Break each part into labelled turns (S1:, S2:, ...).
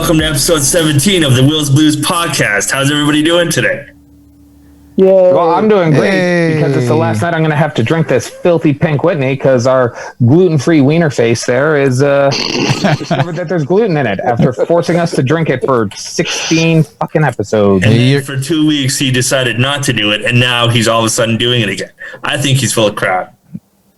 S1: welcome to episode 17 of the Wills Blues podcast. How's everybody doing today?
S2: Yeah. Well, I'm doing great because it's the last night I'm going to have to drink this filthy Pink Whitney because our gluten-free wiener face there is discovered that there's gluten in it after forcing us to drink it for 16 fucking episodes.
S1: And then for 2 weeks, he decided not to do it, and now he's all of a sudden doing it again. I think he's full of crap.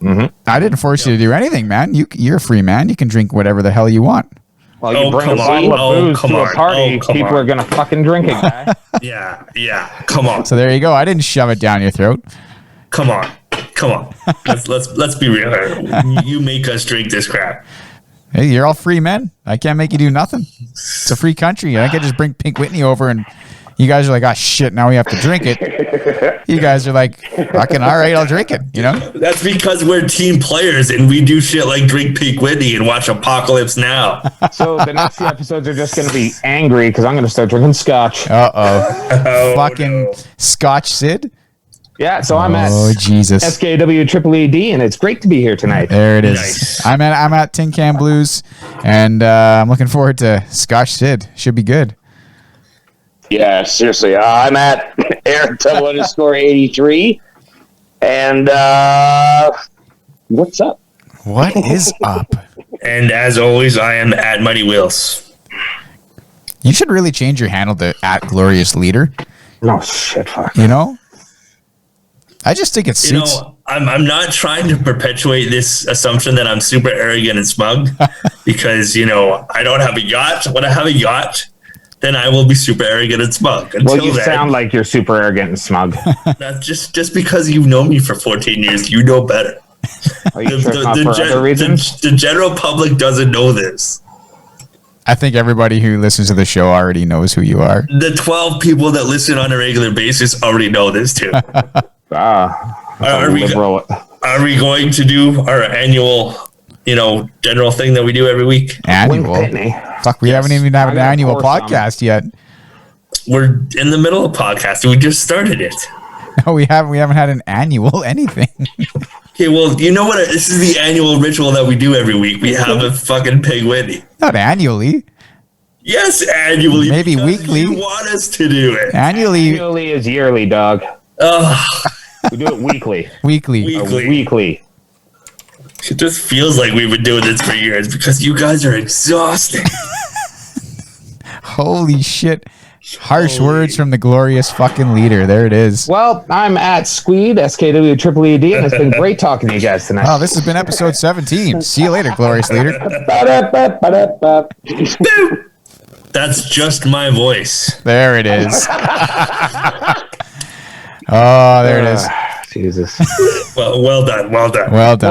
S3: Mm-hmm. I didn't force you to do anything, man. You're a free man. You can drink whatever the hell you want.
S2: Well, you bring a bottle of booze to a party, people are gonna fucking drink it, guy.
S1: Yeah. Come on.
S3: So there you go. I didn't shove it down your throat.
S1: Come on. Let's be real. You make us drink this crap.
S3: Hey, you're all free men. I can't make you do nothing. It's a free country. I could just bring Pink Whitney over and you guys are like, oh shit, now we have to drink it. You guys are like, fucking all right, I'll drink it, you know?
S1: That's because we're team players and we do shit like drink Pink Whitney and watch Apocalypse Now.
S2: So the next few episodes are just going to be angry because I'm going to start drinking scotch.
S3: Fucking Scotch Sid?
S2: Yeah, so I'm at
S3: Jesus.
S2: SKWEED, and it's great to be here tonight.
S3: There it is.
S1: Nice.
S3: I'm at Tin Can Blues, and I'm looking forward to Scotch Sid. Should be good.
S4: Yeah, seriously. I'm at Eric_83. And what's up?
S3: What is up?
S1: And as always, I am at Mighty Wheels.
S3: You should really change your handle to @Glorious Leader.
S2: No shit, fuck.
S3: You know? I just think it suits.
S1: You know, I'm not trying to perpetuate this assumption that I'm super arrogant and smug because, you know, I don't have a yacht. When I have a yacht, then I will be super arrogant and smug.
S2: Well, you sound like you're super arrogant and smug.
S1: That's just because you've known me for 14 years, you know better.
S2: Are you sure it's not for other reasons?
S1: The general public doesn't know this.
S3: I think everybody who listens to the show already knows who you are.
S1: The 12 people that listen on a regular basis already know this too. Are we going to do our annual, general thing that we do every week?
S3: Annual? Fuck, we haven't even had an annual podcast yet.
S1: We're in the middle of podcasting. We just started it.
S3: No, we haven't had an annual anything.
S1: Okay, well, you know what? This is the annual ritual that we do every week. We have a fucking Pig Whitney.
S3: Not annually.
S1: Yes, annually.
S3: Maybe weekly.
S1: You want us to do it.
S2: Annually is yearly, dog. We do it weekly.
S3: Weekly.
S1: It just feels like we've been doing this for years because you guys are exhausting.
S3: Holy shit. Harsh words from the glorious fucking leader. There it is.
S2: Well, I'm at Skweeed, SKWEED, and it's been great talking to you guys tonight.
S3: Oh, this has been episode 17. See you later, glorious leader.
S1: That's just my voice.
S3: There it is. Oh, there it is.
S2: Jesus.
S1: Well done.
S2: Well,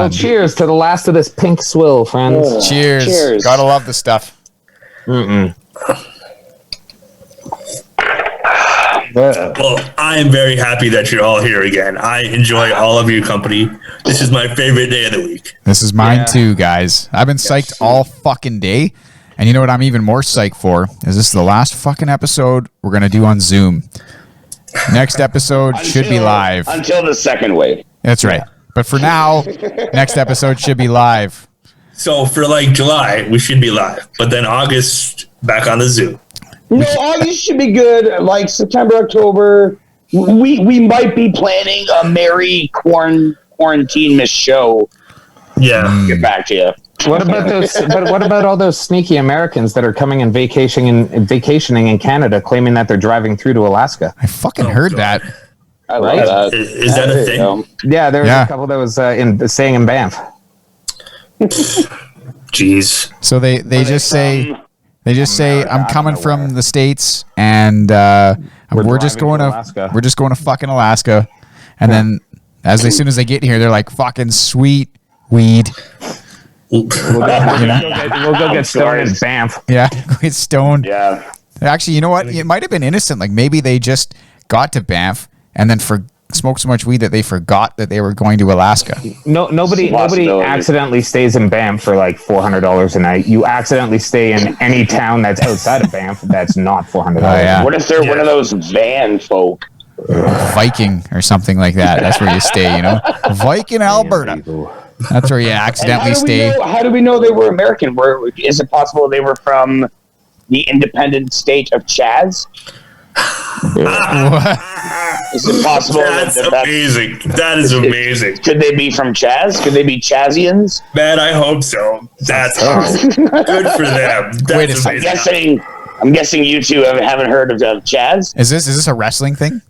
S2: cheers to the last of this pink swill, friends.
S3: Cheers. Gotta love the stuff.
S1: Well, I am very happy that you're all here again. I enjoy all of your company. This is my favorite day of the week.
S3: This is mine too, guys. I've been psyched all fucking day. And you know what I'm even more psyched for? Is this the last fucking episode we're going to do on Zoom. Next episode should be live.
S4: Until the second wave.
S3: That's right. But for now, next episode should be live.
S1: So for like July, we should be live. But then August, back on the Zoom.
S4: No, August should be good. Like September, October, we might be planning a merry quarantine-miss show.
S1: Yeah.
S4: Get back to you.
S2: What about those? But what about all those sneaky Americans that are coming and vacationing in Canada, claiming that they're driving through to Alaska?
S3: I fucking heard that.
S4: I love that.
S1: Is that a thing?
S2: Yeah, there was a couple that was staying in Banff.
S1: Jeez.
S3: So they just say I'm coming from the States and we're just going to fucking Alaska, and then as soon as they get here, they're like fucking sweet weed.
S2: We'll go get stoned in Banff.
S3: Yeah, get stoned.
S4: Yeah.
S3: Actually, you know what? It might have been innocent. Like maybe they just got to Banff and then smoked so much weed that they forgot that they were going to Alaska.
S2: Nobody accidentally stays in Banff for like $400 a night. You accidentally stay in any town that's outside of Banff that's not $400.
S3: Oh, yeah.
S4: What if they're one of those van folk?
S3: Viking or something like that. That's where you stay, you know? Viking, Alberta. That's where you accidentally stay.
S4: How do we know they were American? Is it possible they were from the independent state of Chaz? Is it possible?
S1: That's amazing. That is amazing.
S4: Could they be from Chaz? Could they be Chazians?
S1: Man, I hope so. That's awesome. Good for them.
S3: Wait a
S1: second.
S4: I'm guessing you two haven't heard of Chaz.
S3: Is this a wrestling thing?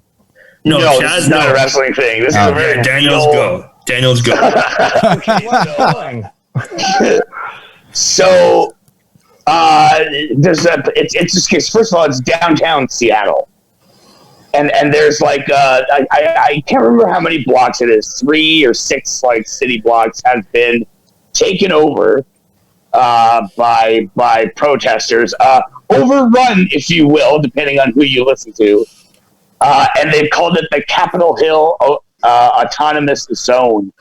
S4: No, Chaz is not a wrestling thing. This is a very
S1: Daniel's go.
S4: So, it's first of all, it's downtown Seattle, and there's like I can't remember how many blocks it is, 3 or 6 like city blocks have been taken over by protesters, overrun, if you will, depending on who you listen to, and they've called it the Capitol Hill Autonomous Zone,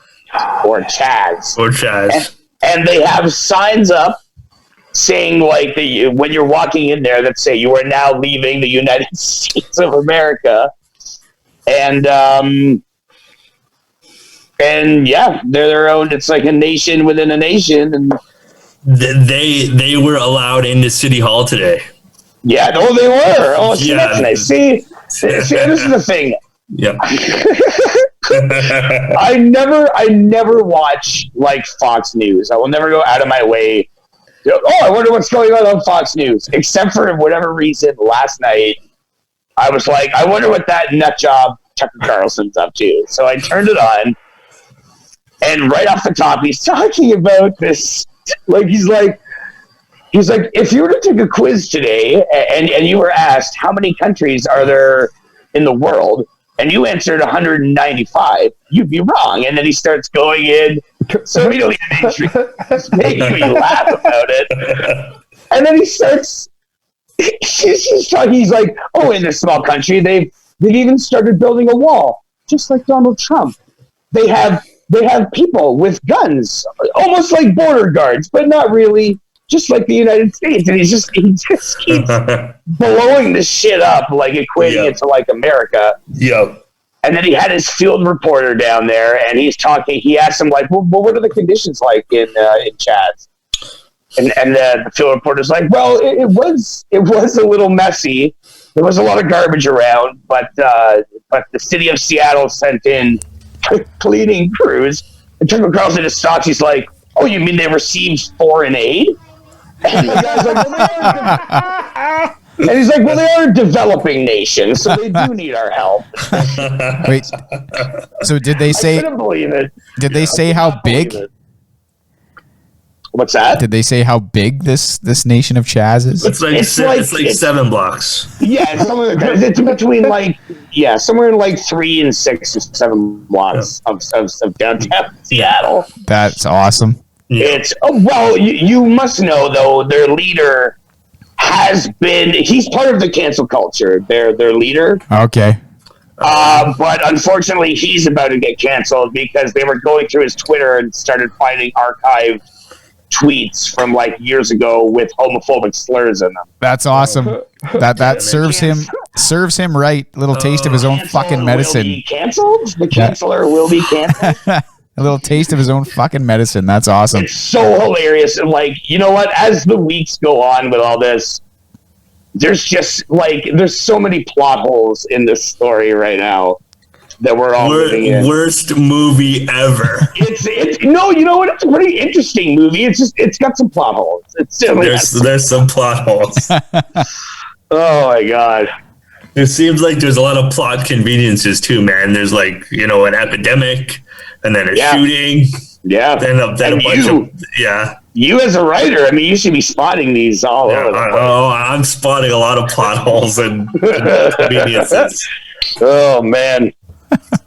S4: or Chaz. And they have signs up saying, like, when you're walking in there, that say you are now leaving the United States of America. And yeah, they're their own. It's like a nation within a nation. And
S1: they were allowed into City Hall today.
S4: Yeah, no, they were. Oh, see, that's nice. See, this is the thing.
S1: Yeah.
S4: I never watch like Fox News. I will never go out of my way. I wonder what's going on Fox News. Except for whatever reason, last night I was like, I wonder what that nut job Tucker Carlson's up to. So I turned it on, and right off the top, he's talking about this. Like he's like, if you were to take a quiz today, and you were asked how many countries are there in the world, and you answered 195, you'd be wrong. And then he starts going in. So we don't even making me laugh about it. And then he starts. He's talking. He's like, "Oh, in this small country, they've even started building a wall, just like Donald Trump. They have people with guns, almost like border guards, but not really." Just like the United States, and he just keeps blowing this shit up, like equating it to like America.
S1: Yep.
S4: And then he had his field reporter down there, and he's talking. He asked him like, "Well, what are the conditions like in Chaz?" And the field reporter's like, "Well, it was a little messy. There was a lot of garbage around, but the city of Seattle sent in cleaning crews." And Tucker Carlson just stops. He's like, "Oh, you mean they received foreign aid?" And the guy's like, and he's like, "Well, they are a developing nation, so they do need our help."
S3: Wait, so did they say?
S4: I couldn't believe it.
S3: Did they say how big?
S4: What's that?
S3: Did they say how big this nation of Chaz is?
S1: It's like 7 blocks.
S4: Yeah, it's between somewhere in like 3 and 6 or 7 blocks of downtown Seattle.
S3: That's awesome.
S1: Yeah.
S4: You must know though, their leader he's part of the cancel culture. Their leader.
S3: Okay.
S4: But unfortunately, he's about to get canceled because they were going through his Twitter and started finding archived tweets from like years ago with homophobic slurs in them.
S3: That's awesome. That serves him right. Little taste of his own fucking medicine.
S4: Will be canceled? The canceller will be canceled.
S3: A little taste of his own fucking medicine. That's awesome.
S4: It's so hilarious. And like, you know what? As the weeks go on with all this, there's just like, there's so many plot holes in this story right now that we're all living in.
S1: Worst movie ever.
S4: No, you know what? It's a pretty interesting movie. It's got some plot holes.
S1: There's some plot holes.
S4: Oh my God.
S1: It seems like there's a lot of plot conveniences too, man. There's like, an epidemic, and then a shooting.
S4: Yeah.
S1: Then a bunch of.
S4: You as a writer, I mean, you should be spotting these all over the place.
S1: I'm spotting a lot of plot holes and conveniences.
S4: Oh, man.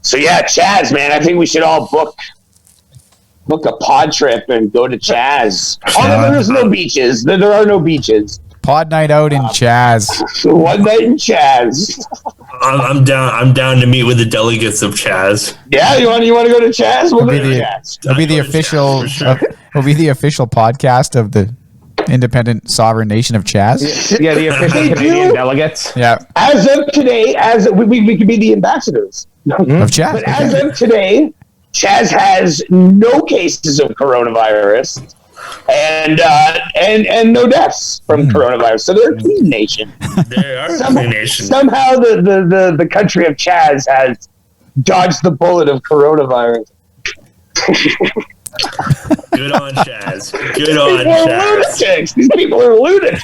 S4: So, yeah, Chaz, man, I think we should all book a pod trip and go to Chaz. There's no beaches. There are no beaches.
S3: Pod night out in Chaz.
S4: One night in Chaz.
S1: I'm down to meet with the delegates of Chaz.
S4: Yeah, you want to go to Chaz? We'll go to Chaz.
S3: It'll be the official. It'll be the official podcast of the independent sovereign nation of Chaz.
S2: Yeah, the official Canadian delegates.
S3: Yeah.
S4: As of today, we could be the ambassadors
S3: of Chaz.
S4: But as of today, Chaz has no cases of coronavirus. and no deaths from coronavirus. So they're a clean nation.
S1: They are a clean nation.
S4: Somehow the country of Chaz has dodged the bullet of coronavirus.
S1: Good on Chaz. Good on Chaz.
S4: Lunatics. These people are lunatics.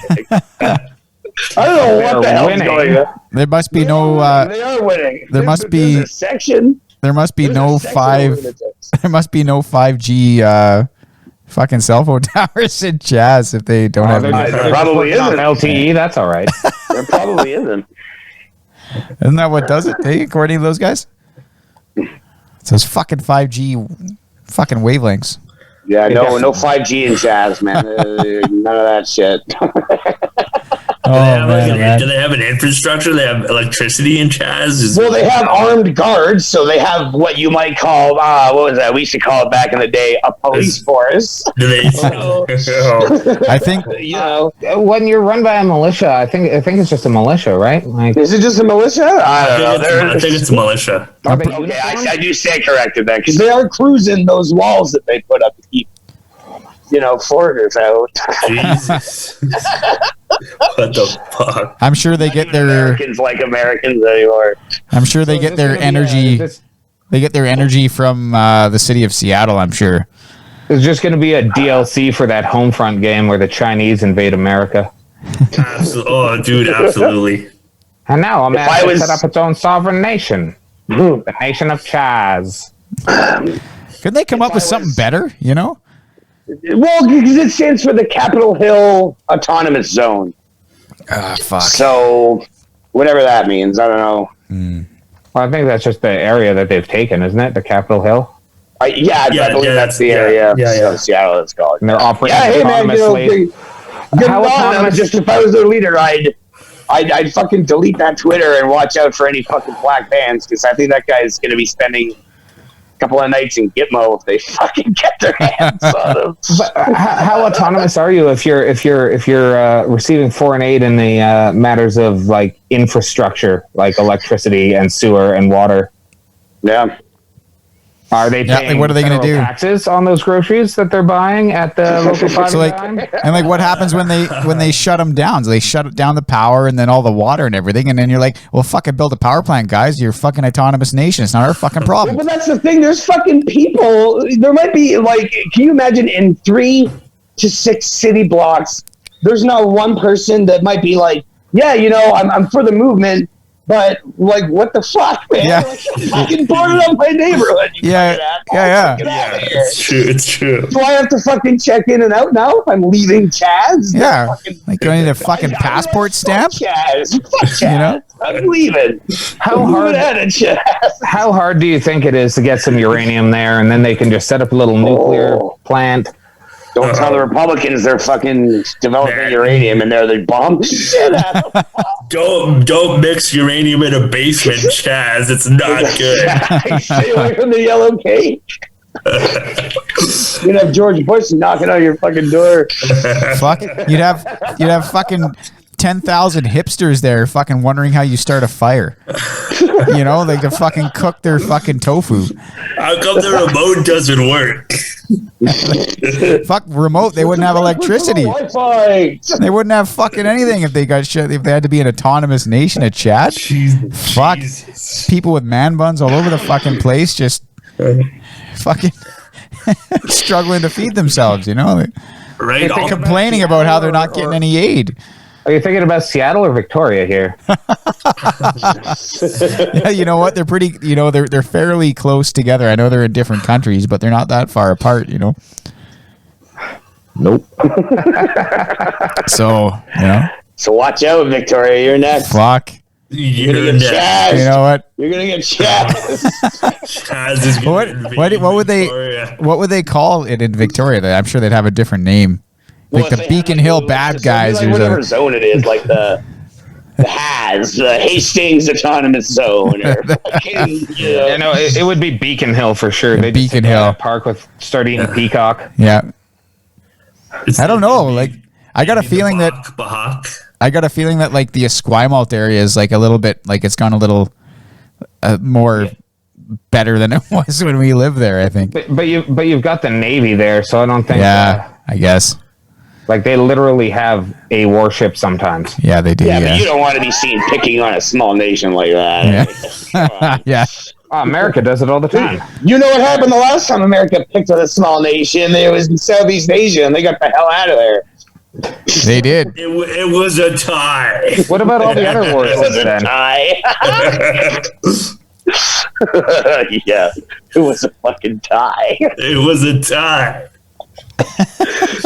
S4: I don't know what the hell's going on.
S3: There must be no.
S4: They are winning.
S3: There must be
S4: a section.
S3: There must be no 5G fucking cell phone towers in Chaz if they don't have.
S4: There probably isn't
S2: LTE. That's all right.
S4: There probably isn't.
S3: Isn't that what does it? According to those guys, it's those fucking 5G fucking wavelengths.
S4: Yeah, no 5G in Chaz, man. None of that shit.
S1: Do they have an infrastructure? They have electricity in Chaz?
S4: Well, they have armed guards, so they have what you might call, what was that? We used to call it back in the day, a police force.
S1: Do they?
S3: I think
S2: when you're run by a militia, I think it's just a militia, right? Like,
S4: is it just a militia? I don't know.
S1: I think it's a militia.
S4: Okay, I do stand corrected then, because they are cruising those walls that they put up to keep, foreigners out.
S1: Jesus. What the fuck?
S3: I'm sure they get their
S4: Americans like Americans anymore.
S3: I'm sure they get their energy. They get their energy from the city of Seattle. I'm sure.
S2: There's just going to be a DLC for that Homefront game where the Chinese invade America.
S1: Absolutely. Oh, dude, absolutely.
S2: And now America set up its own sovereign nation, the nation of Chaz.
S3: Couldn't they come up with something better?
S4: Well, because it stands for the Capitol Hill Autonomous Zone.
S3: Fuck.
S4: So, whatever that means, I don't know.
S2: Well, I think that's just the area that they've taken, isn't it? The Capitol Hill?
S4: I believe that's the area.
S1: Yeah.
S4: Seattle, it's called.
S2: And they're operating autonomously.
S4: How autonomous? Just if I was their leader, I'd fucking delete that Twitter and watch out for any fucking black bands, because I think that guy's going to be spending couple of nights in Gitmo if they fucking get their hands on them.
S2: But how autonomous are you if you're receiving foreign aid in the matters of like infrastructure, like electricity and sewer and water?
S4: Yeah.
S2: Are they paying
S3: what are they going to do?
S2: Taxes on those groceries that they're buying at the local farm?
S3: And what happens when they shut them down? So they shut down the power and then all the water and everything, and then you're like, well, fucking build a power plant, guys. You're a fucking autonomous nation. It's not our fucking problem.
S4: But that's the thing. There's fucking people. There might be like, can you imagine in 3 to 6 city blocks, there's not one person that might be like, yeah, I'm for the movement. But like, what the fuck, man?
S3: Yeah.
S4: Like, you fucking boarded up my neighborhood.
S3: Yeah.
S1: It's true.
S4: Do I have to fucking check in and out now if I'm leaving Chaz?
S3: Yeah. Like, do I need a fucking passport stamp?
S4: Chaz. Fuck Chaz. I'm leaving.
S2: How hard do you think it is to get some uranium there, and then they can just set up a little nuclear plant?
S4: Don't tell the Republicans they're fucking developing uranium and they're the bomb shit out of
S1: Don't mix uranium in a basement, Chaz. It's not good.
S4: Stay away from the yellow cake. You'd have George Bush knocking on your fucking door.
S3: Fuck. You'd have fucking 10,000 hipsters there fucking wondering how you start a fire. They can fucking cook their fucking tofu.
S1: How come the remote doesn't work?
S3: Fuck remote, they wouldn't have electricity.
S4: Wi-Fi.
S3: They wouldn't have fucking anything if they got shit. If they had to be an autonomous nation at Chad. Fuck.
S1: Jesus.
S3: People with man buns all over the fucking place, just fucking struggling to feed themselves.
S1: Right.
S3: Complaining about how they're not getting any aid.
S2: Are you thinking about Seattle or Victoria here?
S3: Yeah, you know what? They're pretty. They're fairly close together. I know they're in different countries, but they're not that far apart.
S2: Nope.
S3: So
S4: So watch out, Victoria. You're next.
S3: Fuck.
S4: You're gonna get Chaz.
S3: You know what?
S4: You're gonna get Chaz.
S1: Chaz is
S3: what would they call it in Victoria? I'm sure they'd have a different name. Like the Beacon Hill bad guys.
S4: Like whatever zone it is, like the Hastings Autonomous Zone. Or
S2: it would be Beacon Hill for sure. They
S3: Beacon Hill
S2: park with start eating peacock.
S3: Yeah. I don't know. Like, I got a feeling that like the Esquimalt area is like a little bit like it's gone a little more better than it was when we lived there. I think.
S2: But you've got the Navy there, so I don't think.
S3: Yeah. I guess.
S2: Like, they literally have a warship sometimes.
S3: Yeah, they do.
S4: Yeah, but you don't want to be seen picking on a small nation like that.
S3: Yeah. Yeah.
S2: America does it all the time.
S4: You know what happened the last time America picked on a small nation? It was in Southeast Asia, and they got the hell out of there.
S3: They did.
S1: It was a tie.
S2: What about all the other wars
S4: It was a
S2: then?
S4: tie. Yeah, it was a fucking tie.
S1: It was a tie.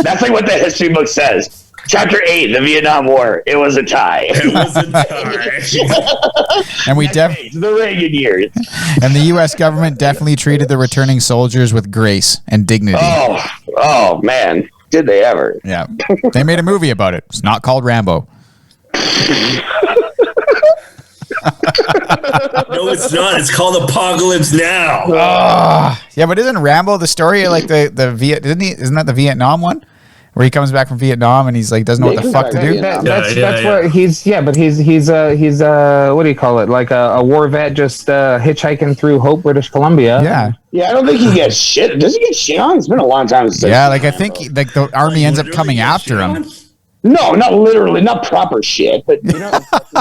S4: That's like what the history book says. Chapter 8, the Vietnam War. It was a tie.
S1: It was a tie.
S3: And we
S4: The Reagan years.
S3: and the U.S. government definitely treated the returning soldiers with grace and dignity.
S4: Oh man, did they ever?
S3: Yeah, they made a movie about it. It's not called Rambo.
S1: No, it's not. It's called Apocalypse Now.
S3: Yeah, but isn't Rambo the story of like the Viet? Isn't that the Vietnam one? Where he comes back from Vietnam and he's like doesn't know what the fuck to do.
S2: That's what he's. Yeah, but he's what do you call it? Like a war vet just hitchhiking through Hope, British Columbia.
S3: Yeah.
S4: Yeah, I don't think he gets shit. Does he get shit on? It's been a long time since.
S3: Yeah, like I think like the army ends up coming after him.
S4: No, not literally, not proper shit, but
S2: You know,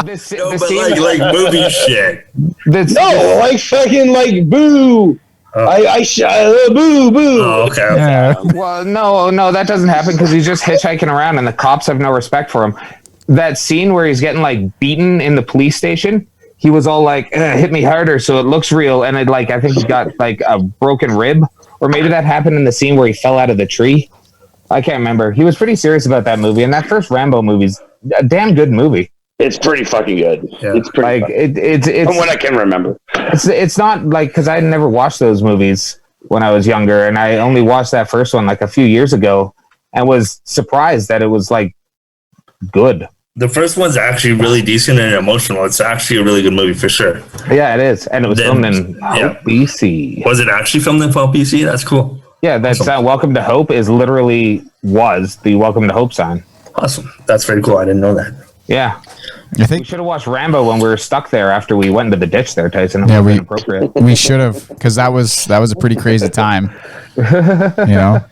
S2: this,
S1: No,
S2: the
S1: but
S2: scene,
S1: like movie shit.
S4: no, like fucking like boo. Boo boo.
S1: Oh, okay.
S3: Yeah.
S2: well, no, that doesn't happen because he's just hitchhiking around and the cops have no respect for him. That scene where he's getting like beaten in the police station, he was all like, "Hit me harder," so it looks real, and it like I think he got like a broken rib, or maybe that happened in the scene where he fell out of the tree. I can't remember. He was pretty serious about that movie, and that first Rambo movie's a damn good movie.
S4: It's pretty fucking good.
S1: Yeah.
S4: It's pretty
S2: Like
S4: fucking,
S2: it's
S4: from what I can remember.
S2: it's not like because I never watched those movies when I was younger, and I only watched that first one like a few years ago, and was surprised that it was like good.
S1: The first one's actually really decent and emotional. It's actually a really good movie for sure.
S2: Yeah, it is, and it was filmed in Hope, BC.
S1: Was it actually filmed in BC? That's cool.
S2: Yeah, that's Welcome to Hope was the Welcome to Hope sign.
S1: Awesome. That's very cool. I didn't know that.
S2: Yeah.
S3: I
S2: We
S3: think
S2: should have watched Rambo when we were stuck there after we went into the ditch there, Tyson.
S3: Yeah, we-
S2: appropriate.
S3: we should have because that was a pretty crazy time. You know.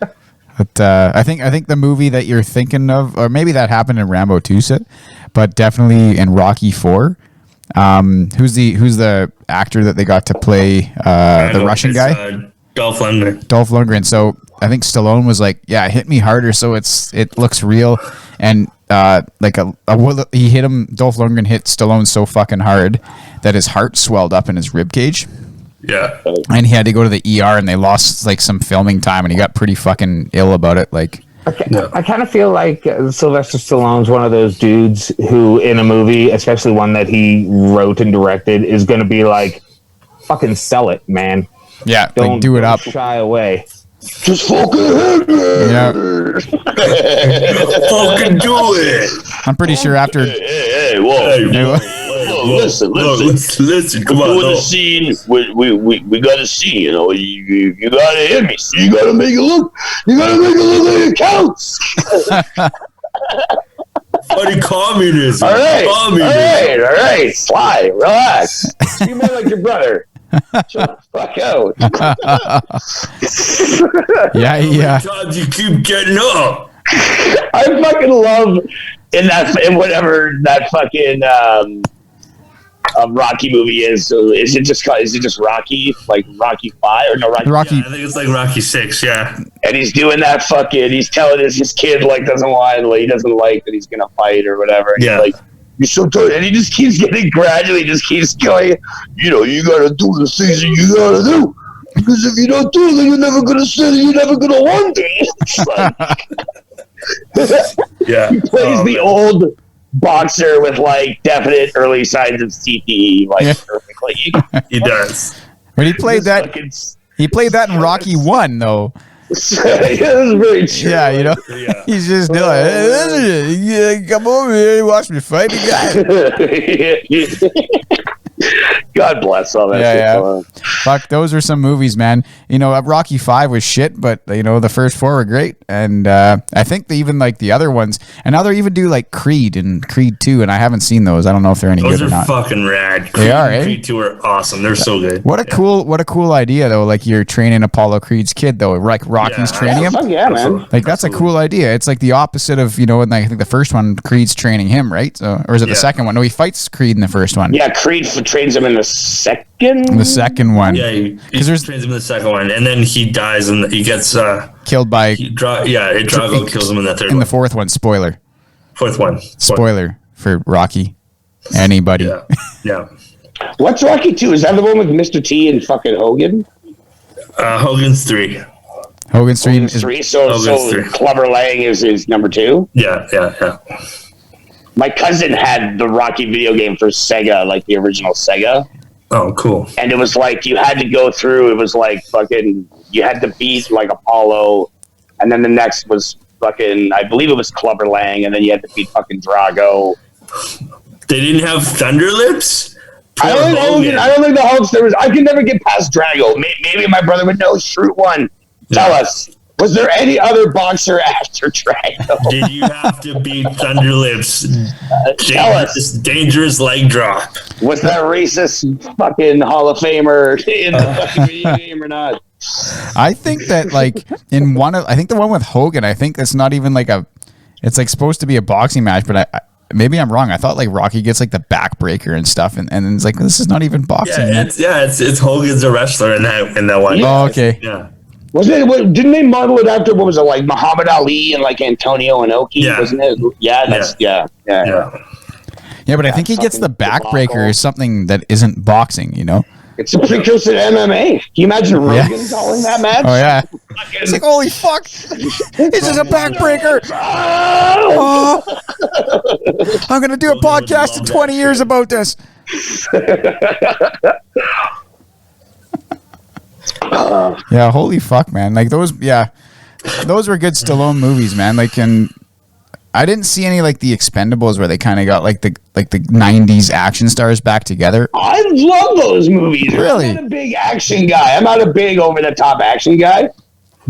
S3: But I think the movie that you're thinking of, or maybe that happened in Rambo 2, but definitely in Rocky 4. Who's the actor that they got to play the Russian guy?
S1: Dolph Lundgren.
S3: Dolph Lundgren. So I think Stallone was like, "Yeah, hit me harder, so it looks real." And he hit him. Dolph Lundgren hit Stallone so fucking hard that his heart swelled up in his rib cage.
S1: Yeah.
S3: And he had to go to the ER, and they lost like some filming time, and he got pretty fucking ill about it. Like,
S2: I kind of feel like Sylvester Stallone's one of those dudes who, in a movie, especially one that he wrote and directed, is going to be like, "Fucking sell it, man!
S3: yeah,
S2: Don't
S3: like do it up."
S2: Shy away."
S4: Just fucking hit me.
S3: Yeah,
S1: Fucking do it.
S3: I'm pretty sure after.
S4: Hey, whoa. Listen.
S1: Come on.
S4: Doing the scene. We got to see. You know, you got to hit me. So you got to make it look. You got to make it look like it counts.
S1: Funny communism.
S4: All right.
S1: Communism.
S4: All right. Sly, relax. You man like your brother. Shut the fuck out.
S3: Yeah.
S1: Times you keep getting up.
S4: I fucking love in whatever that fucking Rocky movie is. So is it just Rocky, like Rocky 5 or no Rocky?
S1: Yeah, I think it's like Rocky 6. Yeah.
S4: And he's doing that fucking. He's telling his kid like doesn't want, like he doesn't like that he's gonna fight or whatever. And
S1: Yeah.
S4: he's like, you're so tired, and he just keeps getting gradually, just keeps going. You know, you gotta do the things that you gotta do, because if you don't do them, you're never gonna say that you're never gonna want to. It's like,
S1: Yeah.
S4: he plays the old boxer with like definite early signs of CTE, like perfectly.
S1: He does.
S3: But he played that.
S4: Fucking,
S3: He played that in Rocky 1, though.
S4: yeah, that's very true.
S3: Yeah, you know.
S1: Yeah.
S3: He's just like, hey, come over here and watch me fight the guy.
S4: God bless all that.
S3: Yeah. Fuck, those are some movies, man. You know, Rocky 5 was shit, but you know the first 4 were great, and I think they even like the other ones. And now they even do like Creed and Creed 2, and I haven't seen those. I don't know if they're any good or not.
S1: Those are fucking rad.
S3: They are.
S1: Creed 2 are awesome. They're so good.
S3: What a cool idea though. Like you're training Apollo Creed's kid though. Like Rocky's training him.
S4: Yeah, man.
S3: Like that's a cool idea. It's like the opposite of and I think the first one Creed's training him, right? So, or is it the second one? No, he fights Creed in the first one.
S4: Yeah, Creed trains him in the second.
S3: The second one.
S1: Yeah, he trains him in the second one, and then he dies, and he gets
S3: killed by.
S1: Drago kills him in the third one.
S3: In the fourth one, spoiler.
S1: Fourth one.
S3: Spoiler for Rocky. Anybody.
S1: Yeah.
S4: What's Rocky 2? Is that the one with Mr. T and fucking Hogan?
S1: Hogan's 3.
S3: Hogan's 3 is
S4: 3. So Clubber Lang is number 2?
S1: Yeah.
S4: My cousin had the Rocky video game for Sega, like the original Sega.
S1: Oh, cool.
S4: And it was like you had to go through, it was like fucking, you had to beat like Apollo, and then the next was fucking, I believe it was Clubber Lang, and then you had to beat fucking Drago.
S1: They didn't have Thunder Lips?
S4: I don't think the Hulk's there was. I could never get past Drago. Maybe my brother would know. Shoot one. Tell us. Was there any other boxer after Drago?
S1: Did you have to beat Thunder Lips?
S4: Tell us.
S1: Dangerous leg drop.
S4: Was that racist fucking Hall of Famer in the fucking video game or not?
S3: I think that like in I think the one with Hogan, I think it's not even like it's like supposed to be a boxing match, but maybe I'm wrong. I thought like Rocky gets like the backbreaker and stuff, and it's like this is not even boxing.
S1: It's Hogan's a wrestler in that one.
S3: Oh, okay.
S1: Yeah.
S4: Didn't they model it after what was it like Muhammad Ali and like Antonio Inoki?
S1: Yeah.
S4: Wasn't it? Yeah.
S3: Yeah, but I think he gets the backbreaker or something that isn't boxing.
S4: It's a precursor to MMA. Can you imagine Rogan calling that match?
S3: Oh yeah. It's like holy fuck! This is a backbreaker. Oh. I'm gonna do a podcast in 20 years about this. Yeah, holy fuck, man! Like those were good Stallone movies, man. Like, and I didn't see any like the Expendables where they kind of got like the 90s action stars back together.
S4: I love those movies.
S3: Really?
S4: I'm not a big action guy. I'm not a big over the top action guy,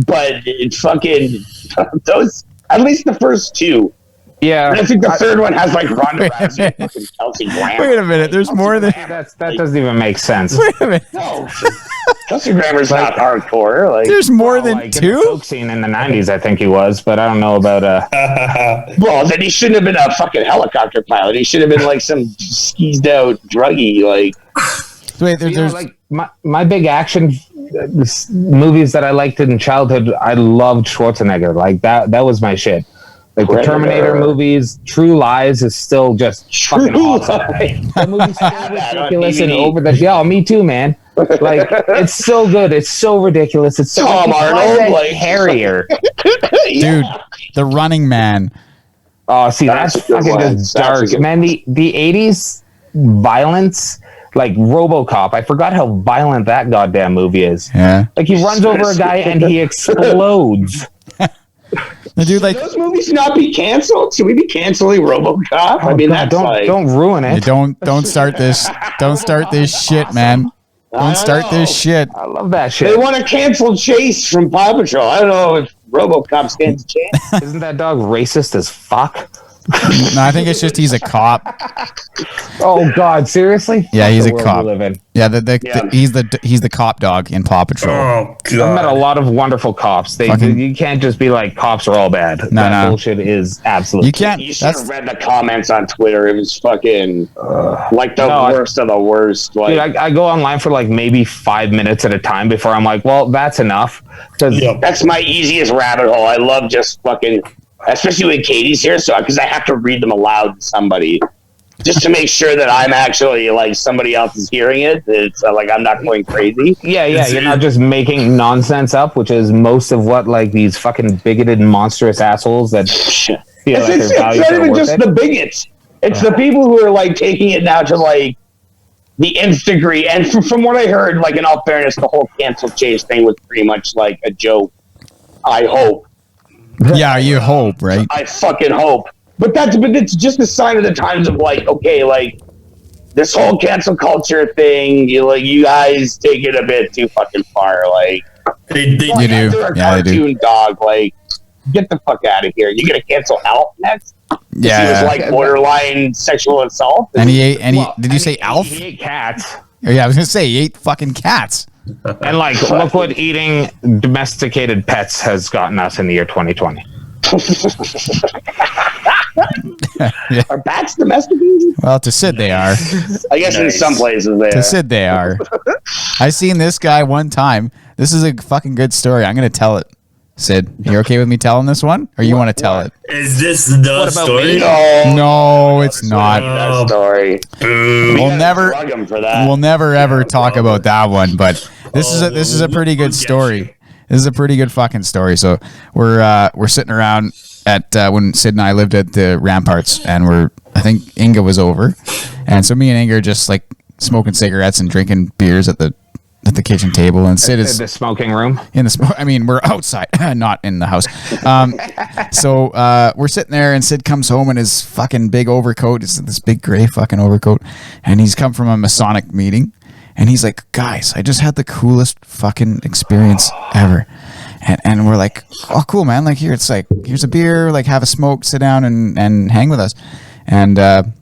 S4: but it's fucking those. At least the first two.
S2: Yeah,
S4: and I think the third one has like Ronda Rousey and fucking Kelsey Grammer.
S3: Wait a minute, there's more than
S2: that doesn't even make sense.
S3: Wait a minute.
S4: No, Kelsey Grammer's not hardcore. Like
S3: there's more than two.
S2: In the folk scene in the '90s, I think he was, but I don't know about
S4: Well, then he shouldn't have been a fucking helicopter pilot. He should have been like some skeezed out druggie. Like,
S3: wait, there's
S2: like my big action movies that I liked in childhood. I loved Schwarzenegger. Like that was my shit. Like the Terminator movies, True Lies is still just fucking awesome. The movie's so ridiculous and over the me too, man. Like it's so good, it's so ridiculous. It's so
S4: Tom Arnold, like
S2: Harrier,
S3: dude, The Running Man.
S2: Oh, see, that's fucking just dark, man. The '80s violence, like RoboCop. I forgot how violent that goddamn movie is.
S3: Yeah,
S2: like he runs over a guy and he explodes.
S3: Dude, like,
S4: should those movies not be canceled? Should we be canceling RoboCop? I mean, that's
S2: don't ruin it.
S3: Don't start this. Don't start this shit, man. Don't start this shit.
S2: I love that shit.
S4: They want to cancel Chase from Paw Patrol. I don't know if RoboCop stands a chance.
S2: Isn't that dog racist as fuck?
S3: No, I think it's just he's a cop.
S2: Oh God, seriously?
S3: Yeah, he's a cop. Yeah, he's the cop dog in Paw Patrol.
S1: Oh God,
S2: I've met a lot of wonderful cops. You can't just be like cops are all bad.
S3: No.
S2: Bullshit is absolutely.
S3: You can't.
S4: You should have read the comments on Twitter. It was fucking like the worst of the worst. Like,
S2: dude, I go online for like maybe 5 minutes at a time before I'm like, well, that's enough.
S4: That's my easiest rabbit hole. I love just fucking. Especially when Katie's here, so because I have to read them aloud to somebody, just to make sure that I'm actually like somebody else is hearing it. It's like I'm not going crazy.
S2: Yeah, you're not just making nonsense up, which is most of what like these fucking bigoted, monstrous assholes that feel
S4: it's not even just the bigots. It's the people who are like taking it now to like the nth degree. And from what I heard, like in all fairness, the whole cancel Chase thing was pretty much like a joke. I hope.
S3: Yeah, you hope, right?
S4: I fucking hope. But it's just a sign of the times of like, okay, like this whole cancel culture thing, you guys take it a bit too fucking far. Like,
S1: you do.
S4: A cartoon dog. Like, get the fuck out of here. You gonna cancel Alf next?
S3: Yeah.
S4: He was like borderline sexual assault.
S3: And he ate. Did you say Alf?
S2: He ate cats.
S3: Oh, yeah, I was gonna say he ate fucking cats.
S2: And like, look what eating domesticated pets has gotten us in the year 2020.
S3: Yeah.
S4: Are bats domesticated?
S3: Well, to Sid they are.
S4: I guess in some places they
S3: To
S4: are.
S3: Sid they are. I seen this guy one time. This is a fucking good story. I'm gonna tell it. Sid, you okay with me telling this one, or you want to tell it?
S1: Is this the story?
S3: No, it's not.
S4: That story.
S3: We'll never ever talk about that one. But this is a pretty good story. This is a pretty good fucking story. So we're sitting around at when Sid and I lived at the Ramparts, and I think Inga was over, and so me and Inga are just like smoking cigarettes and drinking beers at the kitchen table, and Sid is
S2: the smoking room.
S3: I mean, we're outside, not in the house. So we're sitting there, and Sid comes home in his fucking big overcoat. It's this big gray fucking overcoat, and he's come from a Masonic meeting, and he's like, "Guys, I just had the coolest fucking experience ever." And we're like, "Oh, cool, man! Like here's a beer, like have a smoke, sit down and hang with us." And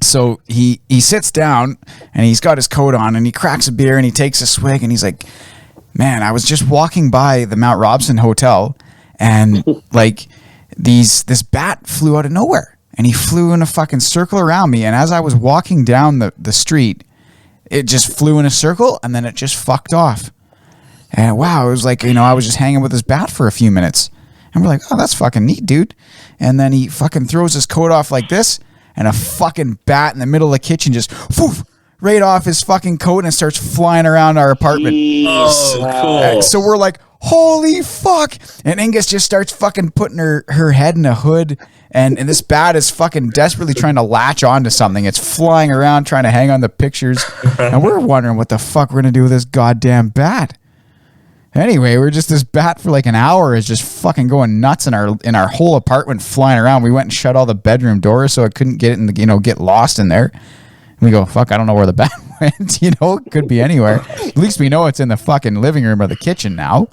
S3: so he sits down and he's got his coat on and he cracks a beer and he takes a swig and he's like, "Man, I was just walking by the Mount Robson Hotel and like this bat flew out of nowhere and he flew in a fucking circle around me, and as I was walking down the street, it just flew in a circle and then it just fucked off." And wow, it was like, I was just hanging with this bat for a few minutes. And we're like, "Oh, that's fucking neat, dude." And then he fucking throws his coat off like this, and a fucking bat in the middle of the kitchen just whoof, right off his fucking coat, and it starts flying around our apartment.
S1: Oh, cool.
S3: So we're like, "Holy fuck." And Angus just starts fucking putting her head in a hood, and this bat is fucking desperately trying to latch onto something. It's flying around trying to hang on the pictures. And we're wondering what the fuck we're going to do with this goddamn bat. Anyway, we're just this bat for like an hour is just fucking going nuts in our whole apartment, flying around. We went and shut all the bedroom doors so it couldn't get lost in there. And we go, "Fuck, I don't know where the bat went." It could be anywhere. At least we know it's in the fucking living room or the kitchen now.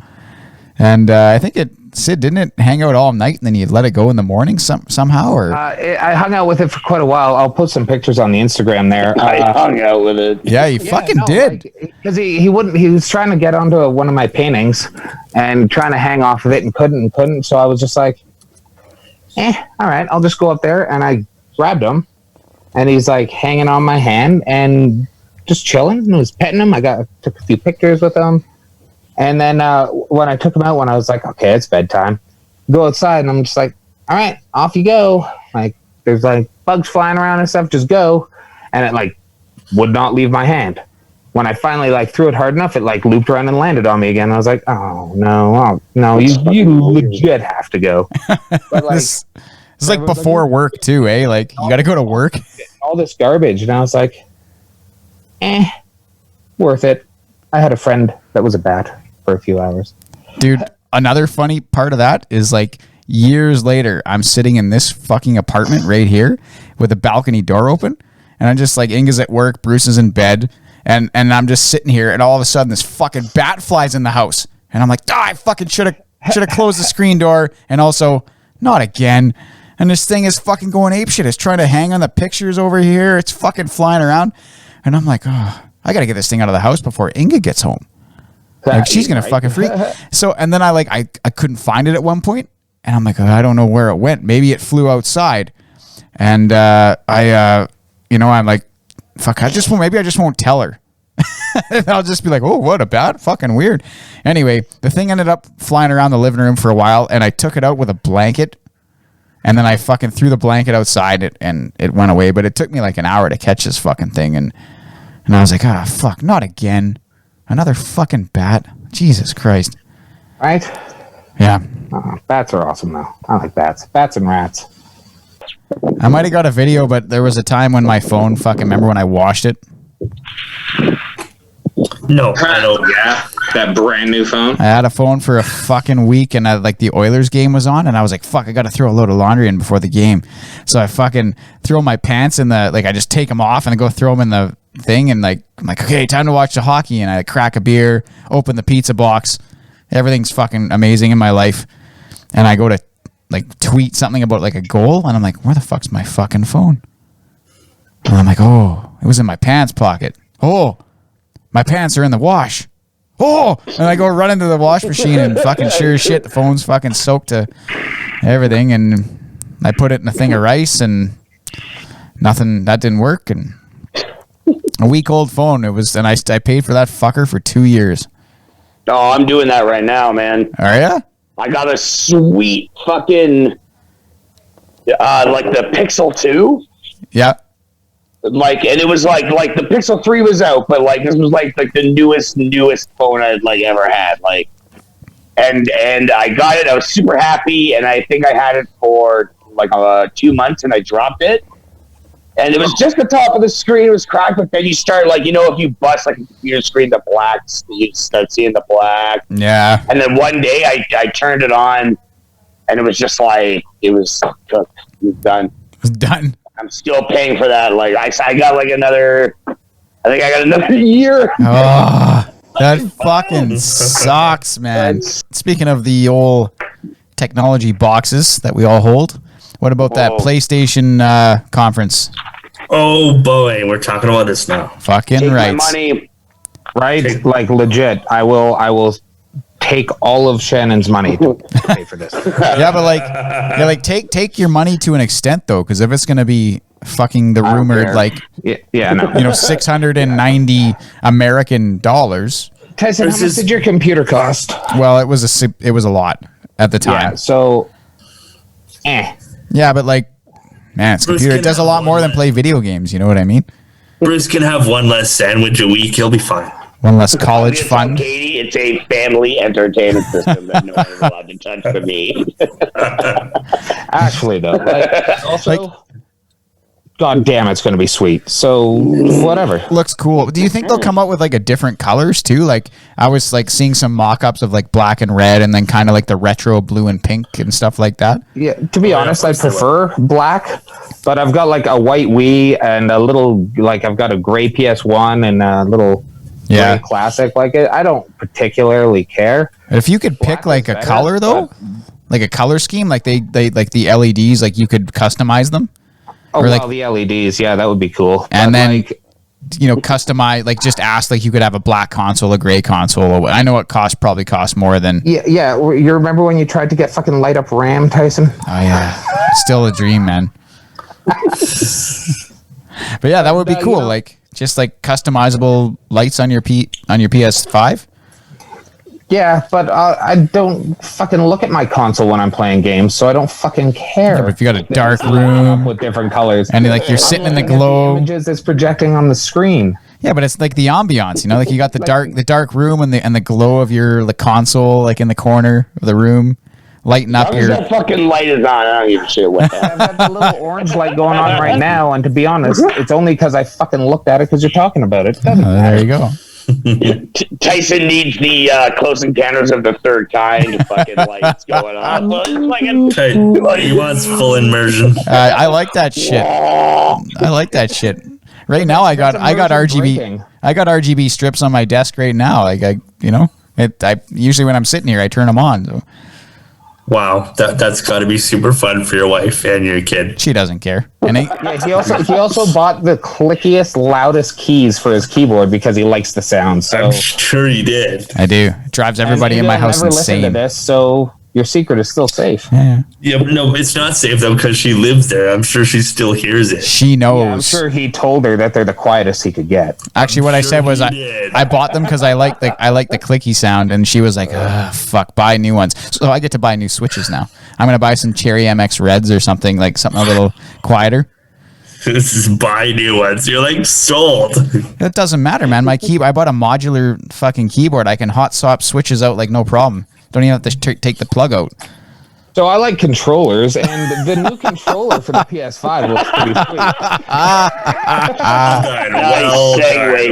S3: And I think Sid, didn't it hang out all night and then you let it go in the morning somehow? Or
S2: I hung out with it for quite a while. I'll put some pictures on the Instagram there.
S4: I hung out with it.
S3: Yeah, you fucking did.
S2: Because he wouldn't. He was trying to get onto one of my paintings and trying to hang off of it and couldn't. So I was just like, all right, I'll just go up there. And I grabbed him, and he's like hanging on my hand and just chilling. And I was petting him. Took a few pictures with him. And then when I took him out, when I was like, "Okay, it's bedtime," go outside, and I'm just like, "All right, off you go." Like, there's like bugs flying around and stuff. Just go. And it like would not leave my hand. When I finally like threw it hard enough, it like looped around and landed on me again. I was like, "Oh no, you legit have to go." But like,
S3: this is like before work too, eh? Like you got to go to work.
S2: All this garbage, and I was like, worth it. I had a friend that was a bat for a few hours.
S3: Dude, another funny part of that is like years later, I'm sitting in this fucking apartment right here with a balcony door open, and I'm just like, Inga's at work, Bruce is in bed, and I'm just sitting here, and all of a sudden this fucking bat flies in the house, and I'm like, I fucking should have closed the screen door, and also not again. And this thing is fucking going apeshit. It's trying to hang on the pictures over here. It's fucking flying around, and I'm like, I gotta get this thing out of the house before Inga gets home. Like she's gonna fucking freak. So and then I couldn't find it at one point, and I'm like, I don't know where it went. Maybe it flew outside, and I'm like, fuck. Maybe I just won't tell her. And I'll just be like, oh, what a bat, fucking weird. Anyway, the thing ended up flying around the living room for a while, and I took it out with a blanket, and then I fucking threw the blanket outside, and it went away. But it took me like an hour to catch this fucking thing, and I was like, fuck, not again. Another fucking bat. Jesus Christ.
S2: Right?
S3: Yeah.
S2: Bats are awesome, though. I like bats. Bats and rats.
S3: I might have got a video, but there was a time when my phone remember when I washed it?
S1: No, I don't.
S4: Yeah. That brand new phone?
S3: I had a phone for a fucking week, and the Oilers game was on, and I was like, fuck, I got to throw a load of laundry in before the game. So I fucking throw my pants in I just take them off and I go throw them in the thing, and I'm like, okay, time to watch the hockey. And I crack a beer, open the pizza box. Everything's fucking amazing in my life. And I go to tweet something about a goal, and I'm like, where the fuck's my fucking phone? And I'm like, oh, it was in my pants pocket. Oh, my pants are in the wash. Oh, and I go run into the wash machine, and fucking sure as shit, the phone's fucking soaked to everything. And I put it in a thing of rice, and nothing, that didn't work. And a week-old phone, it was, and I paid for that fucker for 2 years.
S4: Oh, I'm doing that right now, man.
S3: Are ya?
S4: I got a sweet fucking, the Pixel 2.
S3: Yeah.
S4: And it was like the Pixel 3 was out, but this was the newest phone I'd ever had. And I got it. I was super happy, and I think I had it for 2 months, and I dropped it. And it was just the top of the screen. It was cracked, but then you start if you bust a computer screen to black, you start seeing the black.
S3: Yeah.
S4: And then one day I turned it on, and it was just it was cooked. It was done.
S3: It was done. I'm
S4: still paying for that. I got another. I think I got another year.
S3: Oh, that fucking sucks, man. Speaking of the old technology boxes that we all hold, what about that PlayStation conference?
S1: Oh boy, we're talking about this now.
S3: Fucking
S4: Take
S3: right.
S4: my money.
S2: Right? Legit. I will take all of Shannon's money to pay for this.
S3: Yeah, but take your money to an extent though, because if it's gonna be fucking the rumored no. 690 American dollars.
S2: Tyson, how much did your computer cost?
S3: Well, it was a lot at the time.
S2: Yeah, so
S3: Yeah, but man, it's computer. It does a lot more than play video games. You know what I mean?
S1: Bruce can have one less sandwich a week. He'll be fine.
S3: One less college fund.
S4: Katie, it's a family entertainment system that no one is allowed to touch but me.
S2: Actually, though, God damn, it's going to be sweet. So whatever.
S3: Looks cool. Do you think they'll come out with a different colors too? I was seeing some mock-ups of black and red, and then kind of the retro blue and pink and stuff like that.
S2: Yeah, to be honest, I prefer black, but I've got a white Wii and a little I've got a gray PS1 and a little gray classic. I don't particularly care.
S3: If you could pick a color though, a color scheme, they the LEDs, you could customize them.
S2: Oh, the LEDs, yeah, that would be cool.
S3: And then, customize, just ask, you could have a black console, a gray console. I know it probably costs more than...
S2: Yeah. You remember when you tried to get fucking light up RAM, Tyson?
S3: Oh, yeah. Still a dream, man. But yeah, that would be cool. Just customizable lights on your PS5.
S2: Yeah, but I don't fucking look at my console when I'm playing games, so I don't fucking care.
S3: Yeah, but if you got a dark room
S2: with different colors,
S3: and you're sitting in the glow,
S2: the images it's projecting on the screen.
S3: Yeah, but it's the ambiance, you got the dark room and the glow of your console in the corner of the room, lighting up your.
S4: That fucking light is on. I don't give a shit what that.
S2: I've got the little orange light going on right now, and to be honest, it's only because I fucking looked at it because you're talking about it.
S3: There you go.
S4: Tyson needs the Close Encounters of the Third Kind fucking lights going on.
S1: He wants full immersion.
S3: I like that shit. I like that shit. Right now, I got RGB. I got RGB strips on my desk right now. I usually when I'm sitting here, I turn them on. So.
S1: Wow, that's got to be super fun for your wife and your kid.
S3: She doesn't care. And
S2: he also bought the clickiest, loudest keys for his keyboard because he likes the sound. So
S1: I'm sure he did.
S3: I do. It drives everybody in my house insane.
S2: Listen to this, so your secret is still safe.
S1: Yeah, but no, it's not safe though because she lives there. I'm sure she still hears it.
S3: She knows.
S2: Yeah, I'm sure he told her that they're the quietest he could get.
S3: Actually, what I said was I bought them because I like the clicky sound, and she was like, "Fuck, buy new ones." So I get to buy new switches now. I'm gonna buy some Cherry MX Reds or something something a little quieter.
S1: This is buy new ones. You're sold.
S3: It doesn't matter, man. I bought a modular fucking keyboard. I can hot swap switches out no problem. Don't even have to take the plug out.
S2: So I like controllers, and the new controller for the PS5 looks pretty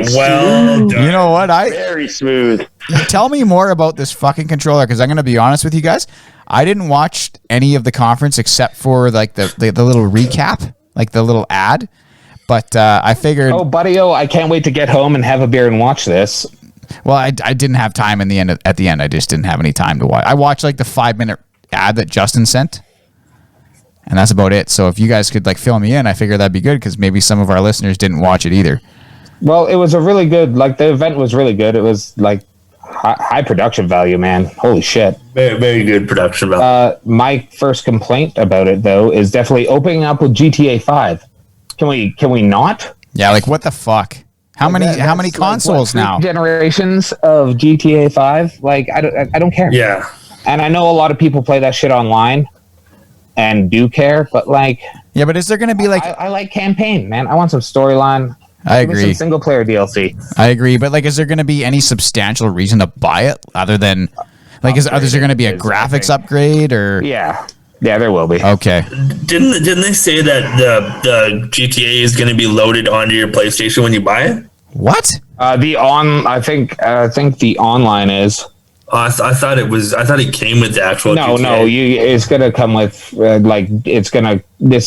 S2: sweet.
S1: Well done.
S3: You know what?
S4: Very smooth.
S3: Tell me more about this fucking controller, because I'm going to be honest with you guys. I didn't watch any of the conference except for like the little recap, like the little ad. But I figured...
S2: Oh, buddy-o, I can't wait to get home and have a beer and watch this.
S3: Well, I didn't have time at the end. I just didn't have any time to watch. I watched like the 5-minute ad that Justin sent, and that's about it. So if you guys could like fill me in, I figure that'd be good, because maybe some of our listeners didn't watch it either.
S2: Well, it was a really good, like the event was really good. It was like high production value, man. Holy shit.
S1: Very, very good production value.
S2: My first complaint about it though is definitely opening up with GTA 5. Can we not?
S3: Yeah, like what the fuck? How many consoles
S2: like,
S3: now?
S2: Generations of GTA 5. Like I don't care.
S1: Yeah.
S2: And I know a lot of people play that shit online and do care, but like...
S3: Yeah, but is there going to be like...
S2: I like campaign, man. I want some storyline.
S3: I agree.
S2: Some single-player DLC.
S3: I agree, but like, is there going to be any substantial reason to buy it other than... Like, is there going to be a graphics upgrade or...
S2: Yeah, there will be.
S3: Okay.
S1: Didn't they say that the GTA is going to be loaded onto your PlayStation when you buy it?
S3: What?
S2: I think the online is...
S1: I thought it came with the actual.
S2: No,
S1: GTA.
S2: it's gonna come with it's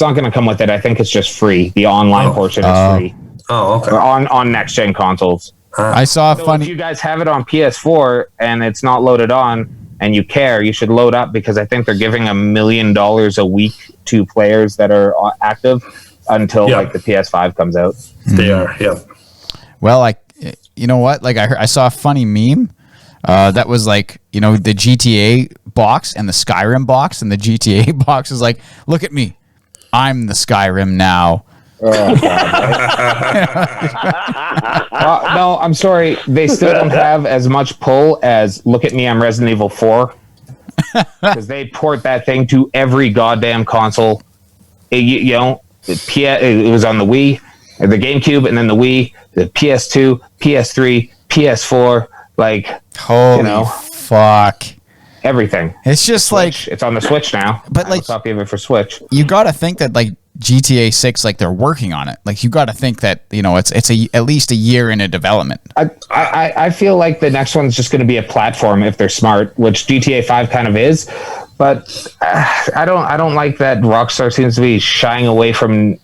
S2: not gonna come with it. I think it's just free. The online portion is free.
S1: Oh, okay.
S2: On next gen consoles.
S3: I saw funny.
S2: If you guys have it on PS4 and it's not loaded on, and you care, you should load up, because I think they're giving $1 million a week to players that are active until like the PS5 comes out.
S1: They are, yeah.
S3: Well, you know what? Like I saw a funny meme. That was like, the GTA box and the Skyrim box, and the GTA box is like, look at me, I'm the Skyrim now.
S2: No, I'm sorry, they still don't have as much pull as look at me, I'm Resident Evil 4, because they port that thing to every goddamn console. It was on the Wii, the GameCube, and then the Wii, the PS2, PS3, PS4. Like,
S3: holy fuck,
S2: everything.
S3: It's just
S2: Switch.
S3: like
S2: It's on the Switch now.
S3: But like,
S2: copy of it for Switch.
S3: You got to think that like GTA 6, like they're working on it. Like you got to think that it's at least a year into development.
S2: I feel like the next one's just going to be a platform if they're smart, which GTA 5 kind of is. But I don't like that Rockstar seems to be shying away from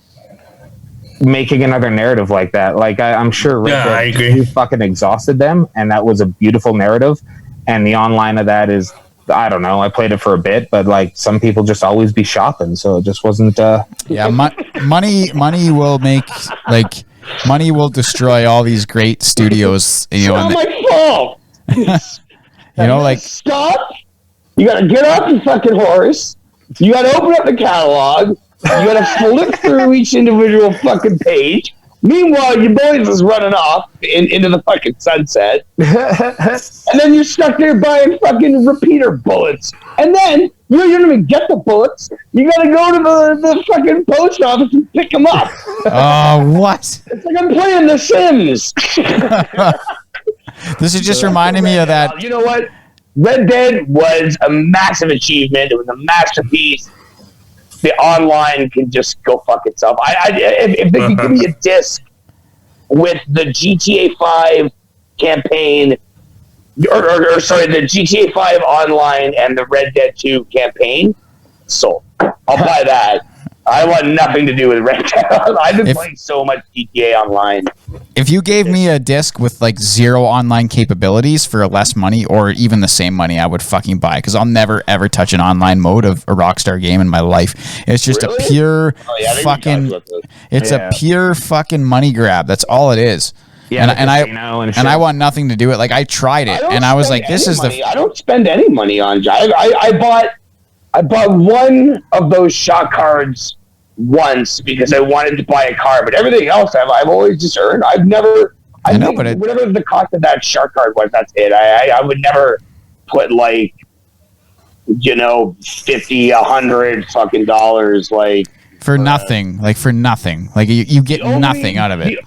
S2: making another narrative like that. Like I'm sure
S1: I agree.
S2: Fucking exhausted them, and that was a beautiful narrative, and the online of that is, I don't know, I played it for a bit, but like some people just always be shopping, so it just wasn't money will make, like, money will destroy all these great studios,
S4: It's not my fault.
S3: like,
S4: stop, you gotta get off your fucking horse, you gotta open up the catalog. You gotta flip through each individual fucking page. Meanwhile, your boys is running off into the fucking sunset. And then you're stuck there buying fucking repeater bullets. And then you don't even get the bullets. You gotta go to the fucking post office and pick them up.
S3: What?
S4: It's like I'm playing The Sims.
S3: This is just reminding me of that.
S4: You know what? Red Dead was a massive achievement. It was a masterpiece. The online can just go fuck itself. If they could give me a disc with the GTA 5 campaign, or sorry, the GTA 5 online and the Red Dead 2 campaign, sold. I'll buy that. I want nothing to do with Red Dead. I've been playing so much GTA Online.
S3: If you gave me a disc with like 0 online capabilities for less money, or even the same money, I would fucking buy, because I'll never ever touch an online mode of a Rockstar game in my life. It's just a pure fucking. It's a pure fucking money grab. That's all it is. Yeah, and I want nothing to do it. Like I tried it, and I was like, "This is
S4: money. I don't spend any money on. I bought one of those shot cards once because I wanted to buy a car, but everything else I've always just earned. Whatever the cost of that shot card was, that's it. I would never put like, $50, $100 fucking dollars
S3: for nothing. Like for nothing. Like you get nothing out of it.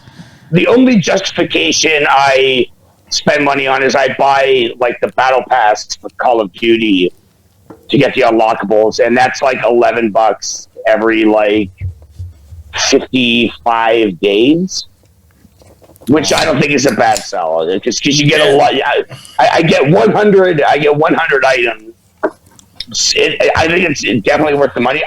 S4: The only justification I spend money on is I buy like the battle pass for Call of Duty. to get the unlockables, and that's like $11 every like 55 days, which I don't think is a bad sell, because you get a lot. I get 100. I get 100 items. I think it's definitely worth the money.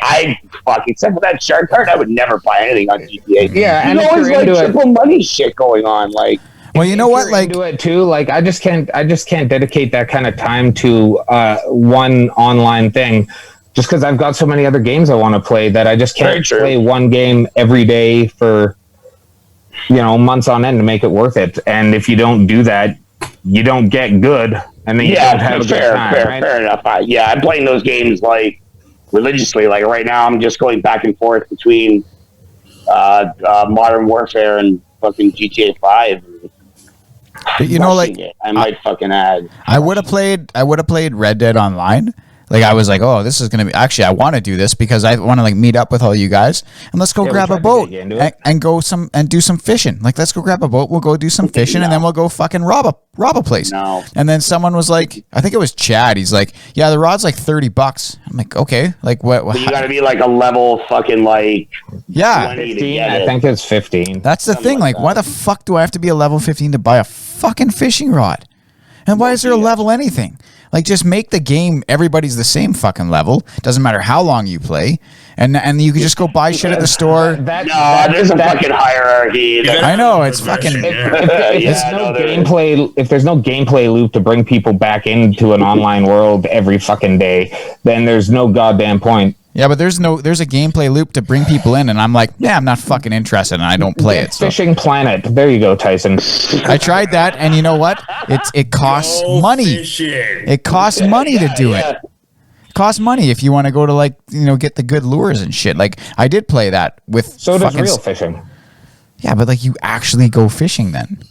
S4: Except for that shark card, I would never buy anything on GTA.
S2: Yeah, and
S4: always like triple money shit going on. Like,
S3: well, you know what? Like,
S2: do it too. Like, I just can't dedicate that kind of time to one online thing, just because I've got so many other games I want to play that I just can't play one game every day for months on end to make it worth it. And if you don't do that, you don't get good. And then you don't have a good time,
S4: fair enough. I'm playing those games like religiously. Like right now, I'm just going back and forth between Modern Warfare and fucking GTA 5.
S3: You know, like
S4: I might fucking add.
S3: I would have played Red Dead Online. Like I was like, oh, this is gonna be. Actually, I want to do this because I want to like meet up with all you guys and let's go grab a boat and go do some fishing. Like let's go grab a boat. We'll go do some fishing and then we'll go fucking rob a place.
S4: No.
S3: And then someone was like, I think it was Chad. He's like, yeah, the rod's like $30. I'm like, okay, like what?
S4: But you got to be like a level fucking like
S2: 15. I think it's 15.
S3: That's the thing. Like, why the fuck do I have to be a level 15 to buy a fucking fishing rod? And why is there a level anything? Like, just make the game, everybody's the same fucking level. Doesn't matter how long you play. And you can just go buy shit at the store.
S4: There's a fucking hierarchy.
S3: I know, it's fucking...
S2: If there's no gameplay loop to bring people back into an online world every fucking day, then there's no goddamn point.
S3: Yeah, but there's a gameplay loop to bring people in, and I'm like, yeah, I'm not fucking interested, and I don't play it. So.
S2: Fishing Planet. There you go, Tyson.
S3: I tried that, and you know what? It costs money. It costs money to do it. It costs money if you want to go to get the good lures and shit. Like I did play that with.
S2: So does real fishing.
S3: Yeah, but like you actually go fishing then.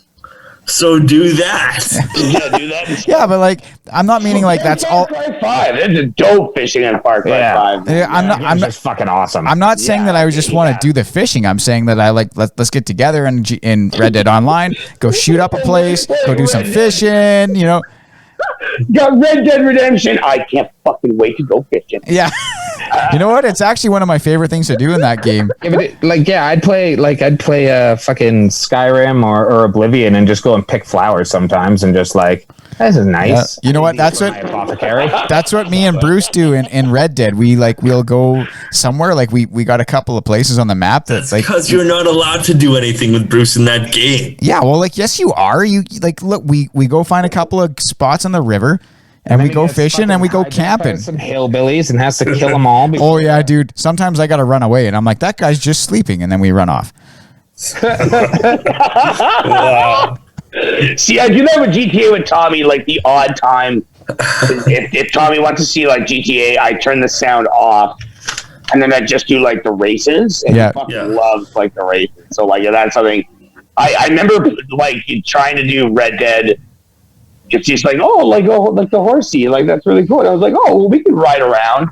S1: So do that.
S4: Do that.
S3: Yeah, but like I'm not meaning like that's all.
S4: Far Cry 5. There's a dope fishing in Far Cry 5.
S3: Yeah, I'm
S2: just fucking awesome.
S3: I'm not saying that I just want to do the fishing. I'm saying that I like let's get together in Red Dead Online, go shoot up a place, go do some fishing.
S4: Got Red Dead Redemption. I can't fucking wait to go fishing.
S3: Yeah. You know what? It's actually one of my favorite things to do in that game.
S2: I'd play fucking Skyrim or Oblivion and just go and pick flowers sometimes and just like, this is nice.
S3: You know what? That's what me and Bruce do in Red Dead. We'll go somewhere. Like we got a couple of places on the map
S1: that's like because you're not allowed to do anything with Bruce in that game.
S3: Yeah, well, like yes, you are. You like look. We go find a couple of spots on the river. And we go fishing and we go camping.
S2: Some hillbillies and has to kill them all.
S3: Oh yeah, dude. Sometimes I got to run away and I'm like, that guy's just sleeping, and then we run off.
S4: Wow. See, I do that with GTA with Tommy, like the odd time. If Tommy wants to see like GTA, I turn the sound off, and then I just do like the races. And he fucking loves like the races. So like that's something. I remember like trying to do Red Dead. It's just like like the horsey, like that's really cool. And I was like, oh, well, we can ride around,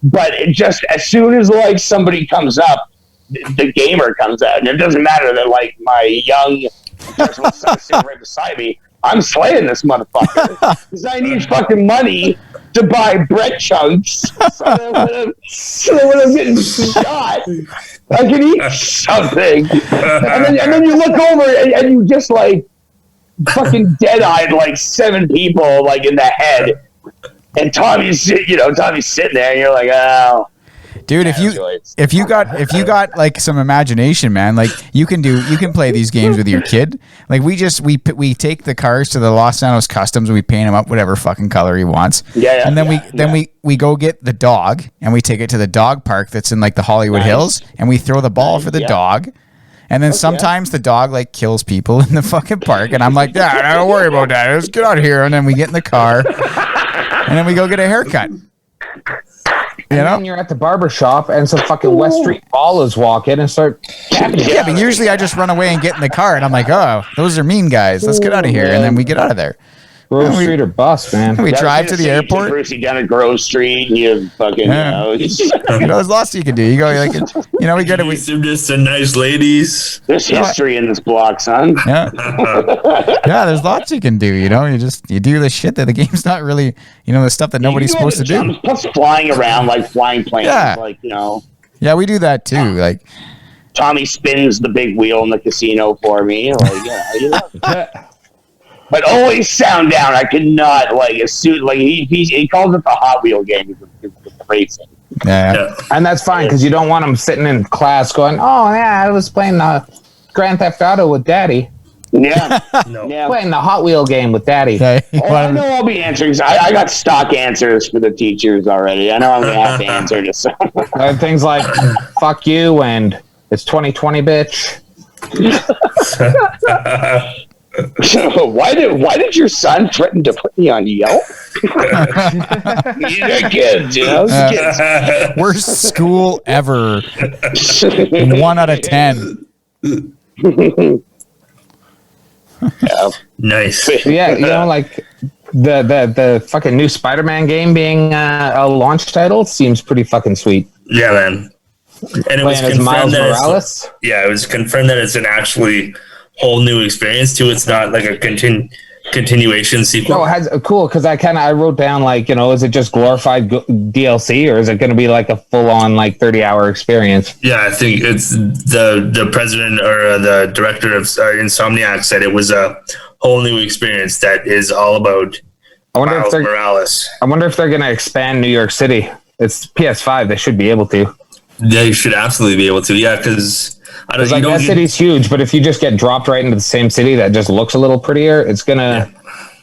S4: but it just as soon as like somebody comes up, the gamer comes out, and it doesn't matter that like my young person sitting right beside me. I'm slaying this motherfucker because I need fucking money to buy bread chunks so that when I'm getting shot, I can eat something. And then you look over and you just like. Fucking dead-eyed like 7 people like in the head, and Tommy's sitting there, and you're like, oh,
S3: dude, if you got like some imagination, man, like you can play these games with your kid. Like we take the cars to the Los Santos Customs and we paint him up whatever fucking color he wants. And then we go get the dog and we take it to the dog park that's in like the Hollywood Hills, and we throw the ball for the dog. And then sometimes the dog like kills people in the fucking park, and I'm like, Dad, don't worry about that. Let's get out of here. And then we get in the car, and then we go get a haircut.
S2: And you're at the barber shop, and some fucking West Street ballers walk in and start capping you.
S3: Yeah, but usually I just run away and get in the car, and I'm like, oh, those are mean guys. Let's get out of here, and then we get out of there.
S2: Grove Street or bust, man.
S3: We drive to the airport.
S4: Brucey down at Grove Street, and you fucking,
S3: there's lots you can do. You go, like, we got to.
S1: Just some nice ladies.
S4: There's history in this block, son.
S3: Yeah. There's lots you can do. You do the shit that the game's not really, the stuff that nobody's supposed to do.
S4: Plus flying around like flying planes,
S3: Yeah, we do that too. Like
S4: Tommy spins the big wheel in the casino for me. But always sound down. I could not he calls it the Hot Wheel game with the racing.
S3: Yeah.
S2: And that's fine because you don't want them sitting in class going, "Oh yeah, I was playing Grand Theft Auto with Daddy."
S4: Yeah,
S2: playing the Hot Wheel game with Daddy.
S3: Yeah,
S4: I know I'll be answering. I got stock answers for the teachers already. I know I'm gonna have to answer to some
S2: things like "fuck you" and "it's 2020, bitch."
S4: Why did your son threaten to put me on Yelp? These are kids, kids.
S3: Worst school ever. 1 out of 10.
S1: Nice.
S2: Yeah, like the fucking new Spider-Man game being a launch title seems pretty fucking sweet.
S1: Yeah, man. And it was confirmed that
S2: Morales.
S1: It was confirmed that it's an actually whole new experience too. It's not like a continuation sequel.
S2: No, it has cool because I wrote down is it just glorified DLC or is it going to be like a full on 30-hour experience?
S1: Yeah, I think it's the president or the director of Insomniac said it was a whole new experience that is all about Miles Morales.
S2: I wonder if they're going to expand New York City. It's PS5. They should be able to.
S1: They should absolutely be able to. Yeah, because
S2: that city's huge, but if you just get dropped right into the same city that just looks a little prettier, it's gonna,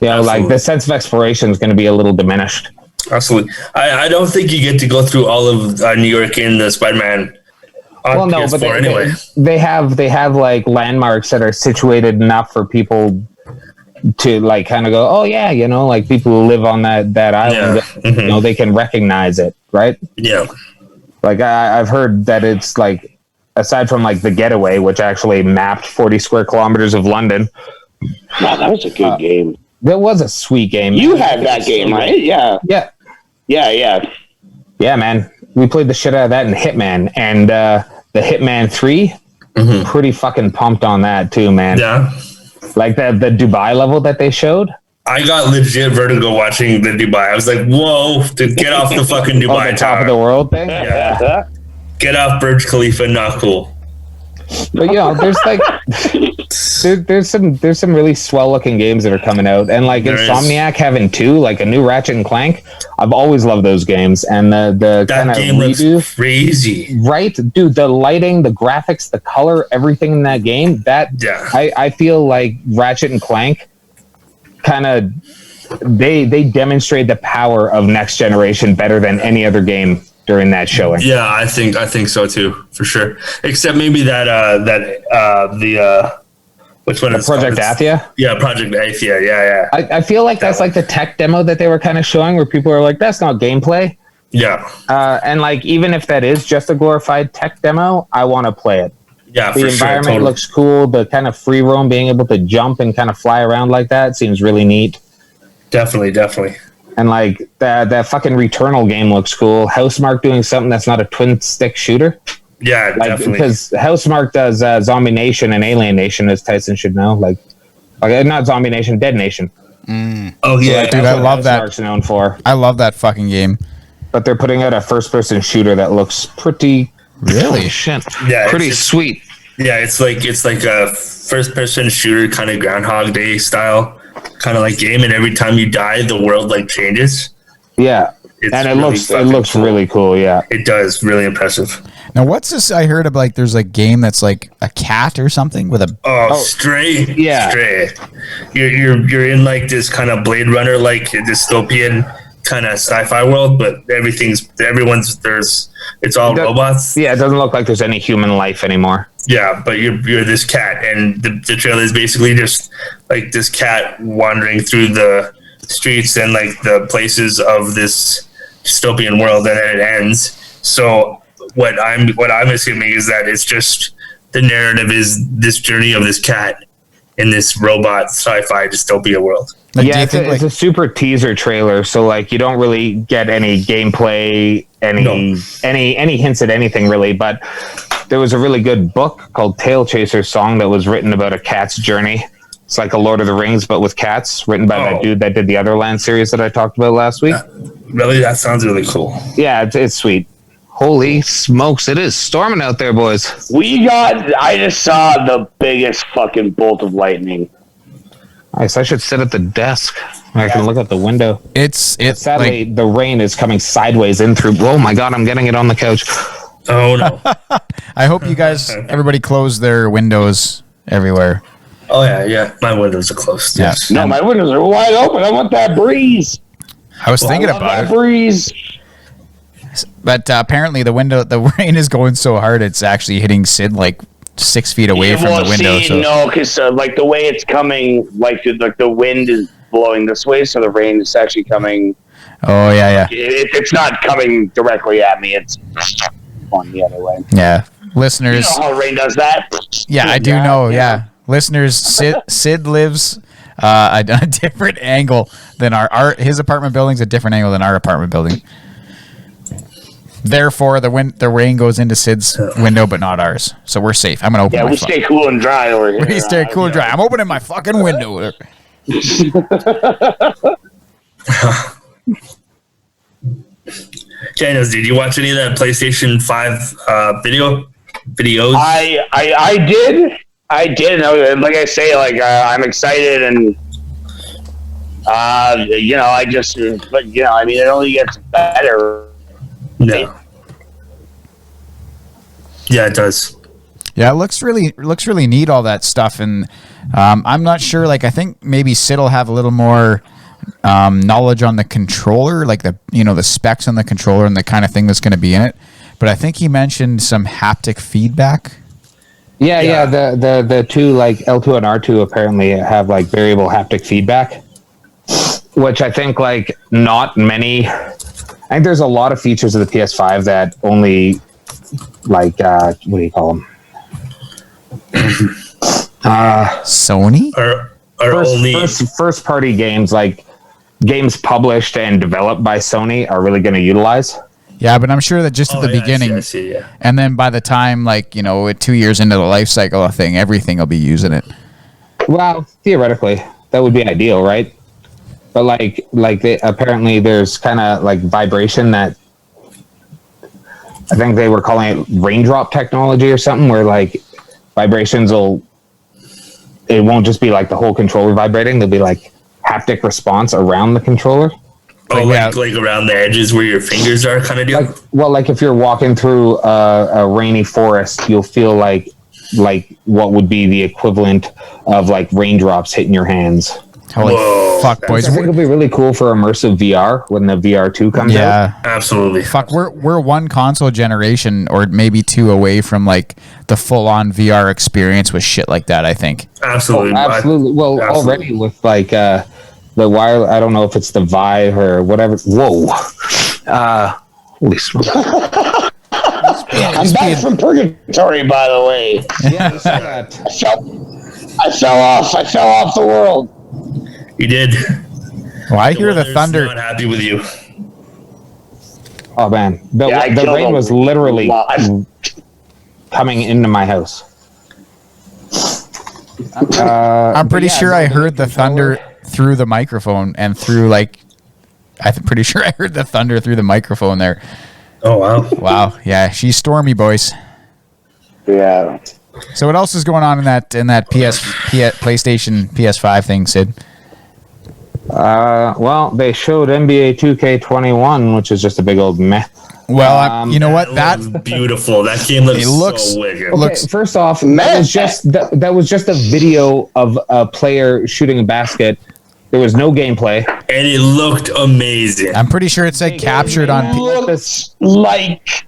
S2: the sense of exploration is going to be a little diminished.
S1: Absolutely. I don't think you get to go through all of New York in the Spider-Man.
S2: Well, no, but they have like landmarks that are situated enough for people to kind of go, oh yeah, people who live on that island, they can recognize it, right?
S1: Yeah.
S2: I've heard that it's aside from the Getaway, which actually mapped 40 square kilometers of London.
S4: Wow, that was a good game.
S2: That was a sweet game.
S4: You had that game, right? Yeah.
S2: Yeah.
S4: Yeah,
S2: man. We played the shit out of that in Hitman, and the Hitman 3, pretty fucking pumped on that too, man.
S1: Yeah.
S2: The Dubai level that they showed.
S1: I got legit vertigo watching the Dubai. I was like, whoa, to get off the fucking Dubai
S2: the top of the world thing?
S1: Yeah. Get off Burj Khalifa, not cool.
S2: But there's some really swell looking games that are coming out, and Insomniac having 2, a new Ratchet and Clank. I've always loved those games, and the kind of
S1: game looks crazy,
S2: right, dude? The lighting, the graphics, the color, everything in that game. I feel like Ratchet and Clank kind of they demonstrate the power of next generation better than any other game during that showing.
S1: Yeah, I think so too, for sure. Except maybe which one is
S2: Project Athia?
S1: Yeah, Project Athia. Yeah.
S2: I feel like that's the tech demo that they were kind of showing, where people are like, "That's not gameplay."
S1: Yeah.
S2: And even if that is just a glorified tech demo, I want to play it.
S1: Yeah,
S2: the environment looks cool. The kind of free roam, being able to jump and kind of fly around like that, seems really neat.
S1: Definitely.
S2: And that fucking Returnal game looks cool. Housemarque doing something that's not a twin stick shooter.
S1: Yeah, definitely.
S2: Because Housemarque does Zombie Nation and Alien Nation, as Tyson should know. Not Zombie Nation, Dead Nation.
S1: Oh yeah,
S3: dude, I love that.
S2: Housemarque's known for.
S3: I love that fucking game.
S2: But they're putting out a first-person shooter that looks pretty.
S3: Really?
S2: Shit.
S1: Yeah,
S2: pretty sweet.
S1: Yeah, it's like a first-person shooter kind of Groundhog Day style kind of game, and every time you die, the world changes.
S2: Yeah, and it looks cool. Really cool. Yeah,
S1: it does. Really impressive.
S3: Now, what's this? I heard of there's a game that's a cat or something with a
S1: Stray.
S2: Yeah,
S1: Stray. You're in this kind of Blade Runner dystopian kind of sci-fi world, but it's all robots.
S2: Yeah, it doesn't look like there's any human life anymore.
S1: Yeah, but you're this cat, and the trailer is basically just this cat wandering through the streets and the places of this dystopian world, and then it ends. So what I'm assuming is that it's just the narrative is this journey of this cat in this robot sci-fi dystopia world.
S3: Like,
S2: yeah, it's a super teaser trailer, so like you don't really get any gameplay, any hints at anything really. But there was a really good book called Tail Chaser's Song that was written about a cat's journey. It's like a Lord of the Rings, but with cats, written by that dude that did the Otherland series that I talked about last week.
S1: Really, that sounds really cool.
S2: Yeah, it's sweet. Holy smokes, it is storming out there, boys.
S4: I just saw the biggest fucking bolt of lightning.
S2: Nice. I should sit at the desk. I can look out the window.
S3: It's
S2: sadly the rain is coming sideways in through. Oh my god, I'm getting it on the couch.
S1: Oh no!
S3: I hope you guys, everybody, close their windows everywhere.
S1: Oh yeah. My windows are closed.
S3: Yeah.
S1: Yes.
S4: No, my windows are wide open. I want that breeze.
S3: I was thinking about it.
S4: Breeze.
S3: But apparently the rain is going so hard it's actually hitting Sid like 6 feet away from the window.
S4: No, because like the way it's coming, like the wind is blowing this way, so the rain is actually coming.
S3: Oh yeah.
S4: It's not coming directly at me. It's on the other way.
S3: Yeah, listeners.
S4: You know how rain does that?
S3: Yeah, I do know. Yeah, listeners. Sid lives a different angle than his apartment building's a different angle than our apartment building. Therefore, the rain goes into Sid's window, but not ours. So we're safe. I'm gonna open.
S4: Yeah, we stay cool and dry over here.
S3: We stay cool and dry. I'm opening my fucking window.
S1: Janos, did you watch any of that PlayStation 5 videos?
S4: I did. Like I say, I'm excited and I just, but I mean, it only gets better.
S1: No. Yeah, it does.
S3: Yeah, it looks really neat, all that stuff, and I'm not sure. Like, I think maybe Sid will have a little more knowledge on the controller, like the specs on the controller and the kind of thing that's going to be in it. But I think he mentioned some haptic feedback.
S2: Yeah. The two, like L2 and R2, apparently have like variable haptic feedback, which I think like not many. I think there's a lot of features of the PS5 that only like what do you call them?
S3: Sony
S2: first party games, like games published and developed by Sony, are really going to utilize.
S3: Yeah, but I'm sure that just at the beginning,
S1: I see, yeah.
S3: And then by the time 2 years into the life cycle of thing, everything will be using it.
S2: Well, theoretically, that would be ideal, right? But apparently there's kind of like vibration that I think they were calling it raindrop technology or something, where like vibrations it won't just be like the whole controller vibrating. There'll be like haptic response around the controller.
S1: Like around the edges where your fingers are, kind of deal.
S2: Like if you're walking through a rainy forest, you'll feel like what would be the equivalent of like raindrops hitting your hands.
S3: Holy fuck, boys!
S2: I think it'll be really cool for immersive VR when the VR2 comes out.
S3: Yeah,
S1: absolutely.
S3: Fuck, we're one console generation or maybe two away from like the full-on VR experience with shit like that. I think.
S1: Absolutely.
S2: Absolutely. Well, already with like the wire. I don't know if it's the Vive or whatever. Whoa! Holy smoke!
S4: I'm back from purgatory, by the way.
S2: Yeah,
S4: I fell off the world.
S1: You did.
S3: Well, I hear the thunder.
S1: Not happy with you.
S2: Oh man, the rain was literally coming into my house.
S3: I'm pretty sure I heard the thunder through the microphone and through I'm pretty sure I heard the thunder through the microphone there.
S1: Oh wow!
S3: Wow, yeah, she's stormy, boys.
S4: Yeah.
S3: So what else is going on in that PlayStation PS5 thing, Sid?
S2: Well, they showed NBA 2K21, which is just a big old meh.
S3: Well, you know what?
S1: That's beautiful. That game looks so wicked.
S2: Okay, first off, that was just a video of a player shooting a basket. There was no gameplay,
S1: and it looked amazing.
S3: I'm pretty sure it said captured on.
S4: Like,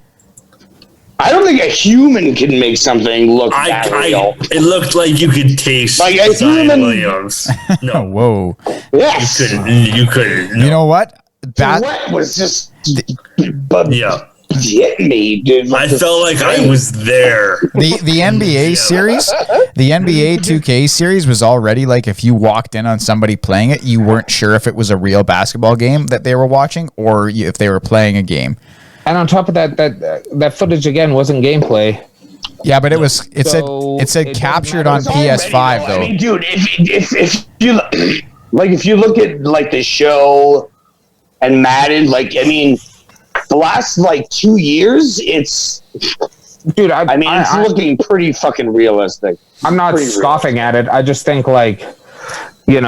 S4: I don't think a human can make something look that real.
S1: It looked like you could taste
S4: like a human.
S1: Williams. No,
S3: whoa.
S1: Yes, you couldn't. No.
S3: You know what?
S4: That was just.
S1: Yeah.
S4: hitting me, dude.
S1: I felt like I was there.
S3: The NBA series, the NBA 2K series was already like if you walked in on somebody playing it, you weren't sure if it was a real basketball game that they were watching or if they were playing a game. And
S2: on top of that footage again wasn't gameplay.
S3: Yeah, but it said captured on PS5 though.
S4: I mean, dude, if you look at like the show and Madden, like I mean, the last like 2 years, it's
S2: dude.
S4: It's looking pretty fucking realistic.
S2: I'm not scoffing at it. I just think like, putting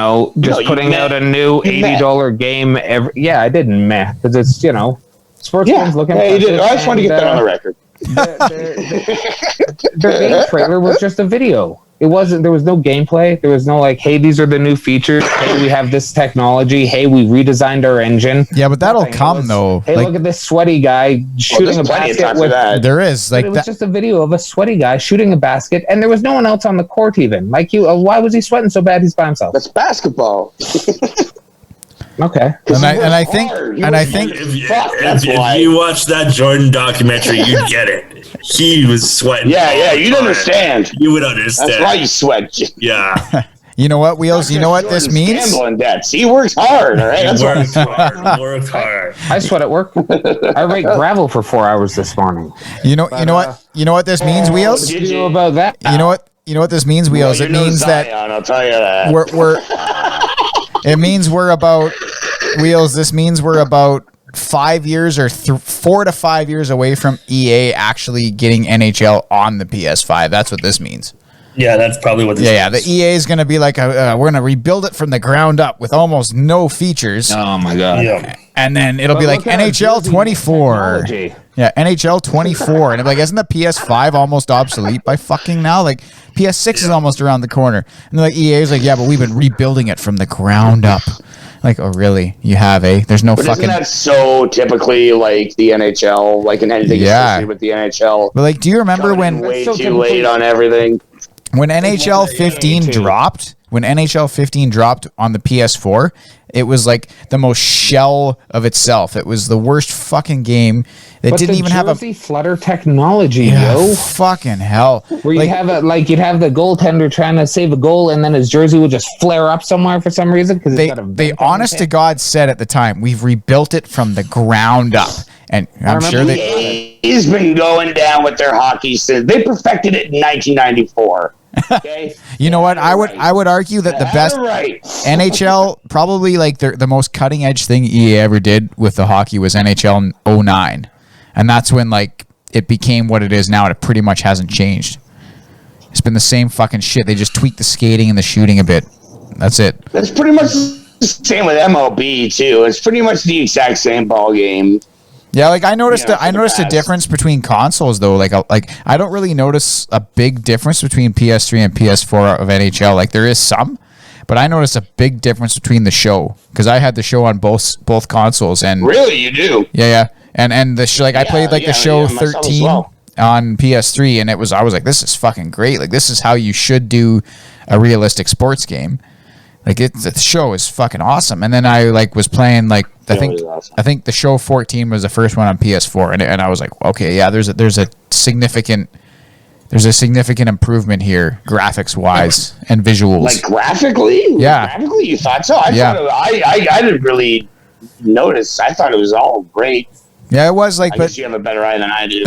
S2: out a new $80 game every. Yeah, I didn't meh because it's sports games looking.
S4: Yeah, you did. I just want to get that on the record.
S2: Their game trailer was just a video. It wasn't. There was no gameplay. There was no like, hey, these are the new features. Hey, we have this technology. Hey, we redesigned our engine.
S3: Yeah, but that'll come though.
S2: Hey, look at this sweaty guy shooting a basket with
S3: that. There is like
S2: it was just a video of a sweaty guy shooting a basket, and there was no one else on the court even. Like why was he sweating so bad? He's by himself.
S4: That's basketball.
S2: Okay,
S3: and I think
S1: if you watch that Jordan documentary, you'd get it. He was sweating.
S4: Yeah, you'd understand.
S1: You would understand.
S4: That's why you sweat.
S1: Yeah.
S3: You know what, Wheels? You know what this means?
S4: Gambling debts. He works hard. All right.
S1: Works hard.
S2: I sweat at work. I rake gravel for 4 hours this morning.
S3: You know what this means, Wheels?
S2: Did you know about that?
S3: You know what this means, Wheels? It means
S4: Zion, I'll tell you that.
S3: It means we're about Wheels. This means we're about 5 years or 4 to 5 years away from EA actually getting NHL on the PS5. That's what this means.
S1: Yeah, that's probably what this means.
S3: Yeah, the EA is going to be like, we're going to rebuild it from the ground up with almost no features.
S2: Oh, my God.
S1: Yeah.
S3: And then it'll be like NHL 24. Yeah, NHL 24. And it'll be like, isn't the PS5 almost obsolete by fucking now? Like, PS6 is almost around the corner. And like EA is like, yeah, but we've been rebuilding it from the ground up. Like, oh, really? You have, eh? There's no fucking...
S4: Isn't that so typically like the NHL, like in anything associated with the NHL?
S3: But like, do you remember when...
S4: Way too late on everything.
S3: When NHL 15 dropped, on the PS4, it was like the most shell of itself. It was the worst fucking game. It didn't even have a
S2: flutter technology, yo.
S3: Fucking hell.
S2: Where you have you'd have the goaltender trying to save a goal, and then his jersey would just flare up somewhere for some reason because
S3: they honest to God said at the time, we've rebuilt it from the ground up. And I'm sure
S4: he's been going down with their hockey since they perfected it in 1994. Okay.
S3: You know what? I would argue that the best NHL, probably like the most cutting edge thing EA ever did with the hockey was NHL in 2009. And that's when like it became what it is now. It pretty much hasn't changed. It's been the same fucking shit. They just tweaked the skating and the shooting a bit. That's it.
S4: That's pretty much the same with MLB too. It's pretty much the exact same ball game.
S3: Yeah, like I noticed a difference between consoles though. Like I don't really notice a big difference between PS3 and PS4 of NHL. Like there is some, but I noticed a big difference between the show because I had the show on both consoles. And
S4: really, you do?
S3: Yeah. And the I played like the show 13 on PS3, and I was like, this is fucking great. Like this is how you should do a realistic sports game. Like the show is fucking awesome. And then I like was playing like I think the show 14 was the first one on PS4, and I was like, okay, yeah, there's a significant improvement here, graphics wise and visuals.
S4: Like graphically, graphically, you thought so? I didn't really notice. I thought it was all great.
S3: Yeah, it was like,
S4: I guess you have a better eye than I do.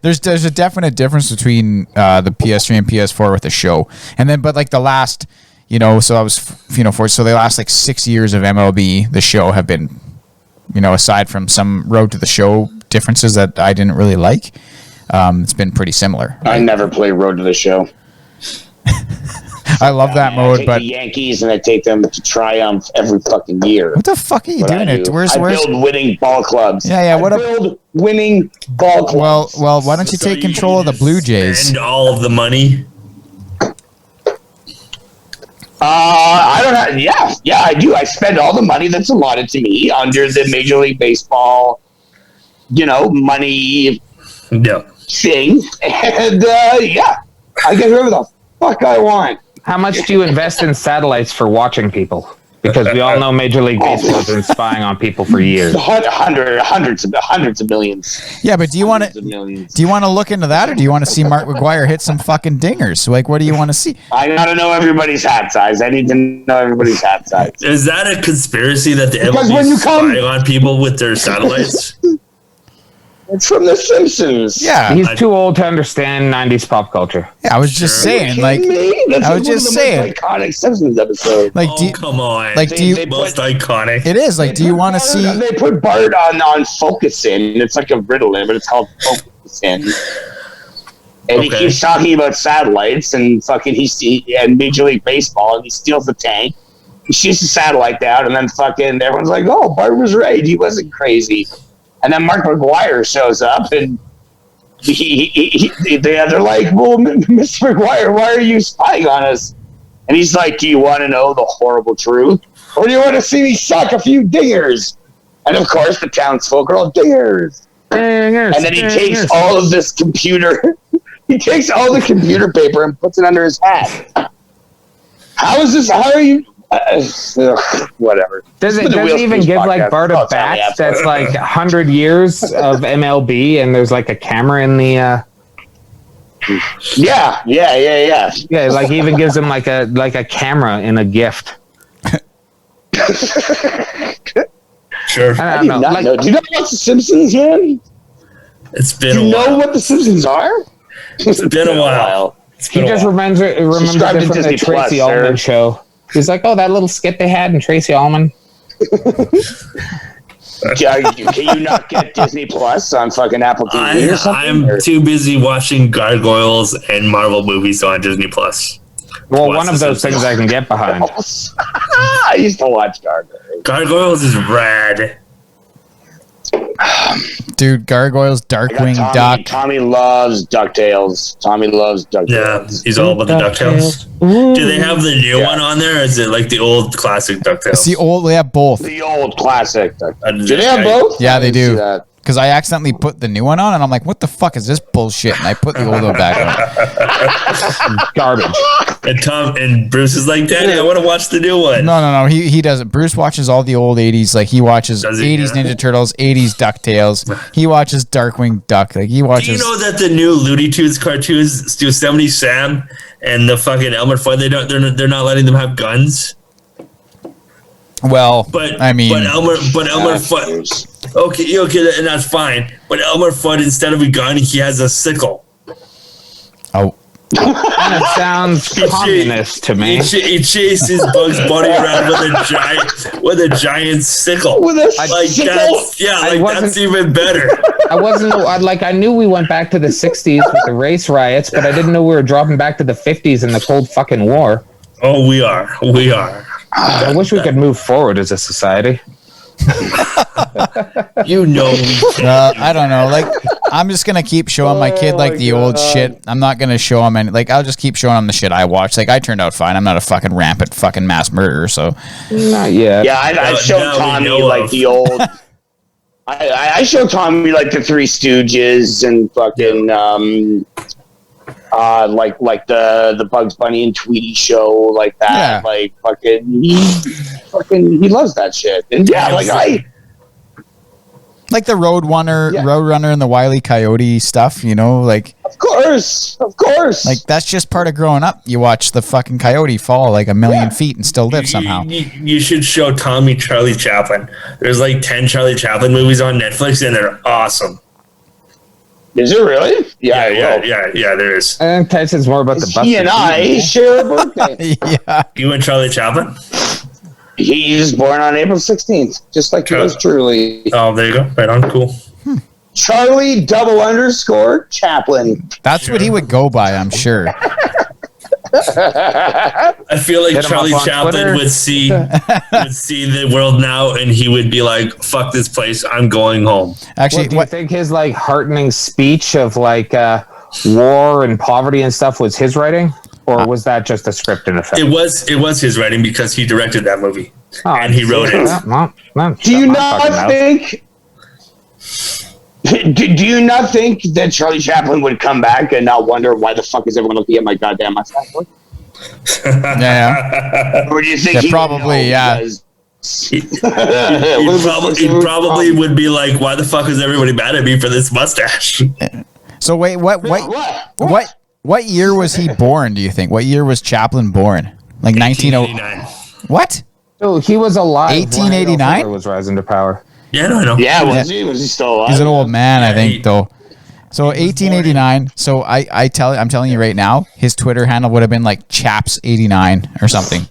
S3: there's a definite difference between the PS3 and PS4 with the show, and then but like the last. So I was, so the last like 6 years of MLB, the show have been, aside from some road to the show differences that I didn't really like, it's been pretty similar.
S4: I never play Road to the Show.
S3: I love that mode, but
S4: the Yankees and I take them to triumph every fucking year.
S3: What the fuck are you doing?
S4: I build winning ball clubs.
S3: Yeah.
S4: Build winning ball clubs.
S3: Well, why don't you take control of the Blue Jays?
S1: Spend all of the money.
S4: I don't know. Yeah, I do. I spend all the money that's allotted to me under the Major League Baseball, money thing. And, I get whoever the fuck I want.
S2: How much do you invest in satellites for watching people? Because we all know Major League Baseball has been spying on people for years.
S4: Hundreds of millions.
S3: Yeah, but do you want to look into that, or do you want to see Mark McGwire hit some fucking dingers? Like, what do you want to see?
S4: I gotta know everybody's hat size. I need to know everybody's hat size.
S1: Is that a conspiracy that the MLB spying on people with their satellites?
S4: It's from The Simpsons.
S3: Yeah,
S2: he's too old to understand 90s pop culture.
S3: Yeah, I was just saying, like, I was just saying,
S4: iconic Simpsons episode.
S3: Like,
S1: come on,
S3: like, do you
S1: most iconic?
S3: It is like, do you want to see?
S4: They put Bart on Focusing. It's like a riddle name, but it's called Focusing. And he keeps talking about satellites and fucking and Major League Baseball, and he steals the tank. He shoots the satellite down, and then fucking everyone's like, "Oh, Bart was right. He wasn't crazy." And then Mark McGwire shows up, and they're like, "Well, Mr. McGwire, why are you spying on us?" And he's like, "Do you want to know the horrible truth, or do you want to see me suck a few dingers?" And of course, the townsfolk are all dingers. And then he takes all of this computer. He takes all the computer paper and puts it under his hat. How is this? How are you? Whatever.
S2: Does it even give like Bart a bat that's like 100 years of MLB and there's like a camera in the
S4: Yeah,
S2: like he even gives him like a camera in a gift.
S1: Sure.
S2: I don't know.
S4: Do you know what The Simpsons, man?
S1: It's been
S4: Do you know what The Simpsons are?
S1: It's been a while.
S2: He just remembers it from the Tracy Ullman show. He's like, "Oh, that little skit they had in Tracy Ullman."
S4: Can you not get Disney Plus on fucking Apple TV or something?
S1: I'm too busy watching Gargoyles and Marvel movies on Disney Plus.
S2: Well, one of those things I can get behind.
S4: I used to watch Gargoyles.
S1: Gargoyles is rad.
S3: Dude, Gargoyles, Darkwing Duck.
S4: Tommy loves DuckTales.
S1: Yeah, he's all about the DuckTales. Do they have the new one on there, or is it like the old classic DuckTales?
S3: It's the old, they have both.
S4: The old classic DuckTales. Do they have both?
S3: Yeah, they do. Because I accidentally put the new one on, and I'm like, what the fuck is this bullshit? And I put the old one back on.
S2: Garbage.
S1: And Bruce is like, "Daddy, I want to watch the new one."
S3: No. He doesn't. Bruce watches all the old 80s. Like, he watches 80s Ninja Turtles, 80s DuckTales. He watches Darkwing Duck. Like, he watches...
S1: Do you know that the new Looney Tunes cartoons, Yosemite Sam and the fucking Elmer Fudd, they're not letting them have guns?
S3: Well, I mean...
S1: But Elmer Fudd... Okay, and that's fine. But Elmer Fudd, instead of a gun, he has a sickle.
S3: Oh.
S2: And it sounds communist to me.
S1: He chases Bugs Bunny around with a giant sickle.
S4: With a sickle?
S1: That's even better.
S2: I knew we went back to the 60s with the race riots, but I didn't know we were dropping back to the 50s in the Cold fucking War.
S1: Oh, we are.
S2: I wish we could move forward as a society.
S1: You know we can.
S3: I don't know. Like, I'm just gonna keep showing my kid like the old shit. I'm not gonna show him any. Like, I'll just keep showing him the shit I watch. Like, I turned out fine. I'm not a fucking rampant fucking mass murderer. So
S2: not yet.
S4: Yeah, I showed Tommy like the old. I showed Tommy like the Three Stooges and fucking like the Bugs Bunny and Tweety show, like that. Yeah. Like he loves that shit. And
S3: like the Roadrunner and the Wile E. Coyote stuff, you know, like
S4: of course.
S3: Like, that's just part of growing up. You watch the fucking coyote fall like a million feet and still live somehow.
S1: You should show Tommy Charlie Chaplin. There's like 10 Charlie Chaplin movies on Netflix, and they're awesome.
S4: Is it really?
S1: Yeah, there is.
S2: I think Tyson's more about the
S4: He and I share a birthday.
S3: Yeah.
S1: You and Charlie Chaplin?
S4: He was born on April 16th, just like yours truly.
S1: Oh, there you go. Right on. Cool.
S4: Charlie _ Chaplin.
S3: That's what he would go by, I'm sure.
S1: I feel like Charlie Chaplin would see the world now, and he would be like, "Fuck this place, I'm going home."
S2: Actually, do you think his like heartening speech of like war and poverty and stuff was his writing, or was that just a script in effect?
S1: It was his writing because he directed that movie and he wrote it.
S4: Do you not think? Do you not think that Charlie Chaplin would come back and not wonder why the fuck is everyone looking at my goddamn mustache?
S3: Yeah.
S4: Or do you think
S3: Yeah,
S4: he
S3: probably, yeah.
S1: He probably would be like, why the fuck is everybody mad at me for this mustache?
S3: So wait, what year was he born, do you think? What year was Chaplin born? Like
S1: 1989.
S3: What?
S2: Oh, he was alive.
S3: 1889
S2: was rising to power.
S1: Yeah, no, I know.
S4: Yeah, was he still alive?
S3: He's an old man, I think, though. So 1889. So I'm telling you right now, his Twitter handle would have been like Chaps89 or something.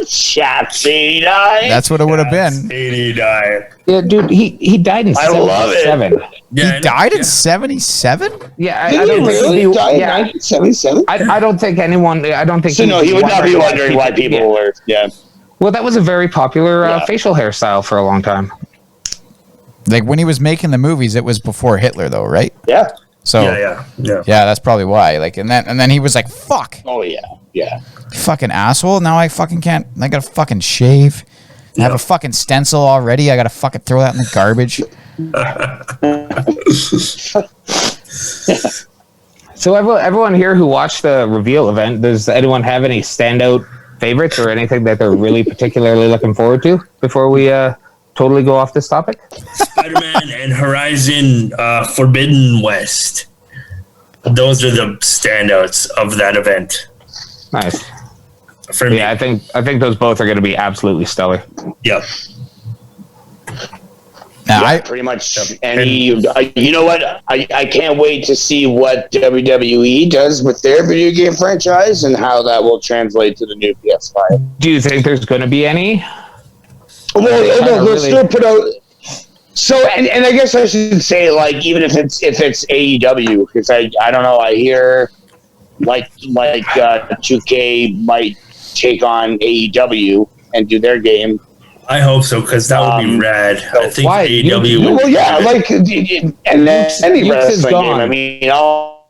S4: Chaps 89.
S3: That's what it would have been.
S1: 89.
S2: Yeah, dude, he died in 77.
S1: Yeah,
S3: He died in 77?
S2: Yeah, I
S4: Did he
S2: don't
S4: really
S2: think
S4: die in 1977?
S2: I don't think anyone. I don't think.
S4: So no, he would not be wondering why people were. Yeah.
S2: Well, that was a very popular facial hairstyle for a long time.
S3: Like when he was making the movies, it was before Hitler, though, right?
S4: Yeah.
S3: So
S1: yeah.
S3: that's probably why. Like, and then he was like, "Fuck,
S4: Oh yeah. Yeah.
S3: you fucking asshole! Now I fucking can't. I gotta fucking shave. I have a fucking stencil already. I gotta fucking throw that in the garbage."
S2: So everyone here who watched the reveal event, does anyone have any standout favorites or anything that they're really particularly looking forward to before we totally go off this topic?
S1: Spider-Man and Horizon Forbidden West. Those are the standouts of that event.
S2: Nice.
S1: For me.
S2: Yeah, I think those both are going to be absolutely stellar.
S1: Yep.
S3: Now,
S4: Yeah, pretty much any. You know what? I can't wait to see what WWE does with their video game franchise and how that will translate to the new PS5.
S2: Do you think there's going to be any?
S4: Well, they'll still put out. So, and I guess I should say, like, even if it's AEW, because I don't know, I hear like 2K might take on AEW and do their game.
S1: I hope so, because that would be rad. I think
S2: why?
S1: AEW would.
S4: Well, yeah, like, and then any wrestling game. I mean, I'll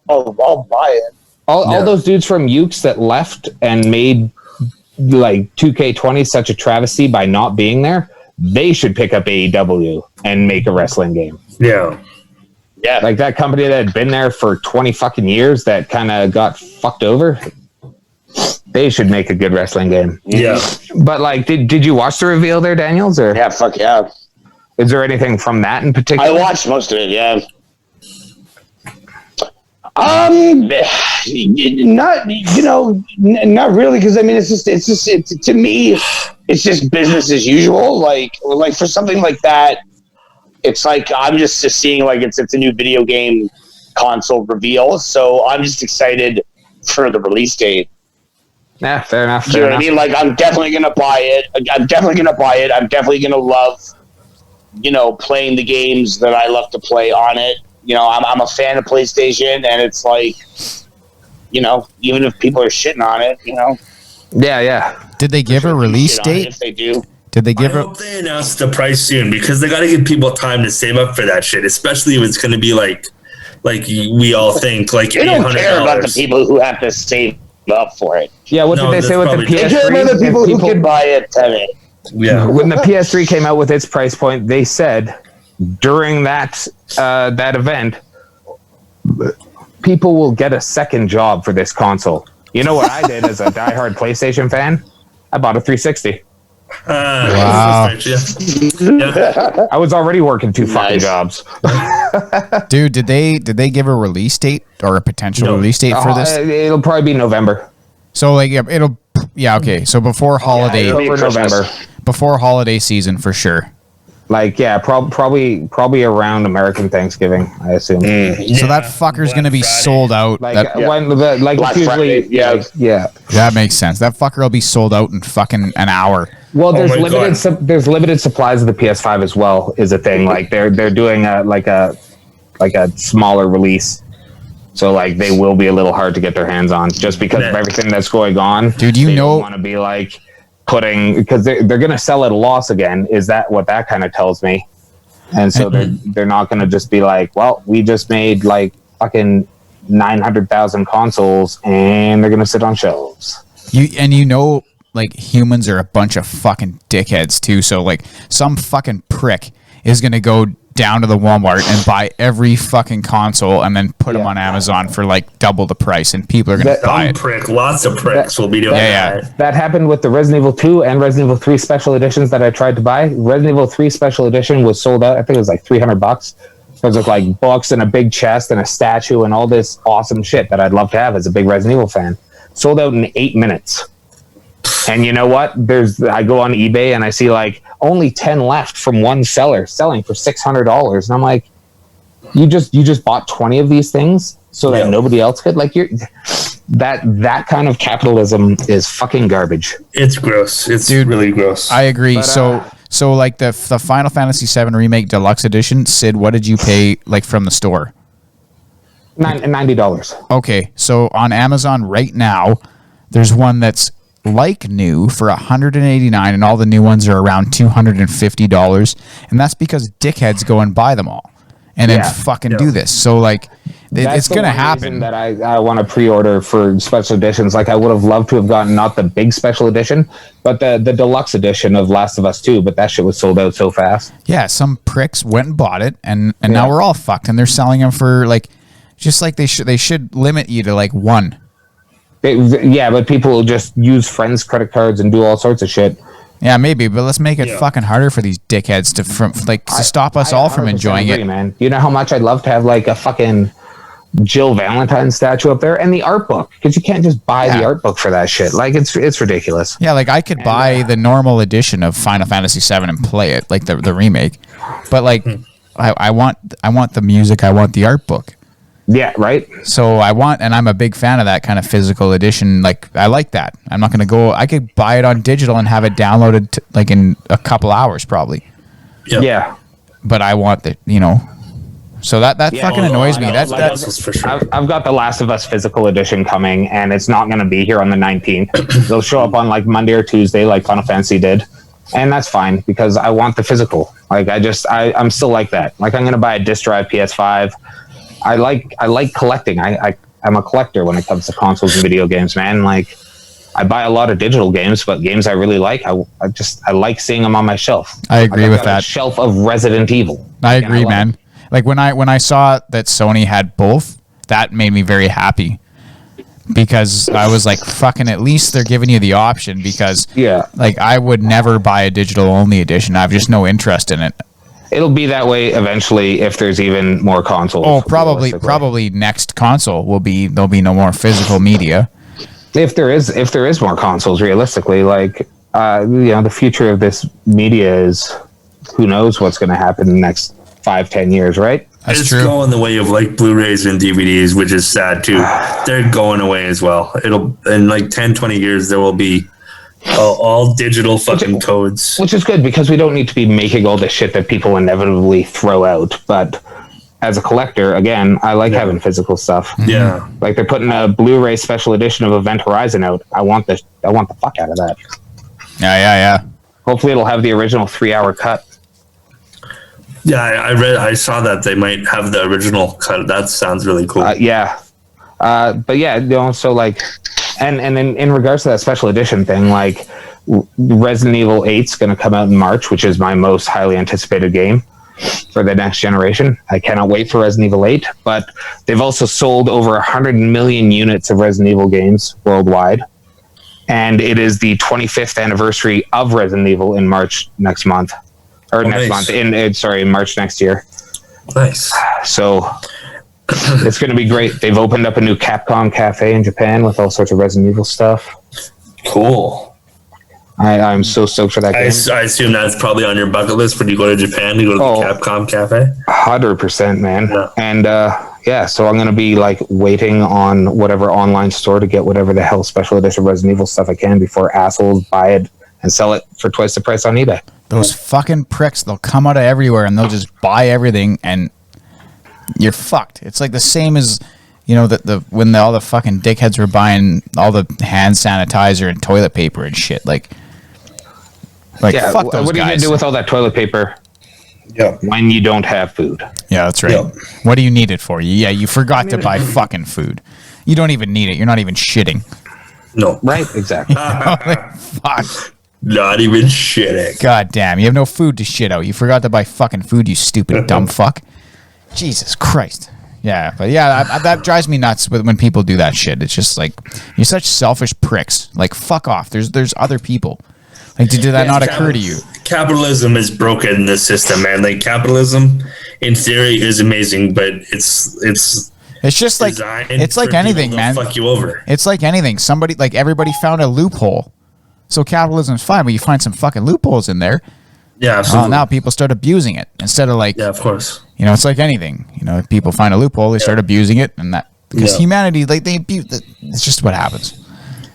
S4: buy it.
S2: All those dudes from Ukes that left and made like 2K20 such a travesty by not being there, they should pick up AEW and make a wrestling game.
S1: Yeah.
S4: Yeah.
S2: Like that company that had been there for 20 fucking years that kind of got fucked over. They should make a good wrestling game.
S1: Yeah.
S2: But like, did you watch the reveal there, Daniels? Or
S4: Yeah, fuck yeah.
S2: is there anything from that in particular?
S4: I watched most of it, yeah. Not really, because I mean, it's just to me, it's just business as usual. Like for something like that, it's like I'm just seeing like it's a new video game console reveal, so I'm just excited for the release date.
S2: Yeah, fair enough.
S4: Do you know what I mean? Like, I'm definitely gonna buy it. I'm definitely gonna love, playing the games that I love to play on it. I'm a fan of PlayStation, and it's like, even if people are shitting on it,
S2: Yeah.
S3: did they give a release date?
S4: If they do,
S3: Did they give
S1: I hope they announce the price soon, because they got to give people time to save up for that shit, especially if it's going to be like we all think, like
S4: they don't care about the
S1: $800.
S4: people who have to save up for it.
S2: Yeah, what did they say with the
S1: that's probably
S4: They care
S2: PS3?
S4: about the people who
S2: If
S4: can buy it today.
S1: Yeah.
S2: When the PS3 came out with its price point, they said during that event, people will get a second job for this console. You know what I did as a diehard PlayStation fan? I bought a 360.
S3: Wow.
S1: Yeah.
S2: I was already working two fucking
S4: Nice.
S2: jobs.
S3: Dude, did they give a release date or a potential release date for this?
S2: It'll probably be November.
S3: So like okay. So before holiday,
S4: it'll be
S2: Over
S4: Christmas.
S2: November.
S3: before holiday season for sure.
S2: Like, yeah, probably around American Thanksgiving, I assume.
S3: So that fucker's gonna be
S1: Friday.
S3: sold out.
S2: Like
S3: That,
S2: when like
S4: Black
S2: it's usually
S4: Friday, yeah.
S2: yeah.
S3: that makes sense. That fucker will be sold out in fucking an hour.
S2: Well, there's
S1: my
S2: limited
S1: God.
S2: there's limited supplies of the PS5 as well. Is a thing. Like they're doing a smaller release, so like they will be a little hard to get their hands on just because of
S1: Yeah.
S2: everything that's going on.
S3: Dude,
S2: They don't want to be like because they're gonna sell at a loss again. Is that what that kind of tells me? And so they're not gonna just be like, well, we just made like fucking 900,000 consoles and they're gonna sit on shelves.
S3: Like humans are a bunch of fucking dickheads too. So like some fucking prick is gonna go down to the Walmart and buy every fucking console and then put them on Amazon for like double the price, and people are gonna buy it.
S1: Lots of pricks will be doing that.
S2: That happened with the Resident Evil 2 and Resident Evil 3 special editions that I tried to buy. Resident Evil 3 special edition was sold out. I think it was like $300. Because of like books and a big chest and a statue and all this awesome shit that I'd love to have as a big Resident Evil fan. Sold out in 8 minutes. And you know what? I go on eBay and I see like only 10 left from one seller selling for $600. And I'm like, you just bought 20 of these things so that nobody else could? Like that kind of capitalism is fucking garbage.
S1: It's gross. It's really gross.
S3: I agree. But, so like the Final Fantasy VII Remake Deluxe Edition, Sid, what did you pay like from the store?
S2: $90.
S3: Okay, so on Amazon right now, there's one that's like new for $189, and all the new ones are around $250, and that's because dickheads go and buy them all and then fucking do this. So like it's gonna happen.
S2: That I want to pre-order for special editions. Like I would have loved to have gotten not the big special edition, but the deluxe edition of Last of Us 2. But that shit was sold out so fast.
S3: Yeah, some pricks went and bought it, and now we're all fucked. And they're selling them for like, just like they should limit you to like one.
S2: But people will just use friends' credit cards and do all sorts of shit.
S3: Yeah, maybe, but let's make it fucking harder for these dickheads to stop us all from enjoying it.
S2: Man, you know how much I'd love to have like a fucking Jill Valentine statue up there and the art book, because you can't just buy the art book for that shit. Like it's ridiculous.
S3: Yeah, like I could buy the normal edition of Final Fantasy VII and play it, like the remake, but like I want the music, I want the art book.
S2: Yeah, right.
S3: So and I'm a big fan of that kind of physical edition. Like I like that. I'm not going to I could buy it on digital and have it downloaded like in a couple hours probably.
S1: Yep.
S3: Yeah. But I want so that fucking annoys me. That's
S1: for sure.
S2: I've got the Last of Us physical edition coming, and it's not going to be here on the 19th. They'll show up on like Monday or Tuesday, like Final Fantasy did, and that's fine because I want the physical. Like I'm still like that. Like I'm going to buy a disc drive PS5. I like collecting. I'm a collector when it comes to consoles and video games, man. Like I buy a lot of digital games, but games I really like, I like seeing them on my shelf.
S3: I agree with that.
S2: A shelf of Resident Evil.
S3: I agree, man. Like when I saw that Sony had both, that made me very happy, because I was like, fucking, at least they're giving you the option, because like I would never buy a digital only edition. I have just no interest in it.
S2: It'll be that way eventually if there's even more consoles.
S3: Oh, probably next console there'll be no more physical media.
S2: If there is more consoles, realistically, like the future of this media is, who knows what's going to happen in the next 5-10 years, right?
S1: It's going the way of like Blu-rays and DVDs, which is sad too. They're going away as well. It'll in like 10-20 years there will be all digital fucking codes,
S2: which is good, because we don't need to be making all this shit that people inevitably throw out. But as a collector, again, I like having physical stuff.
S1: Yeah,
S2: like they're putting a Blu-ray special edition of Event Horizon out. I want the fuck out of that.
S3: Yeah.
S2: Hopefully it'll have the original 3-hour cut.
S1: Yeah, I saw that they might have the original cut. That sounds really cool.
S2: But yeah, so like, and in regards to that special edition thing, like Resident Evil 8's going to come out in March, which is my most highly anticipated game for the next generation. I cannot wait for Resident Evil 8, but they've also sold over 100 million units of Resident Evil games worldwide. And it is the 25th anniversary of Resident Evil in March next month. Or month, in March next year.
S1: Nice.
S2: So it's going to be great. They've opened up a new Capcom cafe in Japan with all sorts of Resident Evil stuff.
S1: Cool.
S2: I'm so stoked for that game.
S1: I assume that's probably on your bucket list when you go to Japan to go to the Capcom cafe.
S2: 100%, man. Yeah. And so I'm going to be like waiting on whatever online store to get whatever the hell special edition Resident Evil stuff I can before assholes buy it and sell it for twice the price on eBay.
S3: Those fucking pricks, they'll come out of everywhere and they'll just buy everything, and you're fucked. It's like the same as, when all the fucking dickheads were buying all the hand sanitizer and toilet paper and shit. Like fuck those guys.
S2: What are you going to do with all that toilet paper when you don't have food?
S3: Yeah, that's right. Yep. What do you need it for? Yeah, you forgot to buy fucking food. You don't even need it. You're not even shitting.
S1: No.
S2: Right? Exactly.
S3: Fuck.
S1: Not even shitting.
S3: God damn, you have no food to shit out. You forgot to buy fucking food, you stupid dumb fuck. Jesus Christ. Yeah, but yeah, that drives me nuts when people do that shit. It's just like, you're such selfish pricks. Like, fuck off. There's other people. Like, did that not occur to you?
S1: Capitalism has broken the system, man. Like, capitalism, in theory, is amazing, but it's
S3: just like, it's like anything, man.
S1: Fuck you over.
S3: It's like anything. Somebody, like, everybody found a loophole. So capitalism's fine, but you find some fucking loopholes in there.
S1: Yeah, absolutely.
S3: Now people start abusing it instead of like,
S1: yeah, of course.
S3: You know, it's like anything. You know, if people find a loophole, they start abusing it, and that because humanity, like they abuse. It's just what happens.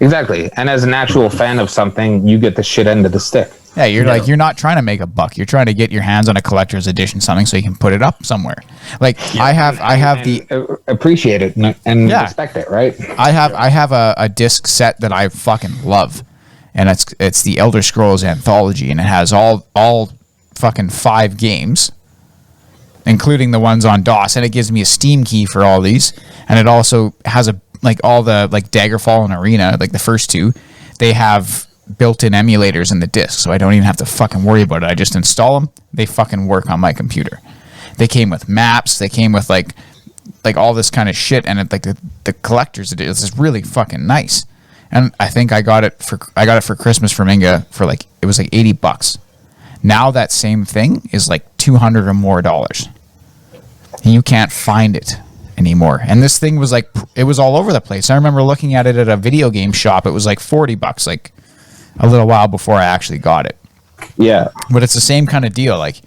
S2: Exactly. And as an actual fan of something, you get the shit end of the stick.
S3: Yeah, like you're not trying to make a buck. You're trying to get your hands on a collector's edition something so you can put it up somewhere. Like I have
S2: appreciate it and respect it, right?
S3: I have a disc set that I fucking love. And it's the Elder Scrolls Anthology, and it has all fucking 5 games, including the ones on DOS, and it gives me a Steam key for all these, and it also has all the like Daggerfall and Arena, like the first 2, they have built-in emulators in the disc, so I don't even have to fucking worry about it. I just install them, they fucking work on my computer. They came with maps, they came with like all this kind of shit, and like the collector's edition is really fucking nice. And I think I got it for Christmas from Inga for like, it was like $80. Now that same thing is like $200 or more. And you can't find it anymore. And this thing was like, it was all over the place. I remember looking at it at a video game shop. It was like $40, like a little while before I actually got it.
S2: Yeah.
S3: But it's the same kind of deal. Like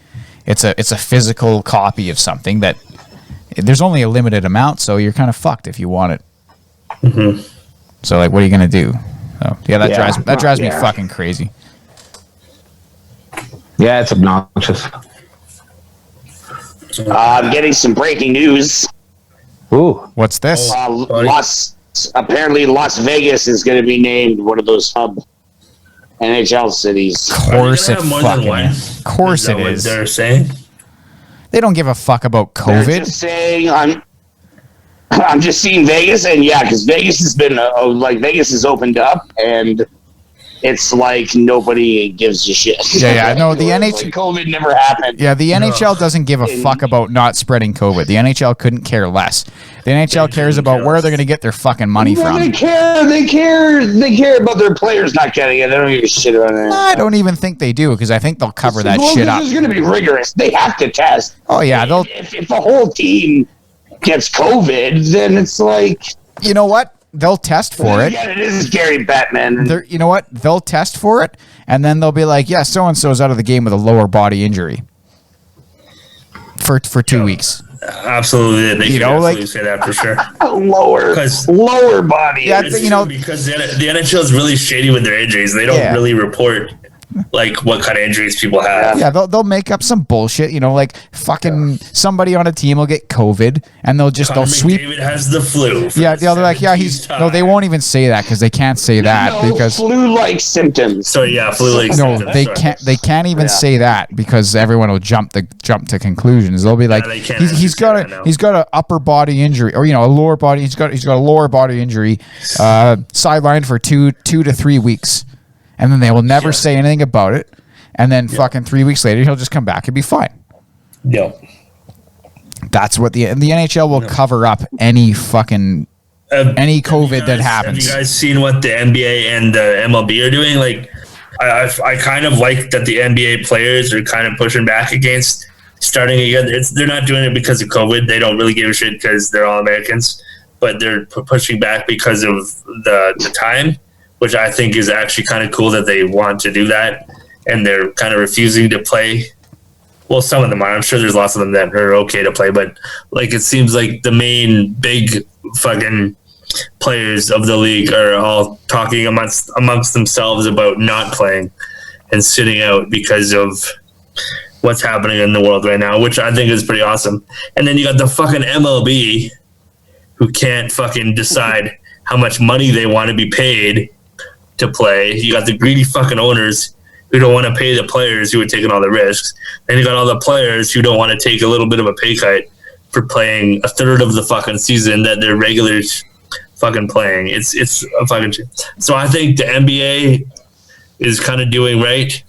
S3: it's a physical copy of something that there's only a limited amount. So you're kind of fucked if you want it.
S1: Mm-hmm.
S3: So like, what are you gonna do? So yeah, that drives me fucking crazy.
S2: Yeah, it's obnoxious.
S4: I'm getting some breaking news.
S2: Ooh,
S3: what's this?
S4: Apparently Las Vegas is going to be named one of those hub NHL cities.
S3: Of course it fucking is. Of course it is.
S1: They're saying
S3: they don't give a fuck about COVID.
S4: They're just saying I'm just seeing Vegas, and yeah, because Vegas has been Vegas has opened up, and it's like nobody gives a shit.
S3: Yeah. No, the NHL
S4: COVID never happened.
S3: Yeah, the NHL doesn't give a fuck about not spreading COVID. The NHL couldn't care less. The NHL cares about where they're going to get their fucking money from.
S4: They care about their players not getting it. They don't give a shit about it.
S3: I don't even think they do, because I think they'll cover that shit up.
S4: This is going to be rigorous. They have to test.
S3: Oh yeah,
S4: if the whole team gets COVID, then it's like,
S3: you know what? They'll test for it.
S4: Yeah, it is Gary Bettman.
S3: You know what? They'll test for it, and then they'll be like, yeah, so-and-so's out of the game with a lower body injury for 2 weeks.
S1: Absolutely. They can absolutely say that for sure.
S4: lower body.
S1: Yeah, because the NHL is really shady with their injuries. They don't really report like what kind of injuries people have.
S3: Yeah, they'll make up some bullshit, like fucking somebody on a team will get COVID and they'll sweep.
S1: David has the flu.
S3: Yeah, they're like, they won't even say that because they can't say that because
S4: flu-like symptoms.
S1: So yeah, flu-like symptoms.
S3: They can't even say that because everyone will jump to conclusions. They'll be like, he's got an upper body injury or a lower body. He's got a lower body injury, sidelined for 2 to 3 weeks. And then they will never say anything about it. And then fucking 3 weeks later, he'll just come back and be fine.
S1: Yeah.
S3: That's what the NHL will cover up any fucking any COVID that happens.
S1: Have you guys seen what the NBA and the MLB are doing? Like, I kind of like that the NBA players are kind of pushing back against starting again. They're not doing it because of COVID. They don't really give a shit because they're all Americans. But they're pushing back because of the time, which I think is actually kind of cool that they want to do that, and they're kind of refusing to play. Well, some of them are. I'm sure there's lots of them that are okay to play, but like it seems like the main big fucking players of the league are all talking amongst themselves about not playing and sitting out because of what's happening in the world right now, which I think is pretty awesome. And then you got the fucking MLB who can't fucking decide how much money they want to be paid to play. You got the greedy fucking owners who don't want to pay the players who are taking all the risks. Then you got all the players who don't want to take a little bit of a pay cut for playing a third of the fucking season that their regulars fucking playing. It's a fucking shit. So I think the NBA is kind of doing right.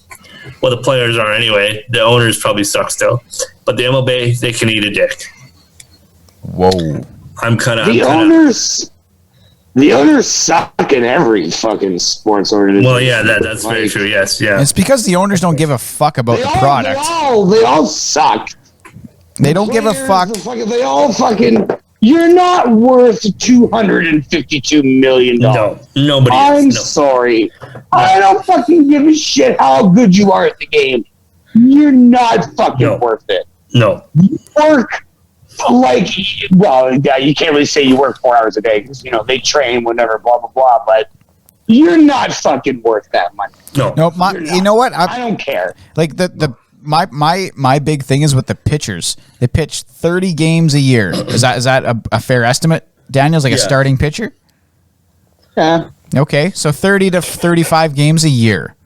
S1: Well, the players are anyway. The owners probably suck still, but the MLB, they can eat a dick.
S3: Whoa.
S4: The owners suck in every fucking sports organization.
S1: Well, yeah, that's very true. Yes, yeah.
S3: It's because the owners don't give a fuck about the product.
S4: They all suck.
S3: They don't give a fuck.
S4: They all fucking. You're not worth $252 million.
S1: No, nobody is.
S4: I'm
S1: No.
S4: sorry. I don't fucking give a shit how good you are at the game. You're not fucking worth it.
S1: No.
S4: You work like, well, yeah, you can't really say you work 4 hours a day because, you know, they train, whatever, blah, blah, blah, but you're not fucking worth that money.
S1: No.
S3: You know what?
S4: I don't care.
S3: Like, my big thing is with the pitchers. They pitch 30 games a year. Is that a fair estimate? Daniel's like a starting pitcher?
S4: Yeah.
S3: Okay, so 30 to 35 games a year.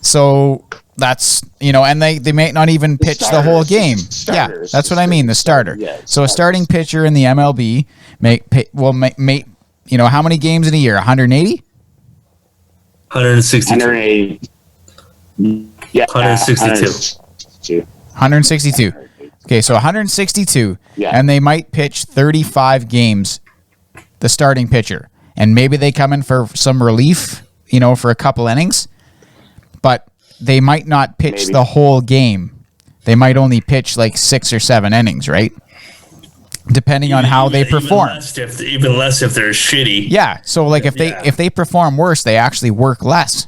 S3: So that's, you know, and they may not even pitch the whole game. Yeah, that's what I mean, the starter. Yeah, so a starting pitcher in the MLB will make you know, how many games in a year? 180?
S1: 162.
S4: 180. Yeah,
S1: 162.
S3: 162. Okay, so 162, and they might pitch 35 games, the starting pitcher. And maybe they come in for some relief, you know, for a couple innings, but they might not pitch the whole game. They might only pitch like 6 or 7 innings, right? Depending on how they perform.
S1: Even less if they're shitty.
S3: Yeah, so like if they perform worse, they actually work less.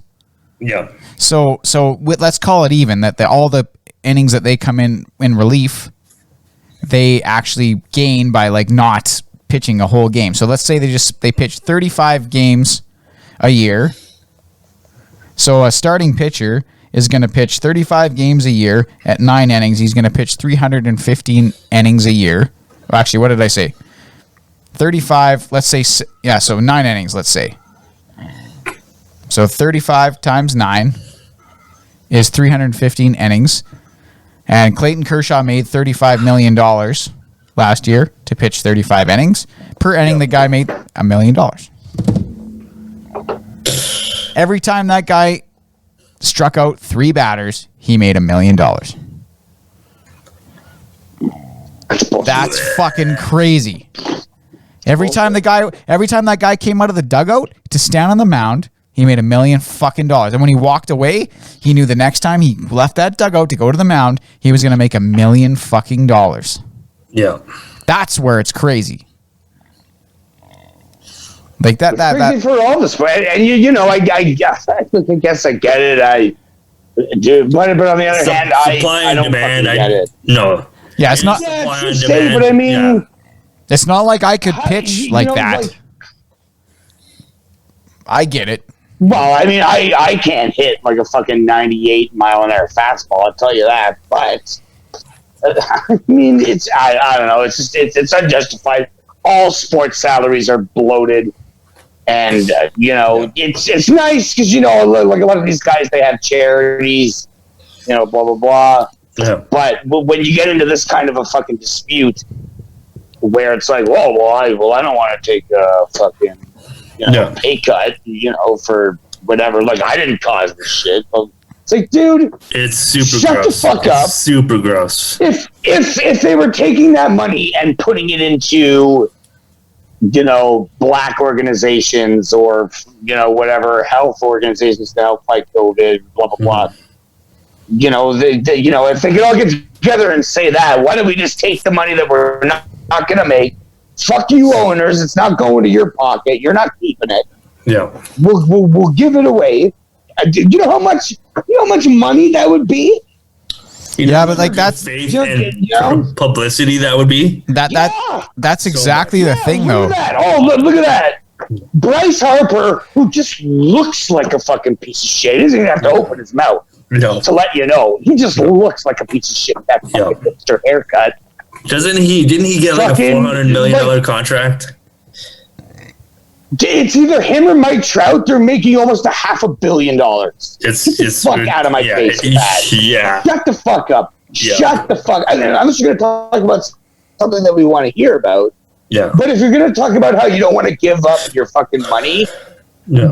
S1: Yeah.
S3: So let's call it even that all the innings that they come in relief, they actually gain by like not pitching a whole game. So let's say they pitch 35 games a year. So a starting pitcher is going to pitch 35 games a year at 9 innings. He's going to pitch 315 innings a year. Actually, what did I say? 35, let's say, yeah, so 9 innings, let's say. So 35 times 9 is 315 innings. And Clayton Kershaw made $35 million last year to pitch 35 innings. Per inning, the guy made $1 million. Every time that guy struck out 3 batters, he made $1 million. That's fucking crazy. Every time that guy came out of the dugout to stand on the mound, he made $1 million fucking dollars. And when he walked away, he knew the next time he left that dugout to go to the mound, he was going to make $1 million fucking dollars.
S1: Yeah.
S3: That's where it's crazy. Like that
S4: crazy for all this, and you know, I guess I get it. I do, but on the other hand, I don't fucking get it.
S1: No.
S3: Yeah, it's not.
S4: Yeah, it's insane, but I mean,
S3: it's not like I could pitch like that. Like, I get it.
S4: Well, I mean, I can't hit like a fucking 98-mile-an-hour fastball. I'll tell you that. But I mean, I don't know. It's just it's unjustified. All sports salaries are bloated, and you know, it's nice because you know, like a lot of these guys, they have charities, you know, blah blah blah.
S1: Yeah.
S4: But when you get into this kind of a fucking dispute, where it's like, I don't want to take a fucking pay cut, you know, for whatever. Like, I didn't cause this shit. It's like, dude,
S1: it's super
S4: shut
S1: gross.
S4: The fuck up.
S1: It's super gross.
S4: If they were taking that money and putting it into, you know, black organizations or, you know, whatever health organizations to help fight COVID, blah blah blah. You know, you know, if they could all get together and say that, why don't we just take the money that we're not going to make? Fuck you, owners. It's not going to your pocket. You're not keeping it.
S1: Yeah.
S4: We'll give it away. You know how much money that would be?
S3: Yeah, but like that's
S1: publicity that would be.
S3: That's exactly the thing, though.
S4: Look at that. Oh, look at that. Bryce Harper, who just looks like a fucking piece of shit. He doesn't even have to open his mouth to let you know. He just looks like a piece of shit with that fucking hipster haircut.
S1: Didn't he get like a $400 million contract?
S4: It's either him or Mike Trout. They're making almost $500 million. Get the fuck out of my face with that.
S1: Yeah.
S4: Shut the fuck up. Yeah. Shut the fuck up. Unless you're going to talk about something that we want to hear about. Yeah. But if you're going to talk about how you don't want to give up your fucking money,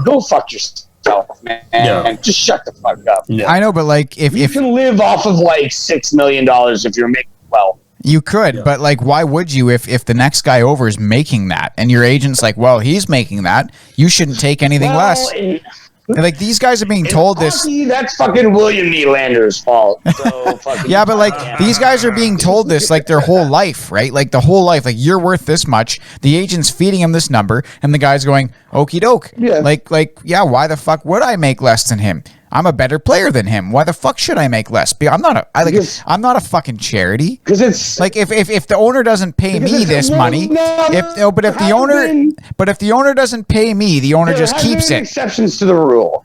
S4: go fuck yourself. yourself, man. And just shut the fuck up.
S3: Yeah. I know, but like if
S4: you can live off of like $6 million if you're making well.
S3: You could, but like, why would you if the next guy over is making that and your agent's like, well, he's making that, you shouldn't take anything less. Like these guys are being told
S4: hockey, this. That's fucking William Nylander's fault. So
S3: yeah, but like these guys are being told this like their whole life, right? Like the whole life, like you're worth this much. The agent's feeding him this number, and the guy's going, okie doke. Yeah. Like yeah, why the fuck would I make less than him? I'm a better player than him. Why the fuck should I make less? I'm not a fucking charity.
S4: Because it's
S3: like if the owner doesn't pay me this money, if the owner doesn't pay me, the owner just keeps it.
S4: Exceptions to the rule.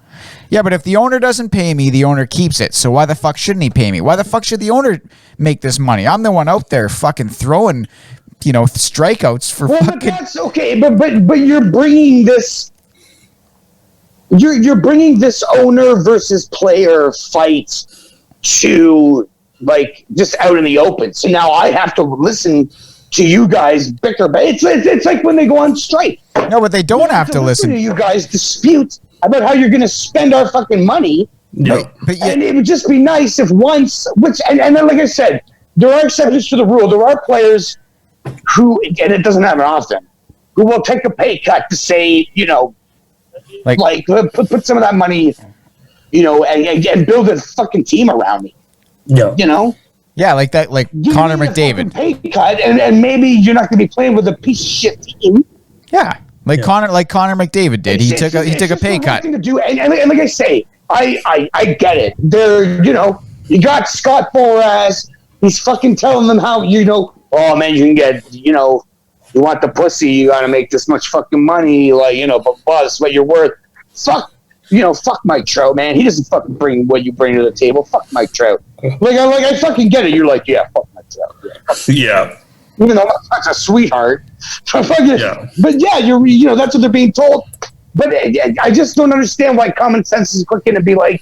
S3: Yeah, but if the owner doesn't pay me, the owner keeps it. So why the fuck shouldn't he pay me? Why the fuck should the owner make this money? I'm the one out there fucking throwing, strikeouts for fucking.
S4: But that's okay. But you're bringing this. You're bringing this owner versus player fight to like just out in the open. So now I have to listen to you guys bicker. But it's like when they go on strike.
S3: No, but they don't have to listen
S4: to you guys dispute about how you're going to spend our fucking money.
S1: No,
S4: and it would just be nice if once, and then like I said, there are exceptions to the rule. There are players who, and it doesn't happen often, who will take a pay cut to say, like put some of that money, and build a fucking team around me.
S1: Yeah.
S3: Yeah, like that, like Connor McDavid.
S4: Pay cut, and maybe you're not going to be playing with a piece of shit team.
S3: Yeah, Connor McDavid did. He took a pay cut.
S4: To do, and like I say, I get it. There, you got Scott Boras. He's fucking telling them how oh man, you can get you want the pussy, you gotta make this much fucking money, but that's what you're worth. Fuck Mike Trout, man. He doesn't fucking bring what you bring to the table. Fuck Mike Trout. I fucking get it. You're like, yeah, fuck Mike Trout.
S1: Yeah.
S4: Even though that's a sweetheart. But yeah, you're that's what they're being told. But I just don't understand why common sense is quick to be like,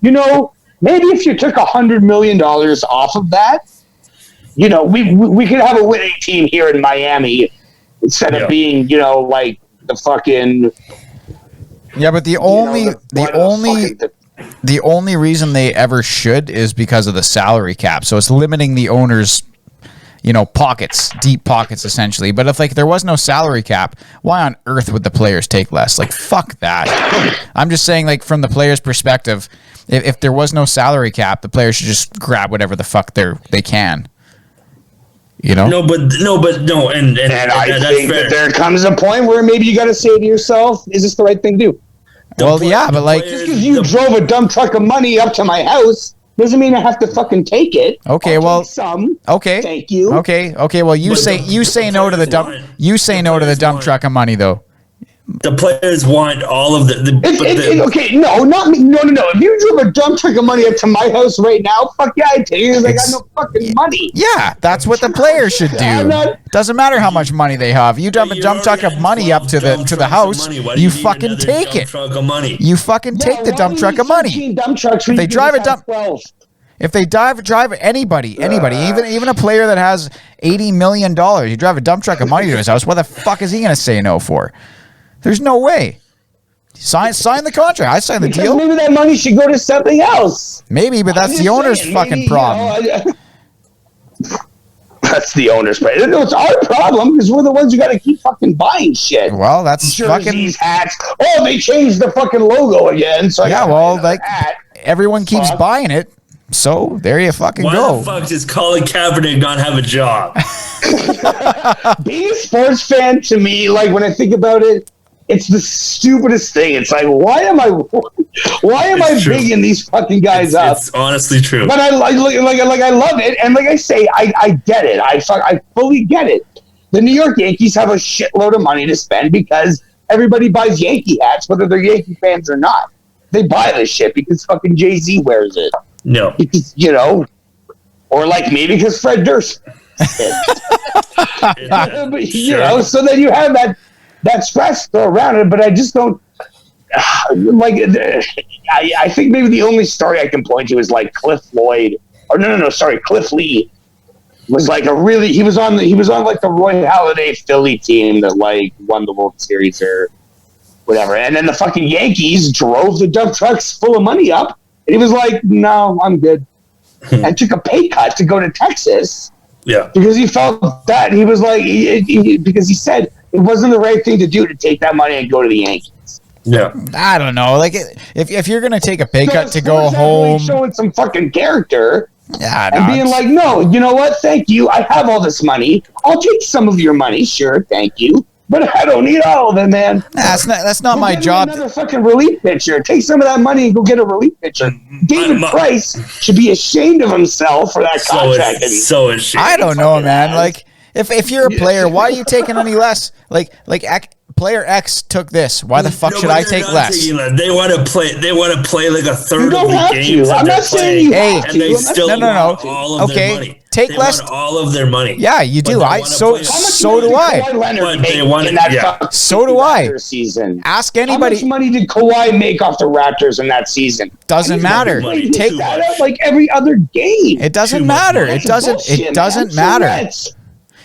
S4: maybe if you took $100 million off of that, we could have a winning team here in Miami instead of being, like the fucking.
S3: Yeah, but the only reason they ever should is because of the salary cap. So it's limiting the owners, pockets, deep pockets essentially. But if there was no salary cap, why on earth would the players take less? Fuck that. I'm just saying, from the players' perspective, if there was no salary cap, the players should just grab whatever the fuck they can. No,
S1: and
S4: I think that there comes a point where maybe you got to say to yourself, "Is this the right thing to do?"
S3: But
S4: just because you drove a dump truck of money up to my house doesn't mean I have to fucking take it.
S3: Okay,
S4: okay, thank you.
S3: Okay, well, you say no to the dump. You say no to the dump truck of money, though.
S1: The players want all of
S4: okay, no, not me. No. If you drove a dump truck of money up to my house right now, fuck yeah, I take it. I got no fucking money.
S3: Yeah, that's what the players should do. Doesn't matter how much money they have. You dump a dump truck of money up to the house, you fucking take it. You fucking take the dump truck of money. If they drive a dump. If they drive anybody, even a player that has $80 million, you drive a dump truck of money to his house, what the fuck is he going to say no for? There's no way. Sign the contract. I signed the deal.
S4: Maybe that money should go to something else.
S3: Maybe, but that's the owner's fucking problem.
S4: That's the owner's problem. No, it's our problem because we're the ones who got to keep fucking buying shit.
S3: Well, that's
S4: jerseys, hats. Oh, they changed the fucking logo again. So
S3: everyone keeps buying it. So there you fucking go.
S1: Why the fuck does Colin Kaepernick not have a job?
S4: Being a sports fan, to me, when I think about it, it's the stupidest thing. It's like, why am I bigging these fucking guys up?
S1: It's honestly true.
S4: But I I love it, and like I say, I get it. I fully get it. The New York Yankees have a shitload of money to spend because everybody buys Yankee hats, whether they're Yankee fans or not. They buy this shit because fucking Jay-Z wears it.
S1: No.
S4: Because, or like me because Fred Durst. But, so then you have that stress around it, but I just don't I think maybe the only story I can point to is Cliff Lee was he was on the Roy Halladay Philly team that won the World Series or whatever. And then the fucking Yankees drove the dump trucks full of money up, and he was like, "No, I'm good," and took a pay cut to go to Texas.
S1: Yeah,
S4: because he felt that he was like, because he said it wasn't the right thing to do to take that money and go to the Yankees.
S1: Yeah,
S3: I don't know. Like, if you're gonna take a pay cut to go home,
S4: showing some fucking character,
S3: yeah,
S4: and being like, no, you know what? Thank you. I have all this money. I'll take some of your money, sure, thank you. But I don't need all of it, man.
S3: That's not my job.
S4: Another fucking relief pitcher. Take some of that money and go get a relief pitcher. David Price should be ashamed of himself for that contract.
S1: So ashamed.
S3: I don't know, man. Like, if you're a player, why are you taking any less? Like player X took this. Why the fuck should I take less?
S1: They want to play. They want to play like a third of the games.
S4: I'm not saying you have to.
S1: And they still
S3: no.
S1: want all of their money.
S3: Take less.
S1: Want all of their money.
S3: Yeah, you do. So do I. So do I.
S4: Season.
S3: Ask anybody.
S4: How much money did Kawhi make off the Raptors in that season?
S3: Doesn't matter.
S4: Take that out like every other game.
S3: It doesn't matter. It doesn't matter.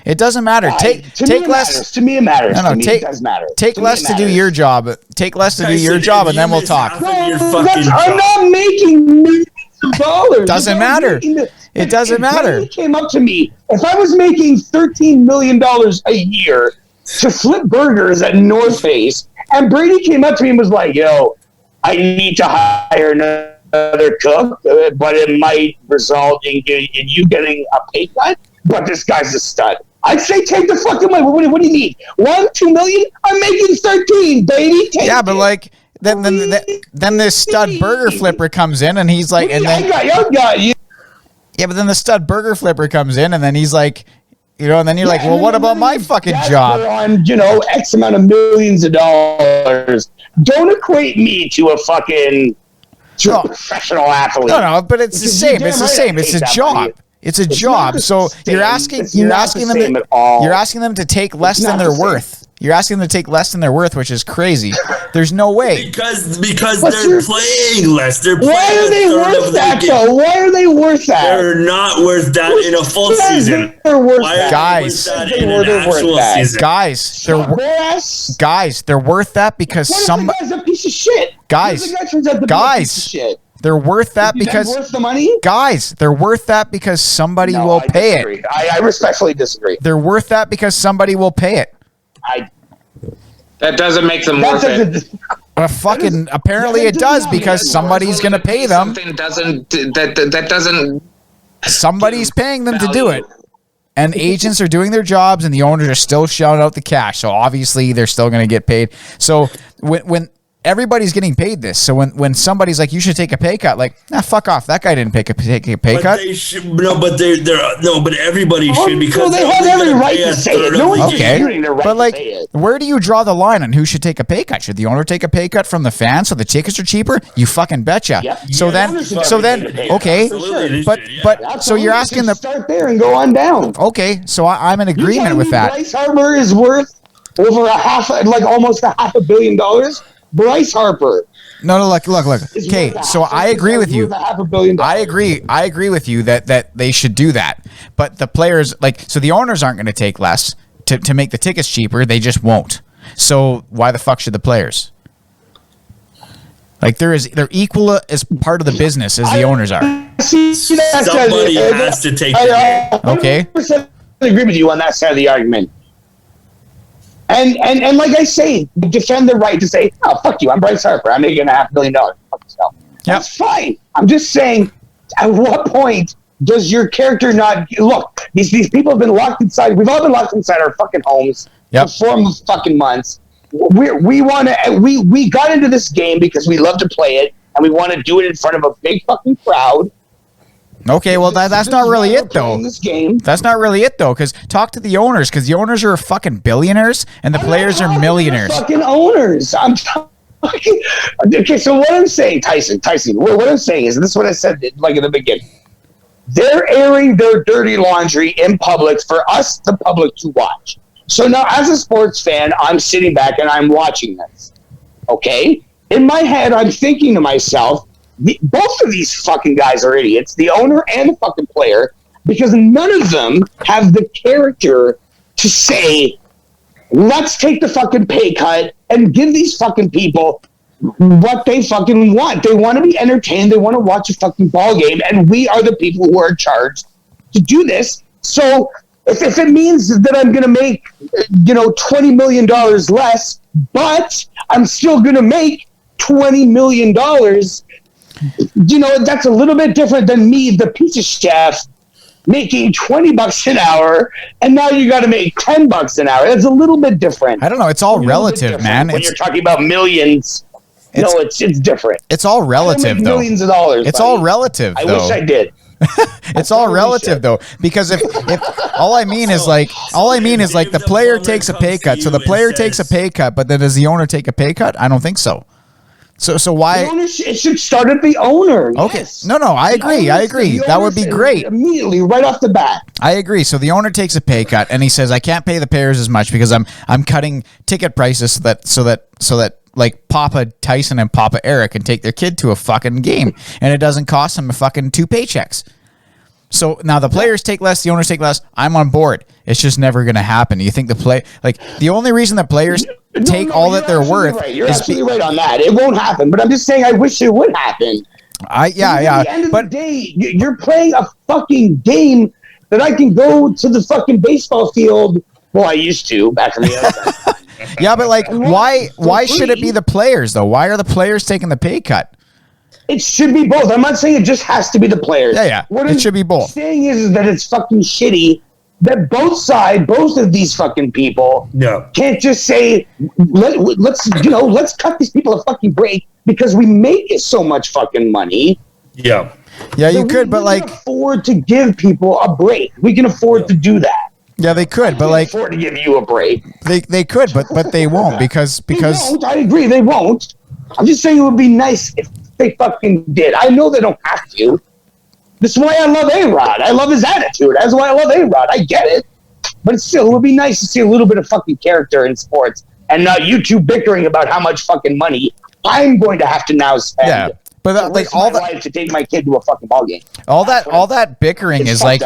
S3: It doesn't matter. Take less.
S4: To me, it matters.
S3: No,
S4: it does matter.
S3: Take less to do your job. Take less to do your job, and then we'll talk.
S4: I'm not making millions of dollars.
S3: Doesn't matter. It doesn't matter.
S4: Brady came up to me. If I was making $13 million a year to flip burgers at North Face, and Brady came up to me and was like, "Yo, I need to hire another cook, but it might result in you getting a pay cut. But this guy's a stud." I'd say take the fucking money. What do you need? $1-2 million? I'm making 13, baby. Take
S3: but like then this stud burger flipper comes in and he's like, and then
S4: I got you.
S3: Yeah, but then the stud burger flipper comes in and then he's like, and then you're like, well, what about my fucking job?
S4: On X amount of millions of dollars. Don't equate me to a fucking professional athlete.
S3: No, but it's the same. It's the same. It's a job. It's a job. So you're asking them to take less than they're worth. You're asking them to take less than they're worth, which is crazy. There's no way.
S1: Because they're playing less. They're playing.
S4: Why are they worth that though? Why are they worth that?
S1: They're not worth that in a full season.
S4: They're worth
S1: that.
S3: Guys, they're worth that because
S4: the guy's a piece of shit.
S3: Guys, they're worth that because
S4: worth the money.
S3: Guys, they're worth that because somebody will pay it.
S4: I respectfully disagree.
S3: They're worth that because somebody will pay it.
S5: That doesn't make them worth it.
S3: Apparently it does because somebody's going to pay them.
S5: That doesn't.
S3: Somebody's paying them to do it. And agents are doing their jobs and the owners are still shelling out the cash. So obviously they're still going to get paid. So when everybody's getting paid this. So when somebody's like, you should take a pay cut, like, fuck off. That guy didn't take a pay cut.
S1: But everybody should because
S4: they have every right to say it. No one's disputing their right to say it.
S3: Where do you draw the line on who should take a pay cut? Should the owner take a pay cut from the fans so the tickets are cheaper? You fucking betcha.
S4: Yep.
S3: So then, okay, so you're asking the
S4: start there and go on down.
S3: Okay, so I'm in agreement with that.
S4: Bryce Harper is worth over almost $500 million. Bryce Harper.
S3: No, look. Okay, so I agree with you. I agree with you that they should do that. But the players, so the owners aren't going to take less to make the tickets cheaper. They just won't. So why the fuck should the players? They're equal as part of the business as the owners are.
S1: Somebody has to take it.
S3: Okay.
S4: I agree with you on that side of the argument. And like I say, defend the right to say, oh, fuck you, I'm Bryce Harper. I'm making $500 million. Fuck yourself. Yep. That's fine. I'm just saying, at what point does your character not... Look, these people have been locked inside. We've all been locked inside our fucking homes for 4 fucking months. We got into this game because we love to play it, and we want to do it in front of a big fucking crowd.
S3: Okay, well, that's not really it, though. That's not really it, though, because talk to the owners, because the owners are fucking billionaires, and the players are millionaires.
S4: Fucking owners. I'm talking... Okay, so what I'm saying, Tyson, what I'm saying is, this is what I said, in the beginning. They're airing their dirty laundry in public for us, the public, to watch. So now, as a sports fan, I'm sitting back and I'm watching this. Okay? In my head, I'm thinking to myself, both of these fucking guys are idiots, the owner and the fucking player, because none of them have the character to say, let's take the fucking pay cut and give these fucking people what they fucking want. They want to be entertained. They want to watch a fucking ball game, and we are the people who are charged to do this. So if it means that I'm going to make, $20 million less, but I'm still going to make $20 million, that's a little bit different than me, the pizza chef, making $20 an hour, and now you got to make $10 an hour. That's a little bit different.
S3: I don't know. It's all relative, man.
S4: When you're talking about millions, it's different.
S3: It's all relative, though.
S4: Millions of dollars.
S3: It's all relative, though.
S4: I wish I did.
S3: It's all relative, though, because if all I mean is the player takes a pay cut, so the player takes a pay cut, but then does the owner take a pay cut? I don't think so. So why?
S4: It should start at the owner.
S3: Okay.
S4: Yes.
S3: No, I agree. That would be great.
S4: Immediately, right off the bat.
S3: I agree. So the owner takes a pay cut, and he says, "I can't pay the players as much because I'm cutting ticket prices so that like Papa Tyson and Papa Eric can take their kid to a fucking game, and it doesn't cost them a fucking 2 paychecks." So now the players take less, the owners take less. I'm on board. It's just never going to happen. You think the only reason that players take all that they're worth
S4: You're
S3: is
S4: absolutely right on that. It won't happen, but I'm just saying I wish it would happen.
S3: At the
S4: end of the day, you're playing a fucking game that I can go to the fucking baseball field. Well, I used to back in the other time.
S3: Yeah, but why should it be the players though? Why are the players taking the pay cut?
S4: It should be both. I'm not saying it just has to be the players.
S3: Yeah. It should be both.
S4: What I'm saying is that it's fucking shitty that both of these fucking people can't just say, let's cut these people a fucking break because we make so much fucking money.
S1: Yeah.
S3: Yeah, you could, but
S4: we can afford to give people a break. We can afford to do that.
S3: Yeah, they could, but
S4: afford to give you a break.
S3: They could, but they won't because
S4: They won't. I agree, they won't. I'm just saying it would be nice if they fucking did. I know they don't have to. This is why I love A-Rod. I love his attitude. That's why I love A-Rod. I get it. But still, it would be nice to see a little bit of fucking character in sports and not you two bickering about how much fucking money I'm going to have to now spend.
S3: Yeah. But
S4: all that life to take my kid to a fucking ball game.
S3: All that bickering is like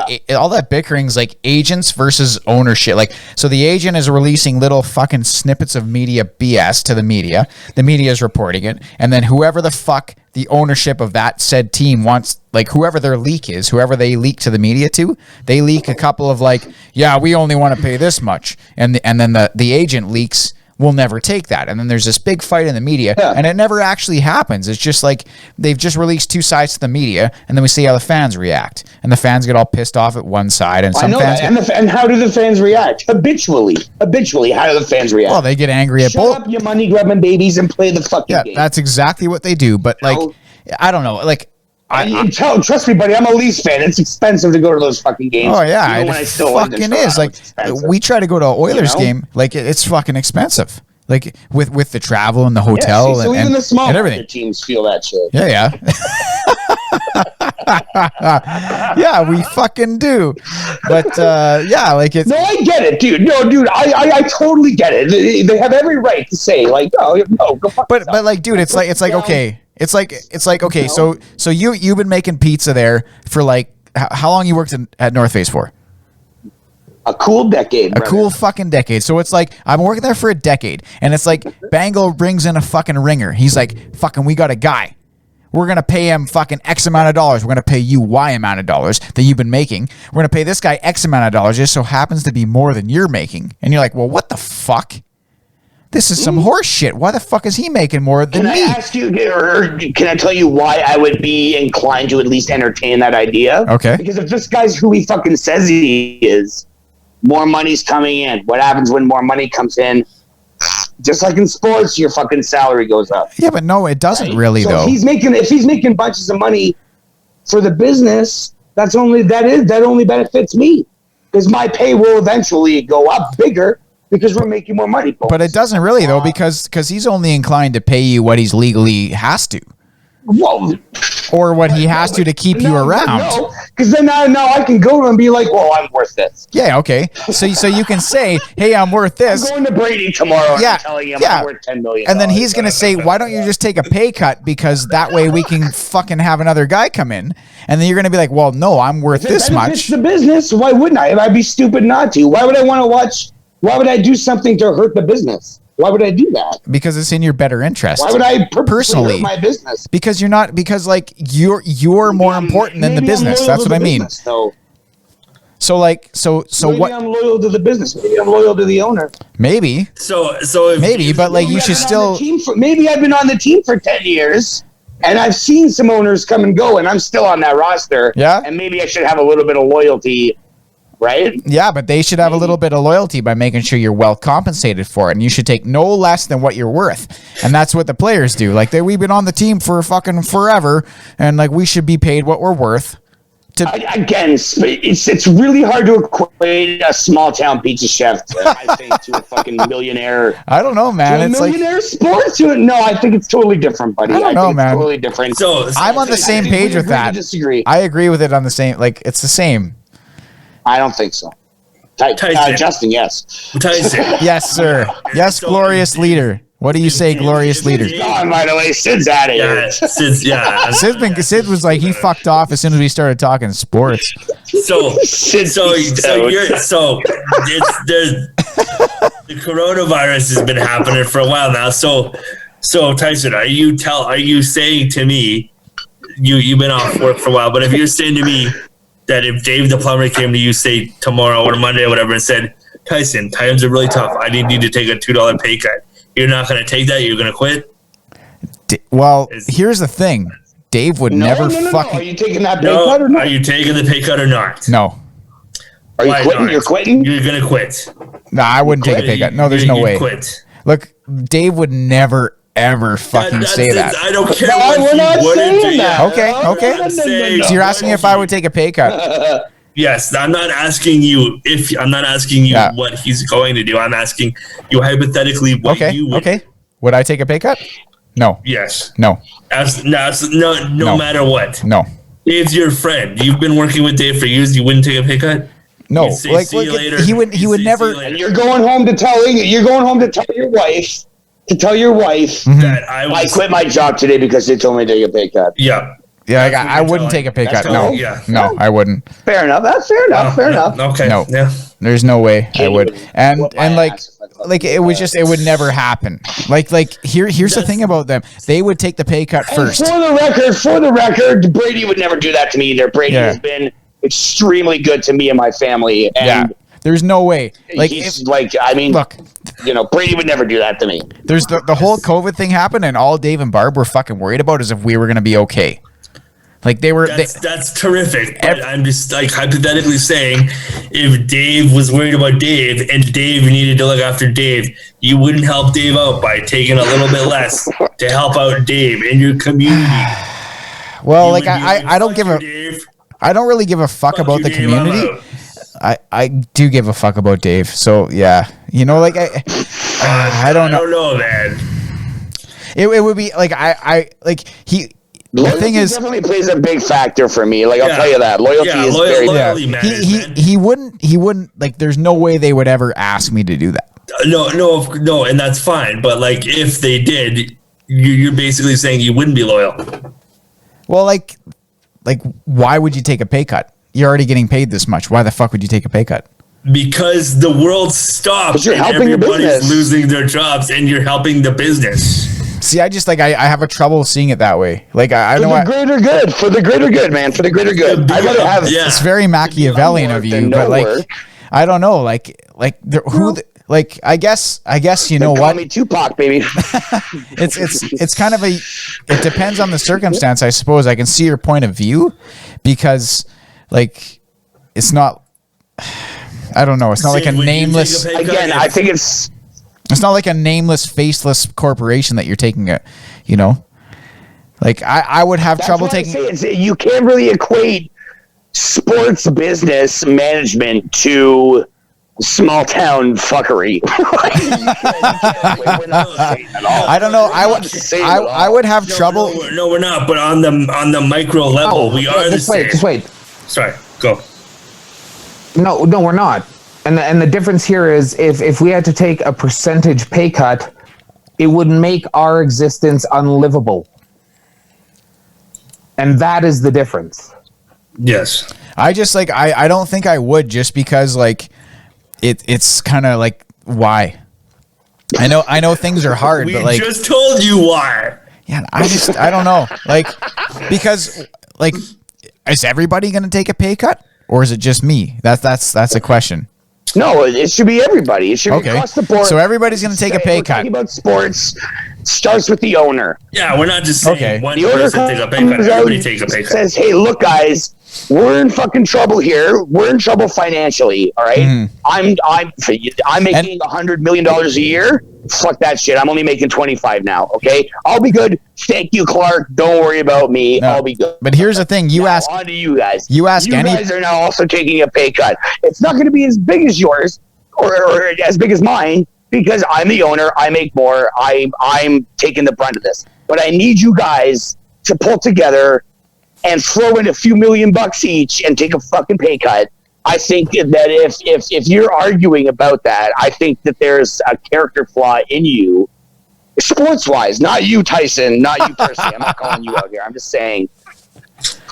S3: agents versus ownership. So the agent is releasing little fucking snippets of media BS to the media. The media is reporting it, and then whoever the fuck the ownership of that said team wants, whoever their leak is, whoever they leak to the media to, they leak a couple of we only want to pay this much, and then the agent leaks, we'll never take that. And then there's this big fight in the media, and it never actually happens. It's just they've just released 2 sides to the media, and then we see how the fans react. And the fans get all pissed off at one side, and some fans
S4: and how do the fans react? Habitually, how do the fans react?
S3: Well, they get angry at both.
S4: Shut up, you money-grabbing babies, and play the fucking game.
S3: That's exactly what they do. But, I don't know.
S4: Trust me, buddy, I'm a Leafs fan. It's expensive to go to those fucking games.
S3: Oh, yeah. It fucking is. We try to go to an Oilers game. It's fucking expensive. With the travel and the hotel
S4: so even the small
S3: and everything.
S4: Teams feel that shit.
S3: Yeah. Yeah, we fucking do. But, it's...
S4: No, I get it, dude. No, dude, I totally get it. They have every right to say, no, go fuck
S3: But, dude, it's okay. It's like okay, so you've been making pizza there for how long you worked at North Face for?
S4: A cool decade.
S3: A cool fucking decade. So it's I'm working there for a decade, and it's Bango brings in a fucking ringer. He's fucking, we got a guy. We're gonna pay him fucking X amount of dollars. We're gonna pay you Y amount of dollars that you've been making. We're gonna pay this guy X amount of dollars. Just so happens to be more than you're making. And you're well, what the fuck? This is some horse shit. Why the fuck is he making more than me?
S4: Can I ask you, or can I tell you why I would be inclined to at least entertain that idea?
S3: Okay.
S4: Because if this guy's who he fucking says he is, more money's coming in. What happens when more money comes in? Just like in sports, your fucking salary goes up.
S3: Yeah, but no, it doesn't really,
S4: so
S3: though.
S4: If he's making bunches of money for the business, that only benefits me. Because my pay will eventually go up bigger. Because we're making more money.
S3: But it doesn't really, though, because he's only inclined to pay you what he's legally has to.
S4: Well,
S3: or what he has to keep you around.
S4: No, because then now I can go to him and be well, I'm worth this.
S3: Yeah, okay. So you can say, hey, I'm worth this.
S4: I'm going to Brady tomorrow and I'm telling him I'm worth $10 million.
S3: And then he's going to say, why don't you just take a pay cut? Because that way we can fucking have another guy come in. And then you're going to be well, no, I'm worth this much.
S4: If it's the business, why wouldn't I? I'd be stupid not to. Why would I want to watch Why would I do something to hurt the business? Why would I do that?
S3: Because it's in your better interest.
S4: Why would I
S3: personally
S4: hurt my business?
S3: Because you're not. Because like you're more important than the business. That's what I mean.
S4: Business, so
S3: maybe
S4: what? I'm loyal to the business. Maybe I'm loyal to the owner.
S3: Maybe.
S1: So if,
S3: but like you should still.
S4: Maybe I've been on the team for 10 years. And I've seen some owners come and go, and I'm still on that roster.
S3: Yeah.
S4: And maybe I should have a little bit of loyalty, right?
S3: Yeah, but they should have a little bit of loyalty by making sure you're well compensated for it, and you should take no less than what you're worth. And that's what the players do. Like we've been on the team for fucking forever, and like we should be paid what we're worth.
S4: Again, it's really hard to equate a small town pizza chef to a fucking millionaire.
S3: I don't know, man.
S4: It's millionaire sports. No, I think it's totally different, buddy.
S3: I don't know, man.
S4: It's totally different.
S1: So
S3: I'm on the same page with that.
S4: Disagree.
S3: I agree with it on the same. Like it's the same.
S4: I don't think so. Justin, yes.
S1: Tyson.
S3: Yes, sir. Yes, glorious leader. What do you say, glorious leader?
S4: Oh, by the way, Sid's out of here.
S3: Sid was like he fucked off as soon as we started talking sports.
S1: So the coronavirus has been happening for a while now. So Tyson, are you saying to me, you've been off work for a while, but if you're saying to me that if Dave the plumber came to you, say tomorrow or Monday or whatever, and said, Tyson, times are really tough. I need you to take a $2 pay cut. You're not going to take that? You're going to quit?
S3: Here's the thing. Dave would never fucking...
S4: Are you taking that pay cut or not?
S1: Are you taking the pay cut or not?
S3: No.
S4: Are you quitting?
S1: Not?
S4: You're quitting?
S1: You're going to quit.
S3: No, I wouldn't take a pay cut. No, there's no way.
S1: Quit.
S3: Look, Dave would never, ever fucking say that.
S1: I don't care
S4: we're not saying that.
S3: Okay. So you're asking if I would take a pay cut?
S1: Yes, I'm not asking you what he's going to do. I'm asking you hypothetically what you would.
S3: Okay. Would I take a pay cut? No.
S1: Yes.
S3: No.
S1: No matter what.
S3: No.
S1: Dave's your friend. You've been working with Dave for years. You wouldn't take a pay cut?
S3: No. He would never.
S4: And you're going home to tell your wife
S1: that
S4: I quit my job today because they told me to take a pay cut.
S1: Yeah.
S3: Yeah, I wouldn't take a pay cut. No, no, I wouldn't.
S4: Fair enough. That's fair enough.
S1: Okay.
S3: No, there's no way I would. And like it would never happen. Like here's the thing about them. They would take the pay cut first.
S4: For the record, Brady would never do that to me either. Brady has been extremely good to me and my family. And
S3: there's no way. Like
S4: look, Brady would never do that to me.
S3: There's the whole COVID thing happened, and all Dave and Barb were fucking worried about is if we were gonna be okay. Like
S1: that's terrific. But I'm just like hypothetically saying, if Dave was worried about Dave and Dave needed to look after Dave, you wouldn't help Dave out by taking a little bit less to help out Dave in your community.
S3: Well, like I don't really give a fuck about the community. I do give a fuck about Dave. So yeah, I don't know.
S1: I don't know, man.
S3: It would be like he. The thing is,
S4: definitely plays a big factor for me. Like I'll tell you that loyalty is very.
S3: He wouldn't like. There's no way they would ever ask me to do that.
S1: No, and that's fine. But like, if they did, you're basically saying you wouldn't be loyal.
S3: Well, like, why would you take a pay cut? You're already getting paid this much. Why the fuck would you take a pay cut?
S1: Because the world stopped and everybody's losing their jobs, and you're helping the business.
S3: See, I just I have a trouble seeing it that way. Like I know
S4: for the greater good, man, for the greater good. I'd rather have.
S3: It's very Machiavellian of you, but like I don't know, I guess you know what?
S4: Call me Tupac, baby.
S3: It's kind of it depends on the circumstance, I suppose. I can see your point of view because like it's not. I don't know. It's not like a nameless.
S4: Again, I think
S3: it's not like a nameless, faceless corporation that you're taking it, Like, I would have trouble taking...
S4: You can't really equate sports business management to small-town fuckery.
S3: I don't know. I would have trouble...
S1: No, we're not. But on the micro level, we are the same.
S2: Just wait.
S1: Sorry, go.
S2: No, we're not. And the difference here is if we had to take a percentage pay cut, it would make our existence unlivable. And that is the difference.
S1: Yes.
S3: I just I don't think I would, just because like it's kind of like why? I know things are hard, but like,
S1: we just told you why.
S3: Yeah, I don't know. Like, because like, is everybody going to take a pay cut, or is it just me? That's a question.
S4: No, it should be everybody. It should be across the board.
S3: So everybody's going to take a pay cut.
S4: Talking about sports starts with the owner.
S1: Yeah, we're not just saying one person takes a pay cut. Everybody takes a pay cut.
S4: Says, hey, look, guys, we're in fucking trouble here. We're in trouble financially. All right, I'm making $100 million a year. Fuck that shit. I'm only making 25 now. Okay, I'll be good. Thank you, Clark. Don't worry about me. I'll be good.
S3: But here's the thing:
S4: on to you guys.
S3: You
S4: guys are now also taking a pay cut. It's not going to be as big as yours or as big as mine because I'm the owner. I make more. I'm taking the brunt of this. But I need you guys to pull together and throw in a few $1,000,000 each and take a fucking pay cut. I think that if you're arguing about that, I think that there's a character flaw in you, sports-wise. Not you, Tyson. Not you personally. I'm not calling you out here. I'm just saying.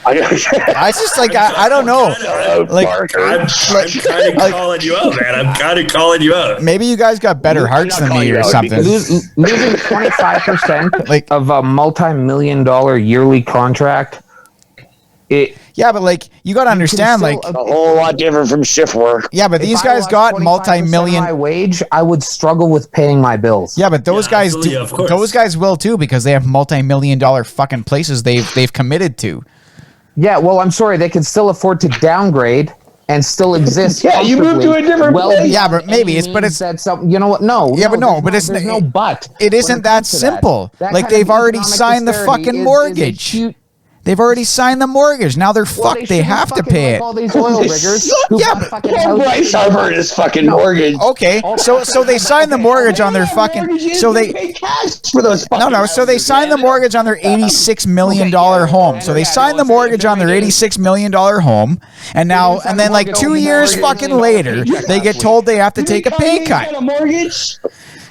S3: I just like I don't know. Like
S1: I'm kind of calling you out, man. I'm kind of calling you out.
S3: Maybe you guys got better hearts than me or something.
S2: Losing 25% of a multi-million-dollar yearly contract.
S3: Yeah, but like you got to understand, like
S4: a whole lot different from shift work.
S3: Yeah, but these guys got multi-million.
S2: My wage, I would struggle with paying my bills.
S3: Yeah, but those guys do. Those guys will too because they have multi-million-dollar fucking places they've committed to.
S2: Yeah, well, I'm sorry, they can still afford to downgrade and still exist.
S4: Yeah, you move to a different place.
S3: Yeah, but maybe it's
S2: something. You know what? No.
S3: Yeah, but there's no
S2: but.
S3: It isn't that simple. Like they've already signed the fucking mortgage. They've already signed the mortgage. Now they're fucked. They have to pay it.
S2: All these oil riggers.
S4: Bryce Harper is fucking mortgage.
S3: Okay, so they signed the mortgage on their fucking. So they
S4: pay cash for those.
S3: So they signed the mortgage on their $86 million home. So they signed the mortgage on their $86 million home, and then like 2 years fucking later, they get told they have to take a pay cut.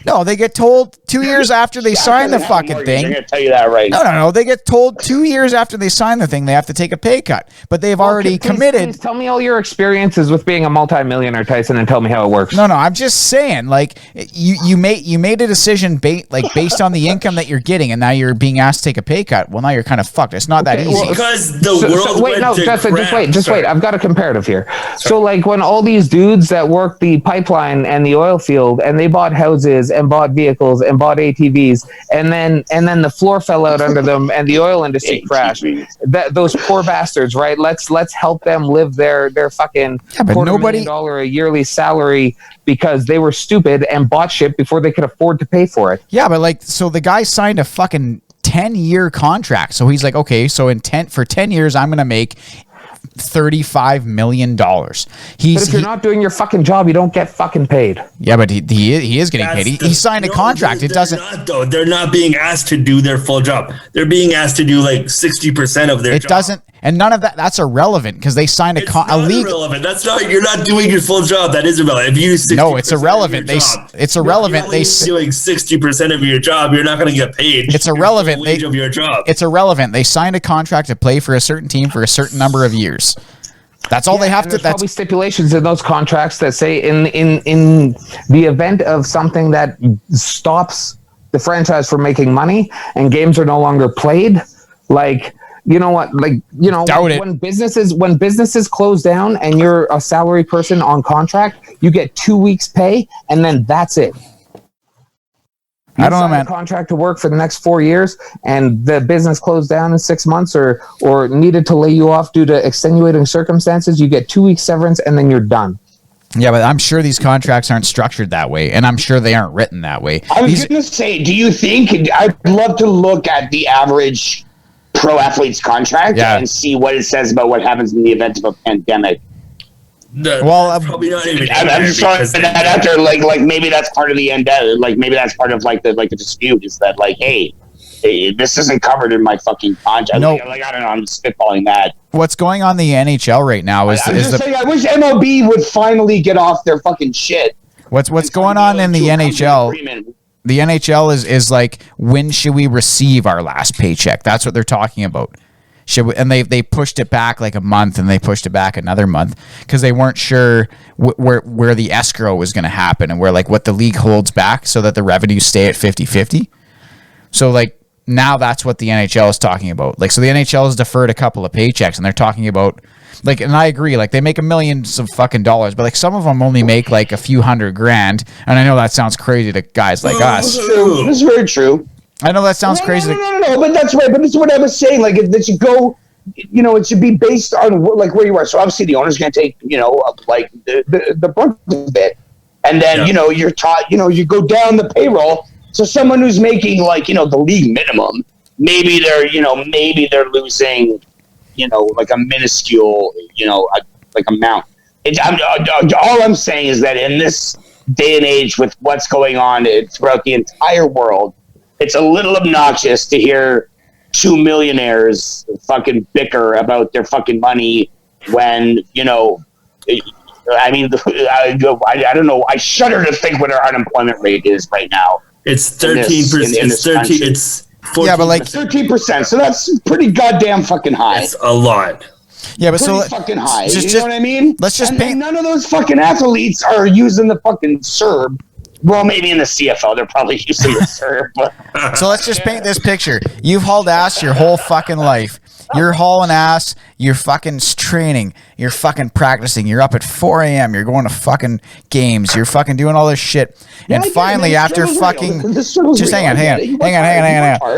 S3: No, they get told 2 years after they sign the fucking thing.
S4: I'm going to tell you that right now.
S3: No. They get told 2 years after they sign the thing they have to take a pay cut. But they've already committed.
S2: Please tell me all your experiences with being a multimillionaire, Tyson, and tell me how it works.
S3: No, I'm just saying, like you made a decision based on the income that you're getting, and now you're being asked to take a pay cut. Well, now you're kind of fucked. It's not that easy.
S1: Well, because the world went to crap.
S2: Just wait. I've got a comparative here. Sorry. So, like, when all these dudes that work the pipeline and the oil field, and they bought houses and bought vehicles and bought ATVs, and then the floor fell out under them, and the oil industry crashed. Those poor bastards, right? Let's help them live their fucking $250,000 a yearly salary because they were stupid and bought shit before they could afford to pay for it.
S3: Yeah, but like, so the guy signed a fucking 10-year contract. So he's like, okay, so for 10 years, I'm going to make $35 million.
S2: But if you're not doing your fucking job, you don't get fucking paid.
S3: Yeah, but he is getting paid. He signed a contract. It doesn't.
S1: They're not being asked to do their full job. They're being asked to do like 60% of their job.
S3: It doesn't. And none of that's irrelevant because they signed a legal.
S1: Irrelevant. That's not. You're not doing your full job. That is irrelevant. If you do 60%
S3: no, it's irrelevant. It's irrelevant.
S1: You're doing 60% of your job. You're not going to get paid.
S3: It's irrelevant.
S1: Of your job.
S3: It's irrelevant. They signed a contract to play for a certain team for a certain number of years. That's all they have to.
S2: There's probably stipulations in those contracts that say in the event of something that stops the franchise from making money and games are no longer played, like. You know what? Like, you know, when businesses close down and you're a salary person on contract, you get 2 weeks pay and then that's it.
S3: I don't know, man.
S2: A contract to work for the next 4 years and the business closed down in 6 months or needed to lay you off due to extenuating circumstances, you get 2 weeks severance and then you're done.
S3: Yeah, but I'm sure these contracts aren't structured that way, and I'm sure they aren't written that way.
S4: I was going to say, do you think, I'd love to look at the average pro athlete's contract and see what it says about what happens in the event of a pandemic.
S1: Probably not even.
S4: I'm just throwing that out there, like maybe that's part of the end. Like maybe that's part of like the dispute is that like, hey, this isn't covered in my fucking contract.
S3: No.
S4: Like I don't know. I'm just spitballing that.
S3: What's going on in the NHL right now is
S4: I'm just saying, I wish MLB would finally get off their fucking shit.
S3: What's going on in the NHL? The NHL is like, when should we receive our last paycheck? That's what they're talking about. and they pushed it back like a month, and they pushed it back another month because they weren't sure where the escrow was going to happen and where like what the league holds back so that the revenues stay at 50-50. So like now that's what the NHL is talking about. Like, so the NHL has deferred a couple of paychecks, and they're talking about like, and I agree, like they make millions of fucking dollars, but like some of them only make like a few $100,000. And I know that sounds crazy to guys like us.
S4: This is very true.
S3: I know that sounds crazy.
S4: No, but that's right. But this is what I was saying. Like, that should go, it should be based on like where you are. So obviously the owner's going to take, like the brunt of it. And then, you're taught, you go down the payroll. So someone who's making like, the league minimum, maybe they're losing, like a minuscule, like amount. All I'm saying is that in this day and age with what's going on throughout the entire world, it's a little obnoxious to hear two millionaires fucking bicker about their fucking money when, I don't know. I shudder to think what our unemployment rate is right now.
S1: It's 13%. It's 13. It's 14%.
S3: Yeah, but like
S4: 13%. So that's pretty goddamn fucking high.
S1: That's a lot.
S3: Yeah, but
S4: pretty
S3: so
S4: fucking high.
S3: Just,
S4: you know what I mean?
S3: Let's just paint.
S4: And none of those fucking athletes are using the fucking CERB. Well, maybe in the CFL, they're probably using the CERB. But.
S3: So let's just paint this picture. You've hauled ass your whole fucking life. You're hauling ass. You're fucking training. You're fucking practicing. You're up at 4 a.m. You're going to fucking games. You're fucking doing all this shit.
S4: Yeah,
S3: and finally, after fucking, just hang on.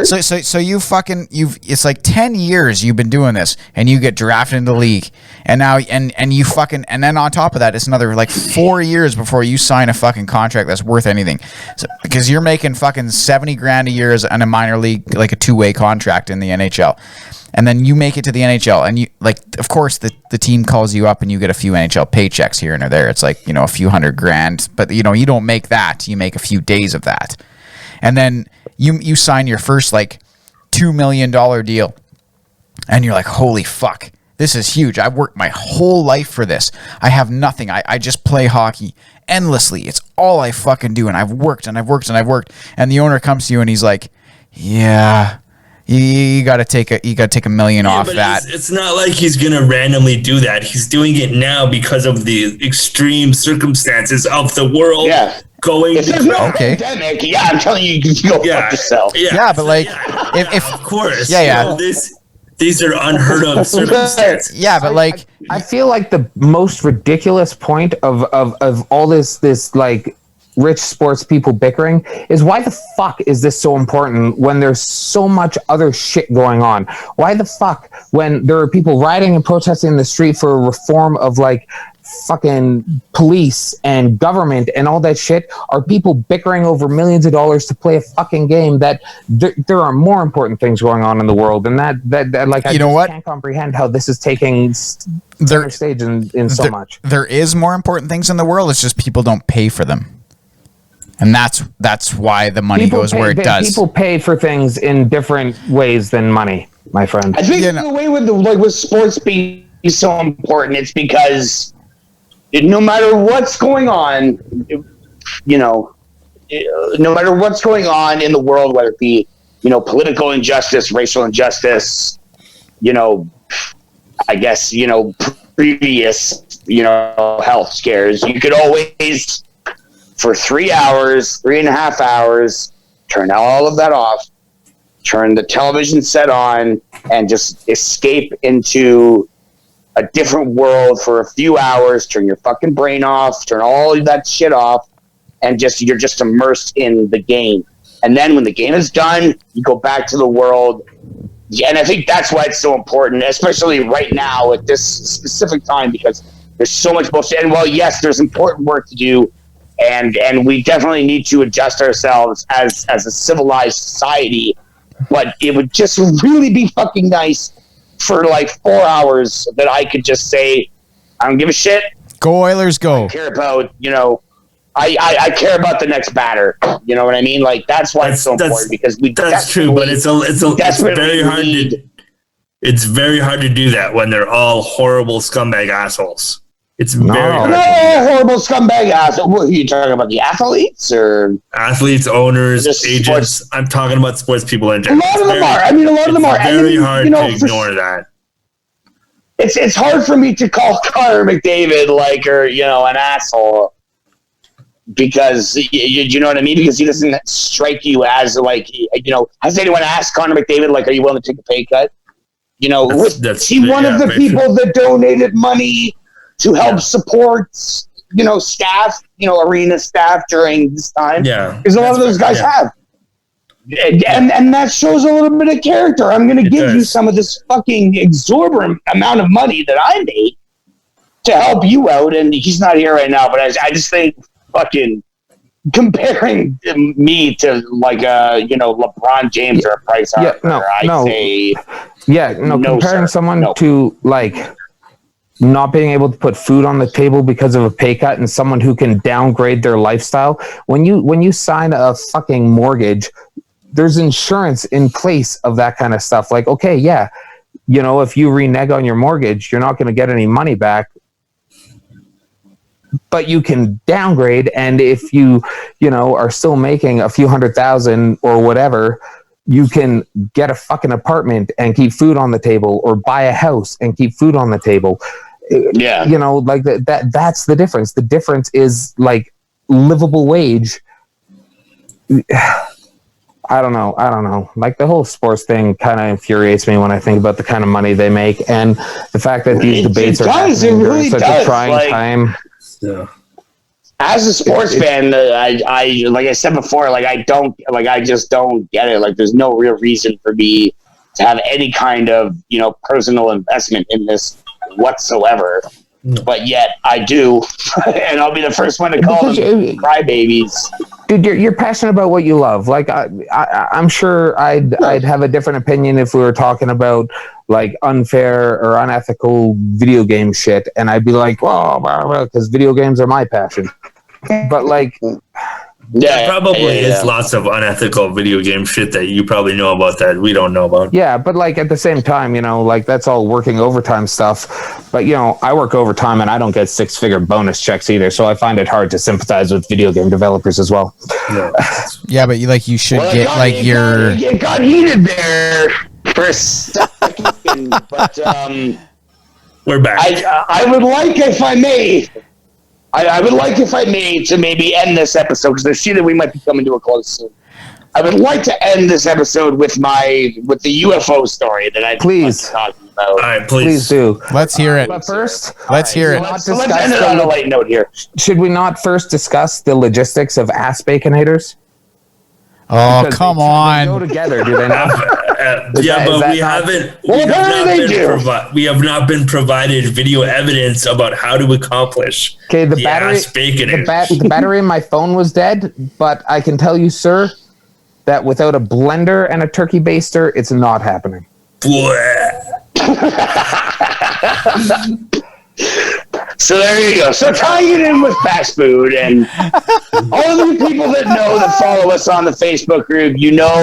S3: So you fucking, it's like 10 years you've been doing this, and you get drafted into the league, and now, and you fucking, and then on top of that, it's another like 4 years before you sign a fucking contract that's worth anything, because you're making fucking $70,000 a year on a minor league, like a two-way contract in the NHL. And then you make it to the NHL, and you like, of course, the team calls you up, and you get a few NHL paychecks here and there. It's like, a few $100,000, but you don't make that. You make a few days of that, and then you sign your first like $2 million deal, and you're like, holy fuck, this is huge. I've worked my whole life for this. I have nothing. I just play hockey endlessly. It's all I fucking do, and I've worked and I've worked and I've worked. And the owner comes to you and he's like, yeah. You got to take $1 million off that.
S1: It's not like he's gonna randomly do that. He's doing it now because of the extreme circumstances of the world.
S4: Yeah.
S1: Going.
S4: If there's no pandemic, I'm telling you, you can go fuck yourself.
S3: Yeah, but like, if
S1: of course, these are unheard of circumstances.
S3: Yeah, but like,
S2: I feel like the most ridiculous point of all this like rich sports people bickering is, why the fuck is this so important when there's so much other shit going on? Why the fuck, when there are people rioting and protesting in the street for a reform of like fucking police and government and all that shit, are people bickering over millions of dollars to play a fucking game that there are more important things going on in the world? And that like, I can't comprehend how this is taking center stage in so much.
S3: There is more important things in the world. It's just people don't pay for them. And that's why the money goes where it does.
S2: People pay for things in different ways than money, my friend.
S4: I think the way with sports being so important, it's because no matter what's going on, no matter what's going on in the world, whether it be, political injustice, racial injustice, I guess, previous, health scares, you could always, for 3.5 hours, turn all of that off, turn the television set on, and just escape into a different world for a few hours, turn your fucking brain off, turn all of that shit off, and you're just immersed in the game. And then when the game is done, you go back to the world. And I think that's why it's so important, especially right now at this specific time, because there's so much bullshit. And while, yes, there's important work to do, and we definitely need to adjust ourselves as a civilized society, but it would just really be fucking nice for like 4 hours that I could just say, I don't give a shit.
S3: Go Oilers, go.
S4: I care about, I care about the next batter. You know what I mean? Like, that's why it's so important, because
S1: that's true, but it's very hard to do that when they're all horrible scumbag assholes. It's very hard.
S4: Horrible scumbag ass. What are you talking about? The athletes or
S1: athletes, owners, agents?
S4: Sports.
S1: I'm talking about sports people in general.
S4: A lot of them are. I mean, a lot of them are.
S1: Very hard to ignore that.
S4: It's hard for me to call Connor McDavid an asshole because you know what I mean? Because he doesn't strike you as has anyone asked Connor McDavid, are you willing to take a pay cut? Is he one of the people that donated money to help support, staff, arena staff during this time?
S1: Yeah.
S4: Because a lot of those guys have. And that shows a little bit of character. I'm going to give you some of this fucking exorbitant amount of money that I made to help you out. And he's not here right now, but I just think fucking comparing me to LeBron James or a Price Harper,
S2: comparing someone to not being able to put food on the table because of a pay cut and someone who can downgrade their lifestyle. When you sign a fucking mortgage, there's insurance in place of that kind of stuff. If you renege on your mortgage, you're not going to get any money back, but you can downgrade. And if you are still making a few $100,000 or whatever, you can get a fucking apartment and keep food on the table, or buy a house and keep food on the table.
S4: Yeah.
S2: That's the difference. The difference is livable wage. I don't know. The whole sports thing kind of infuriates me when I think about the kind of money they make and the fact that these debates are happening during such a trying time.
S1: Yeah.
S4: As a sports fan, I like I said before, I just don't get it. There's no real reason for me to have any kind of, personal investment in this whatsoever. No. But yet I do, and I'll be the first one to call them crybabies.
S2: Dude, you're passionate about what you love. I'm sure I'd have a different opinion if we were talking about unfair or unethical video game shit, and I'd be like, well, because video games are my passion. But
S1: there probably is lots of unethical video game shit that you probably know about that we don't know about.
S2: Yeah, but at the same time, that's all working overtime stuff. But I work overtime and I don't get 6-figure bonus checks either, so I find it hard to sympathize with video game developers as well.
S3: Yeah, but you should get your.
S4: It got heated there for a second, but
S1: we're back.
S4: I would like, if I may. I would like, if I may, to maybe end this episode, because I see that we might be coming to a close soon. I would like to end this episode with the UFO story that I was talking about.
S1: All right, please
S2: do.
S3: Let's hear it.
S2: But first,
S3: let's hear it.
S4: Let's end it on a light note here.
S2: Should we not first discuss the logistics of ass baconators?
S3: Oh, because come on.
S2: They go together, do they not?
S1: We have not been provided video evidence about how to accomplish
S2: the battery in my phone was dead, but I can tell you, sir, that without a blender and a turkey baster, it's not happening.
S4: So there you go. So tying it in with fast food, and all of the people that follow us on the Facebook group,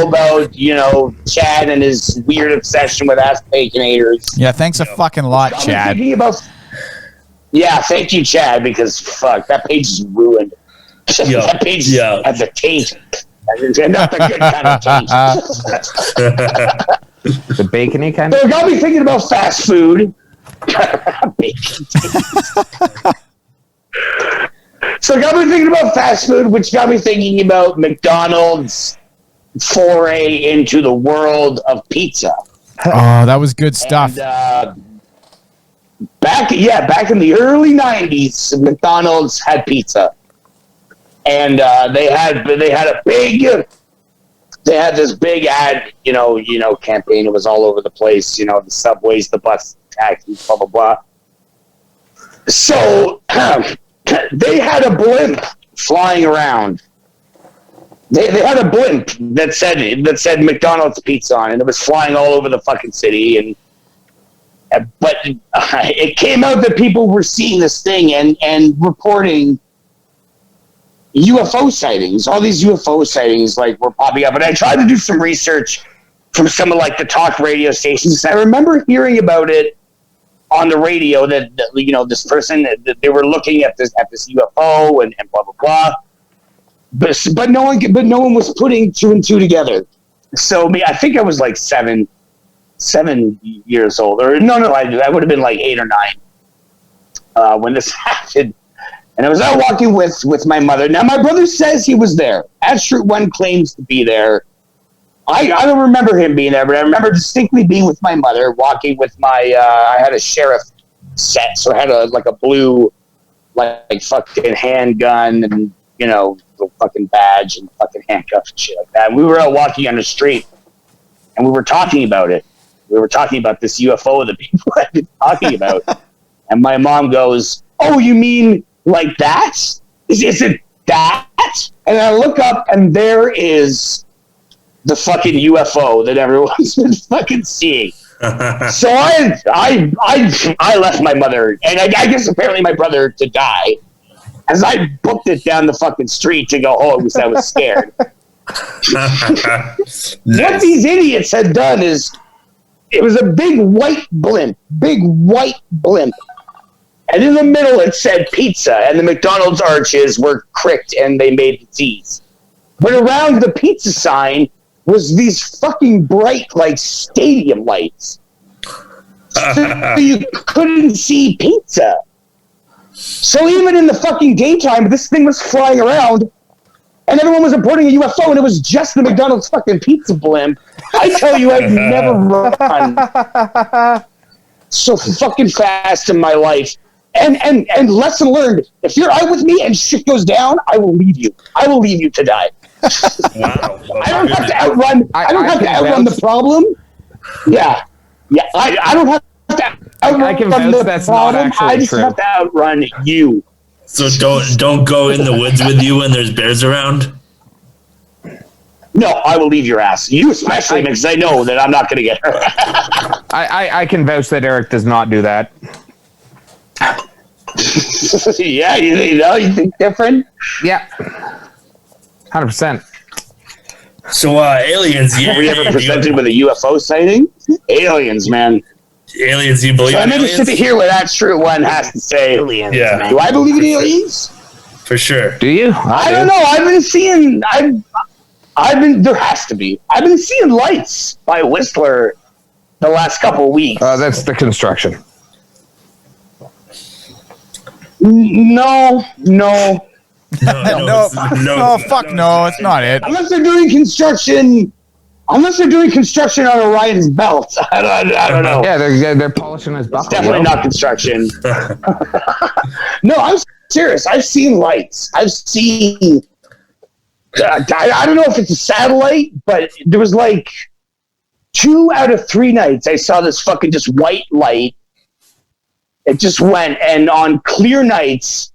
S4: about, Chad and his weird obsession with ass baconators.
S3: Yeah, thanks a fucking lot, Chad.
S4: Thank you, Chad, because fuck, that page is ruined. That page has a taint. Not the good kind of taint.
S2: The bacony kind
S4: of? So it got me thinking about fast food. So it got me thinking about fast food, which got me thinking about McDonald's foray into the world of pizza.
S3: Oh, that was good stuff.
S4: And, back in the early 90s, McDonald's had pizza, and they had this big ad, campaign. It was all over the place, the subways, the buses, taxis, blah blah blah. So they had a blimp flying around. They had a blimp that said McDonald's pizza on it, and it was flying all over the fucking city. But it came out that people were seeing this thing and reporting UFO sightings. All these UFO sightings were popping up, and I tried to do some research from some of the talk radio stations. I remember hearing about it on the radio that this person that they were looking at this UFO and blah blah blah. But no one was putting two and two together. So I think I was like 7 years old, or no, I would have been like 8 or 9 when this happened. And I was out walking with my mother. Now my brother says he was there. Astro One claims to be there. I don't remember him being there, but I remember distinctly being with my mother, walking with my. I had a sheriff set, so I had a blue, like fucking handgun and the fucking badge and fucking handcuffs and shit like that. And we were out walking on the street, and we were talking about it. We were talking about this UFO that people had been talking about, and my mom goes, "Oh, you mean like that? Is it that?" And I look up, and there is the fucking UFO that everyone's been fucking seeing. So I left my mother, and I guess apparently my brother, to die, as I booked it down the fucking street to go home because I was scared. What these idiots had done is, it was a big white blimp, and in the middle it said pizza, and the McDonald's arches were cricked and they made the T's. But around the pizza sign was these fucking bright, like, stadium lights. So you couldn't see pizza. So even in the fucking daytime, this thing was flying around, and everyone was reporting a UFO, and it was just the McDonald's fucking pizza blimp. I tell you, I've never run so fucking fast in my life. And lesson learned, if you're out with me and shit goes down, I will leave you. I will leave you to die.
S1: Wow.
S4: I don't have to outrun. I don't have to outrun the problem. Yeah. I don't have to outrun the
S2: that's
S4: problem.
S2: not
S4: I just
S2: true.
S4: have to outrun you.
S1: So don't go in the woods with you when there's bears around.
S4: No, I will leave your ass. You especially, because I know that I'm not going to get hurt.
S2: I can vouch that Eric does not do that.
S4: Yeah, you think different?
S2: Yeah. 100%.
S1: So aliens,
S4: Were you ever presented with a UFO sighting? Aliens, man.
S1: Aliens, do you believe
S4: So I'm
S1: in aliens?
S4: interested to hear what that true one has to say.
S5: Aliens,
S1: Yeah.
S5: man.
S4: Do I believe in aliens?
S1: For sure.
S2: Do you?
S4: I don't know. I've been seeing. There has to be. I've been seeing lights by Whistler the last couple of weeks.
S2: That's the construction.
S4: No.
S3: No, fuck no, it's not it.
S4: Unless they're doing construction on Orion's belt. I don't know.
S2: Yeah, they're polishing his buckle.
S4: It's definitely not construction. No, I'm serious. I've seen lights. I've seen. I don't know if it's a satellite, but there was like 2 out of 3 nights I saw this fucking just white light. It just went, and on clear nights,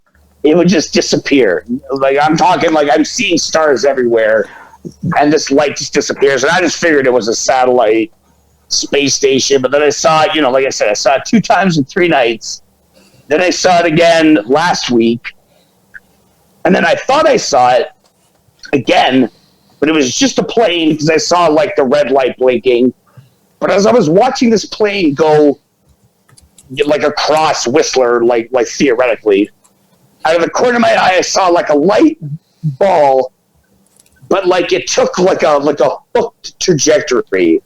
S4: it would just disappear. Like, I'm talking, like, I'm seeing stars everywhere, and this light just disappears. And I just figured it was a satellite space station. But then I saw it, like I said, I saw it 2 times in 3 nights. Then I saw it again last week. And then I thought I saw it again, but it was just a plane, because I saw, like, the red light blinking. But as I was watching this plane go, like, across Whistler, like theoretically, out of the corner of my eye, I saw like a light ball, but like it took like a hooked trajectory.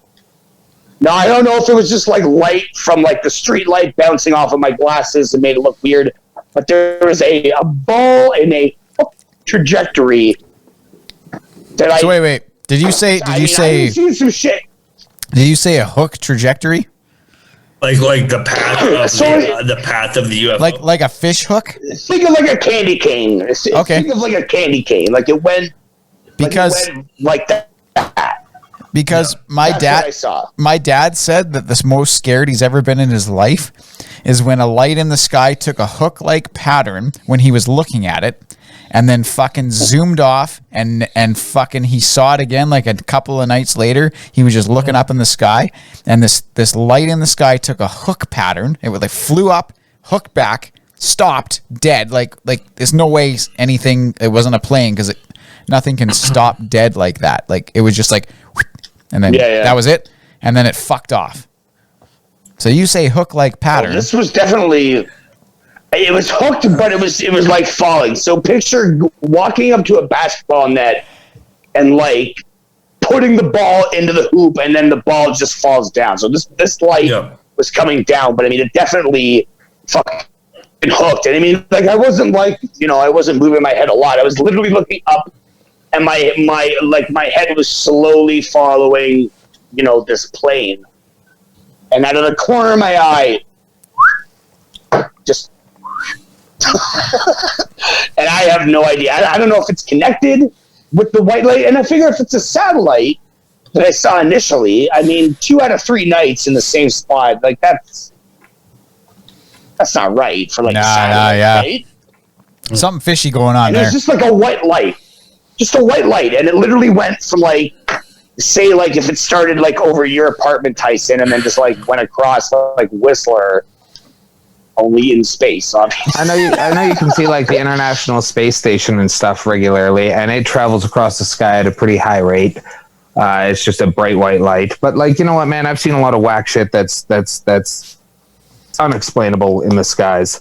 S4: Now I don't know if it was just like light from like the street light bouncing off of my glasses and made it look weird, but there was a ball in a hooked trajectory.
S3: So wait. Did you say
S4: some shit?
S3: Did you say a hook trajectory?
S1: Like the path of the path of the UFO.
S3: Like a fish hook?
S4: Think of like a candy cane.
S3: Okay.
S4: Think of like a candy cane. Like it went like that.
S3: Because
S4: That's
S3: my dad said that the most scared he's ever been in his life is when a light in the sky took a hook-like pattern when he was looking at it, and then fucking zoomed off, and fucking he saw it again like a couple of nights later. He was just looking up in the sky, and this light in the sky took a hook pattern. It like flew up, hooked back, stopped, dead. Like there's no way anything. It wasn't a plane, because nothing can stop dead like that. Like it was just like, and then that was it, and then it fucked off. So you say hook-like pattern.
S4: This was definitely. It was hooked, but it was like falling. So picture walking up to a basketball net and like putting the ball into the hoop, and then the ball just falls down. So this light was coming down, but I mean, it definitely fucking hooked. And I mean, like I wasn't moving my head a lot. I was literally looking up, and my head was slowly following, this plane. And out of the corner of my eye, just. And I have no idea. I don't know if it's connected with the white light. And I figure if it's a satellite that I saw initially, I mean, 2 out of 3 nights in the same spot, like that's not right for like a satellite, right?
S3: Something fishy going on there.
S4: It was just like a white light. Just a white light. And it literally went from like, say like if it started like over your apartment, Tyson, and then just like went across like Whistler, only in space, obviously.
S2: I know you can see like the International Space Station and stuff regularly, and it travels across the sky at a pretty high rate. It's just a bright white light. But like, you know what, man? I've seen a lot of whack shit that's unexplainable in the skies.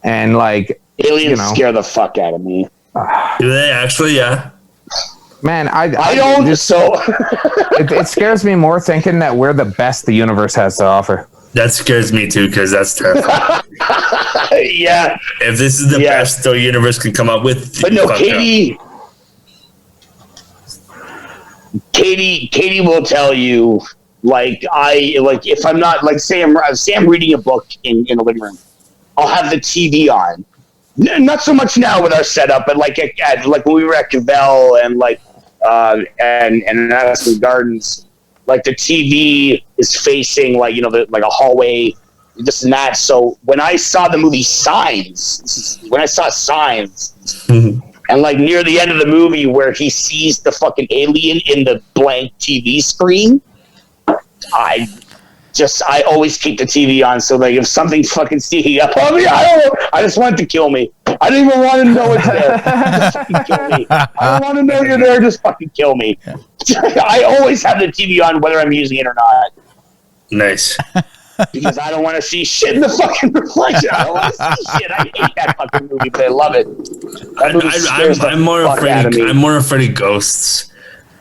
S2: And like
S4: aliens scare the fuck out of me.
S1: Do they actually? Yeah.
S4: Man, I don't.
S2: It scares me more thinking that we're the best the universe has to offer.
S1: That scares me too, because that's terrifying.
S4: Yeah.
S1: If this is the best the universe can come up with,
S4: but no, Katie will tell you. If I'm not say I'm reading a book in the living room, I'll have the TV on. Not so much now with our setup, but like when we were at Cavell and and Madison Gardens. Like the TV is facing like a hallway, this and that. So when I saw the movie Signs, and like near the end of the movie where he sees the fucking alien in the blank TV screen, I always keep the TV on. So like if something fucking sneaking up on me, I just want it to kill me. I don't even want to know it's there. Just fucking kill me. I don't want to know you're there. Just fucking kill me. I always have the TV on whether I'm using it or not.
S1: Nice.
S4: Because I don't want to see shit in the fucking reflection. I don't want to see shit. I hate that fucking movie, but I love it. That movie scares the fuck out of me.
S1: I'm more afraid of ghosts.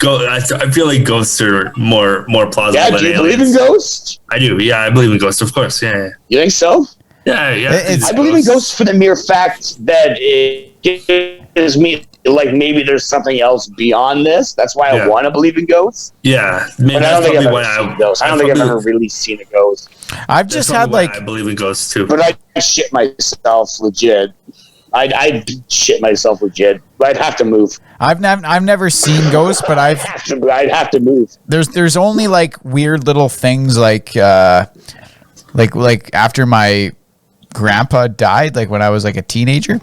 S1: I feel like ghosts are more plausible than aliens.
S4: Do you believe in ghosts?
S1: I do. Yeah, I believe in ghosts. Of course. Yeah.
S4: You think so?
S1: Yeah.
S4: I believe in ghosts for the mere fact that it gives me like maybe there's something else beyond this. That's why I want to believe in ghosts.
S1: Yeah,
S4: but I don't think I've ever seen ghosts. I don't think I've ever really seen a ghost.
S3: I've just had
S1: I believe in ghosts too.
S4: But I shit myself legit. I'd shit myself legit. But I'd have to move.
S3: I've never seen ghosts, but I'd
S4: have to move.
S3: There's only like weird little things like after my grandpa died, like when I was like a teenager,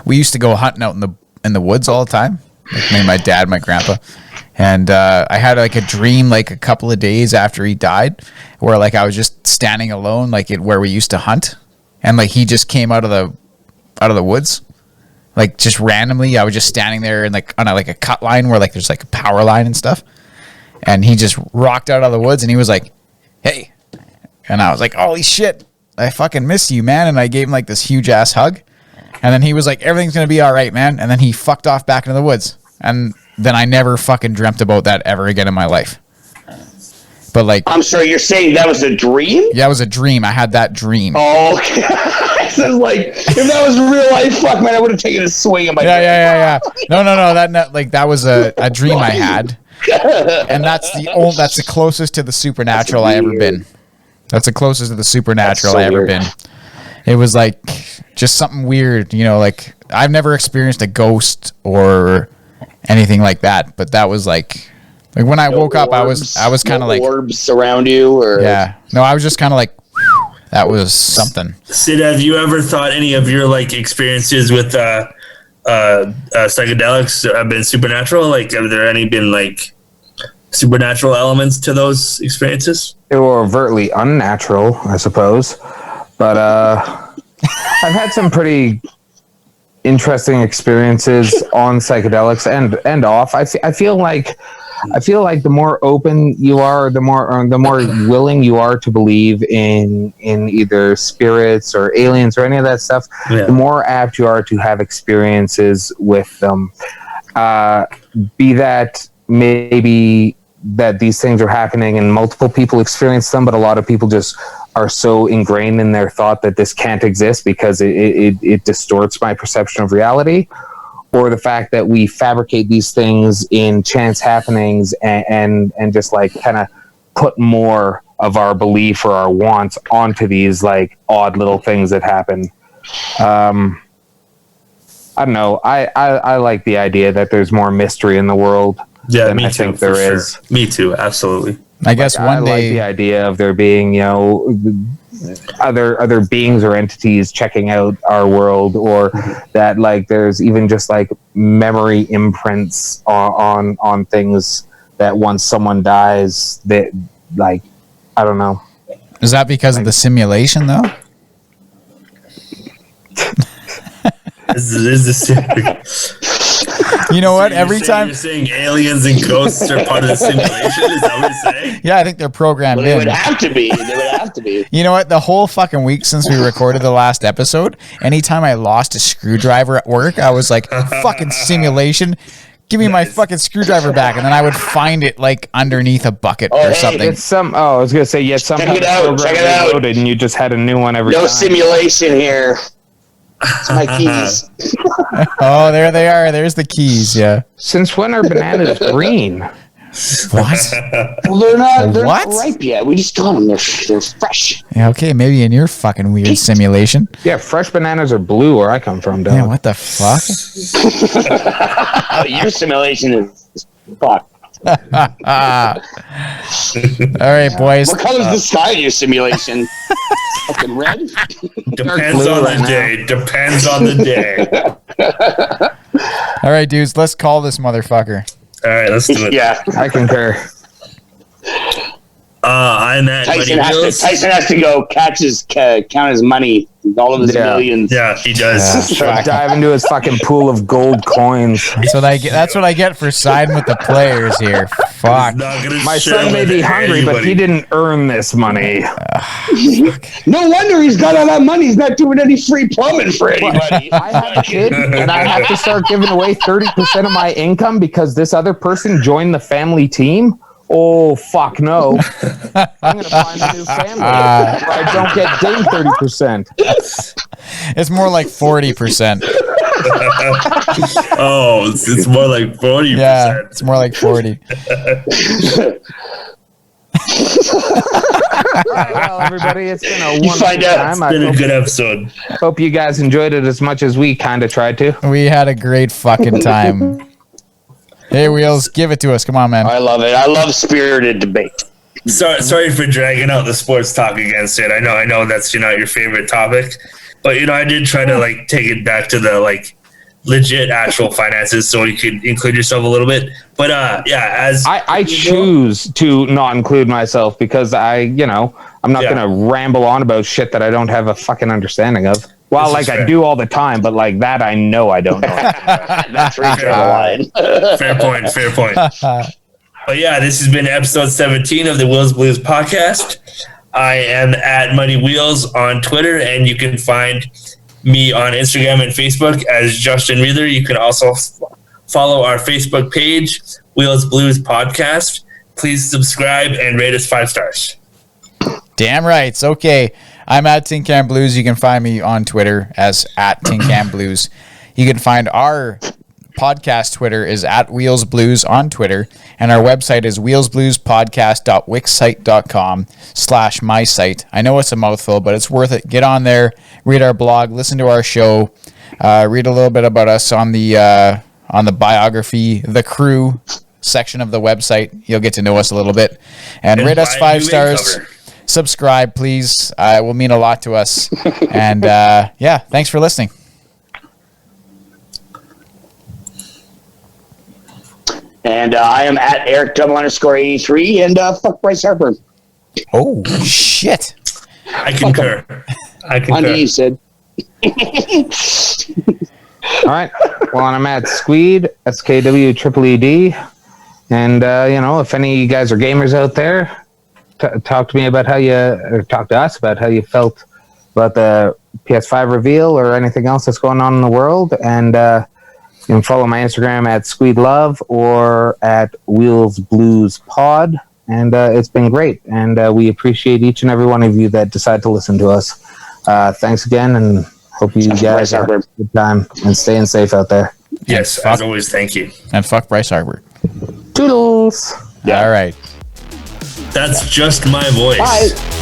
S3: we used to go hunting out in the woods all the time. Like me, my dad, my grandpa, and I had like a dream like a couple of days after he died, where like I was just standing alone like where we used to hunt, and like he just came out of the woods, like just randomly. I was just standing there and like on a cut line where like there's like a power line and stuff, and he just rocked out of the woods and he was like, "Hey," and I was like, "Holy shit, I fucking miss you, man!" And I gave him like this huge ass hug. And then he was like, "Everything's going to be all right, man." And then he fucked off back into the woods. And then I never fucking dreamt about that ever again in my life. But like...
S4: I'm sorry, you're saying that was a dream?
S3: Yeah, it was a dream. I had that dream.
S4: Oh, okay. So like, if that was real life, fuck, man, I would have taken a swing at my...
S3: Yeah. No. That was a dream I had. And that's the closest to the supernatural I ever been. That's the closest to the supernatural I ever been. It was like just something weird, like I've never experienced a ghost or anything like that, but that was like when I woke up, I was kind of like
S4: orbs around you, or
S3: I was just kind of like, that was something.
S1: Sid, have you ever thought any of your like experiences with psychedelics have been supernatural? Like, have there any been like supernatural elements to those experiences?
S2: They were overtly unnatural, I suppose. But I've had some pretty interesting experiences on psychedelics and off. I feel like I feel like the more open you are, the more willing you are to believe in either spirits or aliens or any of that stuff, the more apt you are to have experiences with them. Be that maybe that these things are happening and multiple people experience them, but a lot of people just are so ingrained in their thought that this can't exist because it distorts my perception of reality, or the fact that we fabricate these things in chance happenings and just like kind of put more of our belief or our wants onto these like odd little things that happen. I don't know. I like the idea that there's more mystery in the world.
S1: Yeah,
S2: than
S1: me
S2: I
S1: too.
S2: think there
S1: for
S2: is.
S1: Sure. Me too. Absolutely.
S3: I guess
S2: I
S3: one day
S2: like the idea of there being, you know, other beings or entities checking out our world, or that like there's even just like memory imprints on things that once someone dies, that like I don't know.
S3: Is that because of the simulation though?
S1: This is the simulation.
S3: You know what?
S1: So
S3: Every time
S1: you're saying aliens and ghosts are part of the simulation. Is that what you're saying?
S3: Yeah, I think they're programmed
S4: Well, they
S3: in.
S4: would have to be. They would have to be.
S3: You know what? The whole fucking week since we recorded the last episode, anytime I lost a screwdriver at work, I was like, fucking simulation. Give me my fucking screwdriver back. And then I would find it like underneath a bucket or something.
S2: It's I was gonna say, yeah, some
S4: Check it out. Check it out.
S2: loaded and you just had a new one every time.
S4: No simulation here. It's my keys.
S3: Oh, there they are. There's the keys. Yeah.
S2: Since when are bananas green?
S3: What?
S4: Well, they're not
S3: What?
S4: ripe yet. We just got them. They're fresh.
S3: Yeah, okay, maybe in your fucking weird simulation.
S2: Yeah, fresh bananas are blue where I come from, dog.
S3: Yeah, what the fuck?
S4: Oh, your simulation is fuck.
S3: All right, boys.
S4: What color's the sky in your simulation? Fucking red?
S1: Depends on the day. Depends on the day.
S3: All right, dudes, let's call this motherfucker.
S1: All right, let's do it.
S4: Yeah.
S2: I concur.
S1: I'm at
S4: Tyson
S1: Money Wheels.
S4: has to go count his money, all of his millions.
S1: Yeah, he does.
S2: Dive into his fucking pool of gold coins.
S3: That's what I get for siding with the players here. Fuck.
S2: My son may be hungry, but he didn't earn this money.
S4: No wonder he's got all that money. He's not doing any free plumbing for anybody.
S2: I have a kid, and I have to start giving away 30% of my income because this other person joined the family team. Oh, fuck no. I'm going to find a new family where I don't get dinged 30%.
S3: It's more like 40%.
S1: Oh, it's more like 40%.
S3: Yeah, it's more like 40.
S2: All right, well, everybody, it's been a wonderful time.
S1: It's been a good episode.
S2: Hope you guys enjoyed it as much as we kind of tried to.
S3: We had a great fucking time. Hey, Wheels, give it to us. Come on, man.
S4: I love it. I love spirited debate.
S1: Sorry for dragging out the sports talk against it. I know that's not your favorite topic, but I did try to like take it back to the like legit actual finances so you could include yourself a little bit. But as
S2: I choose to not include myself because I'm not going to ramble on about shit that I don't have a fucking understanding of. Well, like I do all the time, but like that I know I don't know.
S4: That's right.
S1: Fair point. But yeah, this has been episode 17 of the Wheels Blues podcast. I am at Muddy Wheels on Twitter, and you can find me on Instagram and Facebook as Justin Reither. You can also follow our Facebook page, Wheels Blues Podcast. Please subscribe and rate us 5 stars.
S3: Damn right. Okay. I'm at Tin Can Blues. You can find me on Twitter as at Tin Can Blues. You can find our podcast Twitter is at Wheels Blues on Twitter, and our website is wheelsbluespodcast.wixsite.com/my site. I know it's a mouthful, but it's worth it. Get on there, read our blog, listen to our show, read a little bit about us on the biography, the crew section of the website. You'll get to know us a little bit, and rate us 5 stars. Subscribe, please. It will mean a lot to us. And thanks for listening.
S4: And I am at Eric_83 and fuck Bryce Harper.
S3: Oh shit!
S1: I concur.
S4: On to you, Sid.
S2: All right. Well, I'm at Skweeed, SKWEED. And if any of you guys are gamers out there, talk to me about talk to us about how you felt about the PS5 reveal or anything else that's going on in the world. And you can follow my Instagram at Skweeed Love or at Wheels Blues Pod. And it's been great. And we appreciate each and every one of you that decide to listen to us. Thanks again, and hope you guys have a good time and staying safe out there.
S1: Yes, as always, thank you.
S3: And fuck Bryce Harper.
S2: Toodles.
S3: Yeah. All right.
S1: That's just my voice.
S2: Bye.